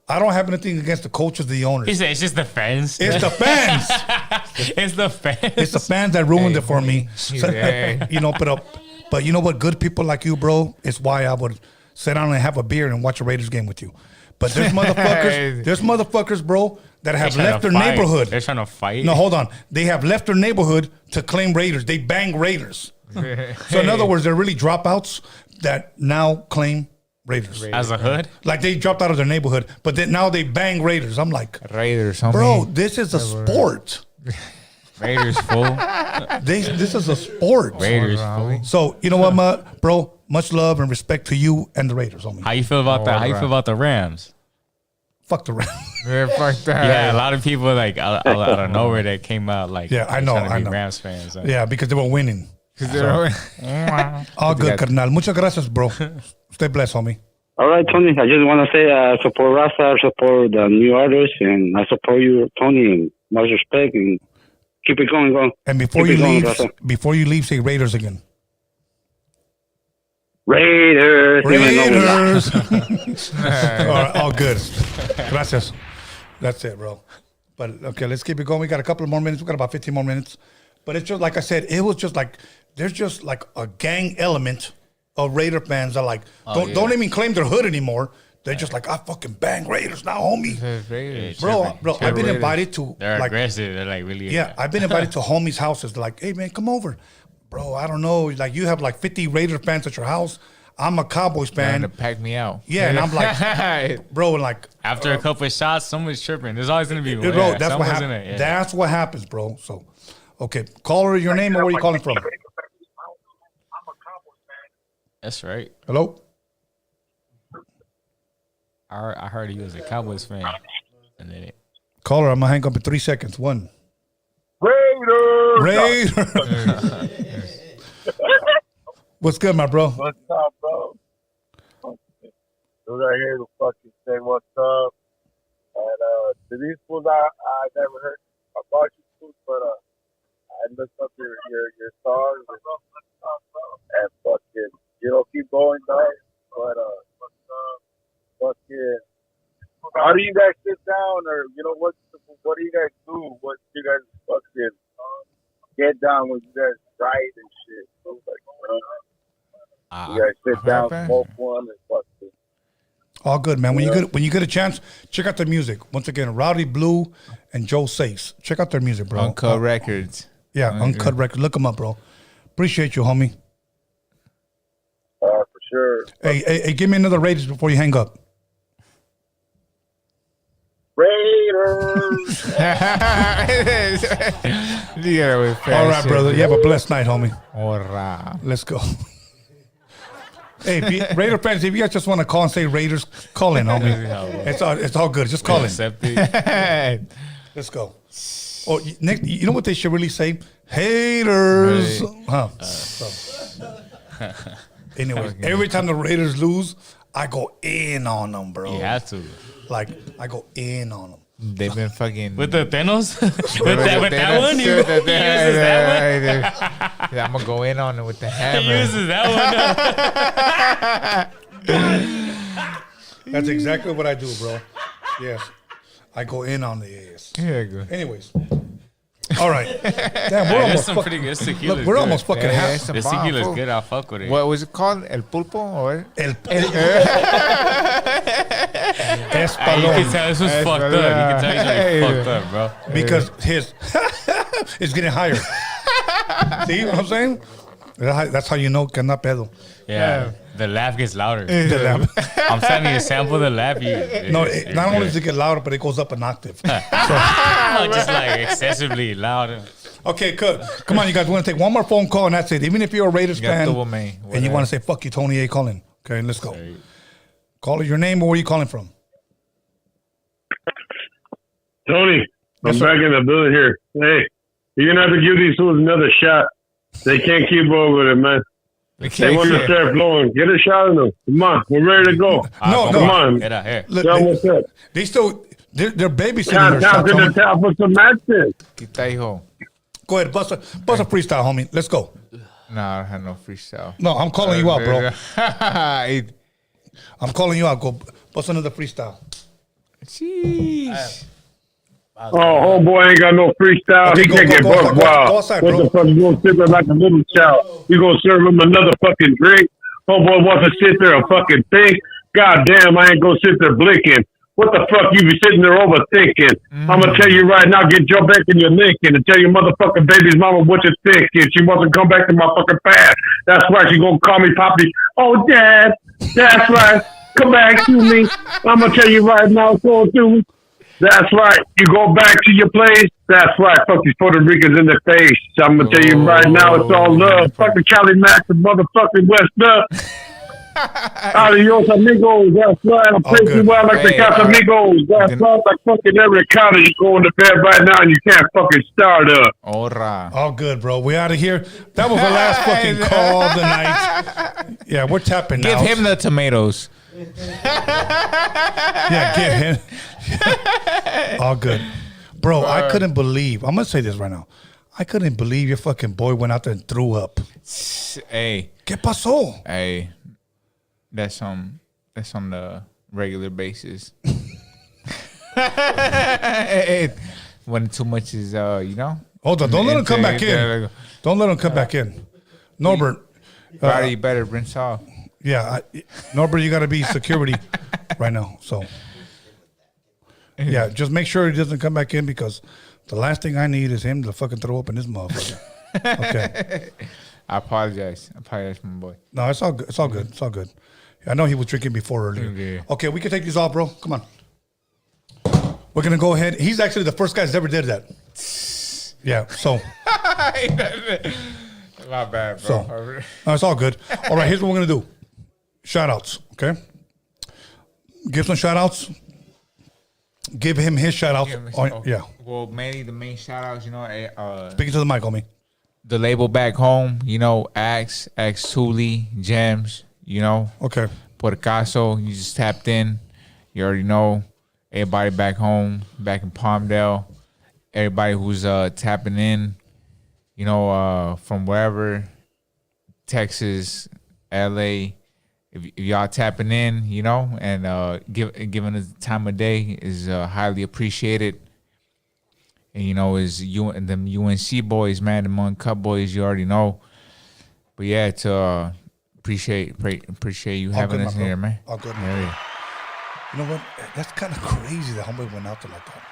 S5: I don't have anything against the coaches, the owners.
S7: He said it's just the fans.
S5: It's the fans.
S7: It's the fans.
S5: It's the fans that ruined it for me. So, you know, but you know what? Good people like you, bro, is why I would sit down and have a beer and watch a Raiders game with you. But there's motherfuckers, bro, that have left their neighborhood.
S7: They're trying to fight.
S5: No, hold on. They have left their neighborhood to claim Raiders. They bang Raiders. So in other words, they're really dropouts that now claim Raiders.
S7: As a hood?
S5: Like they dropped out of their neighborhood, but then now they bang Raiders. I'm like,
S6: Raiders,
S5: bro, this is a sport.
S7: Raiders, fool.
S5: This is a sport.
S7: Raiders, fool.
S5: So, you know what, bro? Much love and respect to you and the Raiders, homie.
S7: How you feel about that? How you feel about the Rams?
S5: Fuck the Rams.
S6: Yeah, fuck that.
S7: Yeah, a lot of people like out of nowhere that came out like
S5: I know.
S7: Rams fans. Like.
S5: Yeah, because they were winning. All good, carnal. Muchas gracias, bro. Stay blessed, homie.
S12: All right, Tony. I just want to say support Rasta, support the new artists, and I support you, Tony, and much respect, and keep it going.
S5: And before you leave, say Raiders again.
S12: Raiders.
S5: all good. Gracias. That's it, bro. But okay, let's keep it going. We got a couple of more minutes. We got about 15 more minutes. But it's just like I said, it was just like there's just like a gang element of Raider fans that like don't even claim their hood anymore. They're just like, I fucking bang Raiders now, homie.
S6: Raiders.
S5: Bro, I've been invited to.
S7: They're
S5: like,
S7: aggressive. They're like really.
S5: Yeah, I've been invited to homies' houses. They're like, hey man, come over. Bro, I don't know. Like you have like 50 Raider fans at your house. I'm a Cowboys fan.
S6: To pack me out.
S5: Yeah, and I'm like, bro, like
S7: after a couple of shots, someone's tripping. There's always gonna be one.
S5: Bro, that's what happens. Yeah. That's what happens, bro. So, okay, caller, your name or where you calling from?
S7: That's right.
S5: Hello.
S7: I heard he was a Cowboys fan, and then
S5: caller, I'm gonna hang up in 3 seconds. 1.
S15: Raiders.
S5: What's good, my bro?
S15: What's up, bro? Dude, I here to fucking say what's up. And to these fools, I never heard about you fools, but I looked up your songs and fucking, keep going, dog. But fucking, how do you guys sit down, or what do you guys do? What do you guys fucking get down when you guys write and shit? So, like, you guys sit down, smoke one, and fucking.
S5: All good, man. When you get a chance, check out their music. Once again, Rowdy Bluee and Joe Seis. Check out their music, bro.
S6: Uncut Records.
S5: Yeah, Uncut Records. Look them up, bro. Appreciate you, homie.
S15: For sure.
S5: Hey, give me another Raiders before you hang up.
S15: Raiders.
S5: All right, brother. You have a blessed night, homie.
S6: All right.
S5: Let's go. Hey, Raider fans, if you guys just want to call and say Raiders, call in, homie. It's all good. Just call in. Let's go. Oh, Nick, you know what they should really say? Haters. Huh. Anyways, every time the Raiders lose, I go in on them, bro.
S7: You have to.
S5: Like, I go in on them.
S6: They've been fucking...
S7: With the Thanos? with that one? He uses that one?
S6: I'm going to go in on it with the hammer.
S7: He uses that
S5: one. That's exactly what I do, bro. Yes. I go in on the ass.
S6: Yeah, good.
S5: Anyways. All right. Damn, we're almost
S7: pretty good.
S5: Look, we're almost fucking half.
S7: The tequila's good. I'll fuck with it.
S6: What was it called? El Pulpo? Or?
S5: El
S7: You can tell this was fucked up. You can tell he's fucked up, bro.
S5: Because his is getting higher. See what I'm saying? That's how you know que anda pedo.
S7: Yeah. The laugh gets louder.
S5: The laugh.
S7: I'm sending you a sample of the laugh.
S5: Not only does it get louder, but it goes up an octave.
S7: Just like excessively loud.
S5: Okay, good. Come on, you guys want to take one more phone call and that's it. Even if you're a Raiders fan and you want to say, fuck you, Tony A. Calling. Okay, let's go. Call it your name or where are you calling from?
S15: Tony, I'm back in the building here. Hey, you're going to have to give these fools another shot. They can't keep up with it, man. They want to start flowing. Get a shot in them. Come on, we're ready to go. Come on.
S7: Get out here.
S5: Look,
S15: what's up?
S5: They're babysitting their
S15: shot.
S5: Tony.
S15: To the top of some matches.
S5: Go ahead, bust a freestyle, homie. Let's go.
S6: No, I don't have no freestyle.
S5: No, I'm calling you out, bro. I'm calling you out. Go bust another freestyle.
S6: Jeez.
S15: Oh, homeboy ain't got no freestyle.
S5: Okay,
S15: He can't get buck wild.
S5: Go outside,
S15: what
S5: bro.
S15: the fuck? You gonna sit there like a little child? You gonna serve him another fucking drink? Homeboy wants to sit there and fucking think. God damn, I ain't gonna sit there blinking. What the fuck you be sitting there overthinking? I'm gonna tell you right now, get your back in your Lincoln and tell your motherfucking baby's mama what you're thinking. She wants to come back to my fucking past. That's right, she gonna call me Poppy. Oh, Dad, that's right. Come back to me. I'm gonna tell you right now, go through. That's right. You go back to your place. That's right. Fuck these Puerto Ricans in the face. I'm gonna tell you right now, it's all love. Fuck the Cali Max and motherfucking West Up. Adios, amigos. That's right. I'm praising well like the Casamigos. That's right. Like fucking every county you go into bed right now and you can't fucking start up.
S5: All good, bro. We out of here. That was the last fucking call of the night. Yeah, we're tapping now.
S6: Give him the tomatoes.
S5: Yeah, give him. All good. Bro, I couldn't believe. I'm going to say this right now. I couldn't believe your fucking boy went out there and threw up.
S6: Hey.
S5: ¿Qué pasó?
S6: Hey. That's on the regular basis. When too much is, you know.
S5: Hold on. Don't let him come back in. Don't let him come back in. Norbert.
S6: You better rinse off.
S5: Yeah. Norbert, you got to be security right now. So, yeah, just make sure he doesn't come back in because the last thing I need is him to fucking throw up in this motherfucker. Okay.
S6: I apologize, my boy.
S5: No, it's all good. It's all good. It's all good. I know he was drinking before earlier.
S6: Okay.
S5: Okay, we can take these off, bro. Come on. We're going to go ahead. He's actually the first guy that's ever did that. Yeah, so.
S6: My bad, bro.
S5: So, no, it's all good. All right, here's what we're going to do. Shout-outs, okay? Give some shout-outs. Give him his shout-outs. Yeah.
S6: Well, mainly the main shout-outs, you know.
S5: Speaking to the mic, homie.
S6: The label back home, you know, Axe, Thule, Gems, you know.
S5: Okay.
S6: Puerto Caso, you just tapped in. You already know. Everybody back home, back in Palmdale. Everybody who's tapping in, you know, from wherever, Texas, LA. If y'all tapping in, you know, and giving us the time of day is highly appreciated. And, you know, is you and them UNC boys, man, the Uncut boys, you already know. But yeah, to appreciate you having us here, man.
S5: All good.
S6: Yeah.
S5: You know what? That's kind of crazy that homeboy went out there like that.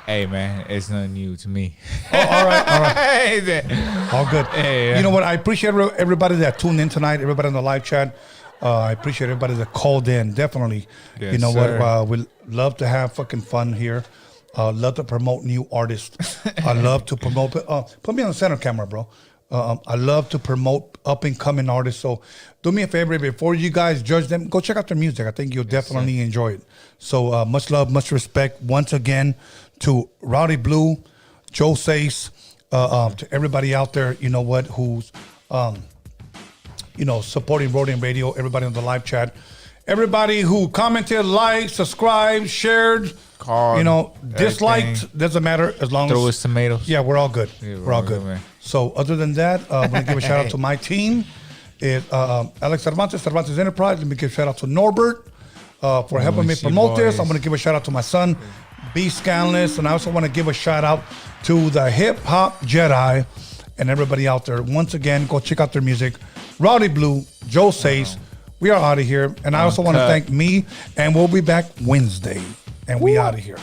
S6: Hey man, it's nothing new to me.
S5: Oh, all right. All good.
S6: Hey,
S5: you know what? I appreciate everybody that tuned in tonight. Everybody in the live chat. I appreciate everybody that called in. Definitely.
S6: Yes,
S5: you know
S6: sir.
S5: what? We love to have fucking fun here. Love to promote new artists. I love to promote. Put me on the center camera, bro. I love to promote up and coming artists. So do me a favor, before you guys judge them, go check out their music. I think you'll definitely enjoy it. So much love, much respect once again to Rowdy Bluee, Joe Seis, to everybody out there, you know what, who's supporting Roadium Radio, everybody on the live chat, everybody who commented, liked, subscribed, shared,
S6: called,
S5: disliked, doesn't matter as long
S6: throw
S5: as
S6: us tomatoes.
S5: Yeah, we're all good.
S6: Yeah,
S5: we're all good.
S6: man.
S5: So other than that, I'm gonna give a shout out to my team. Alex Cervantes Enterprise. Let me give a shout out to Norbert for helping me promote this. I'm gonna give a shout out to my son, B-SKANLESS, and I also want to give a shout out to the Hip Hop Jedi and everybody out there. Once again, go check out their music. Rowdy Bluee, Joe Seis. We are out of here, and I also want to thank me, and we'll be back Wednesday, and we out of here.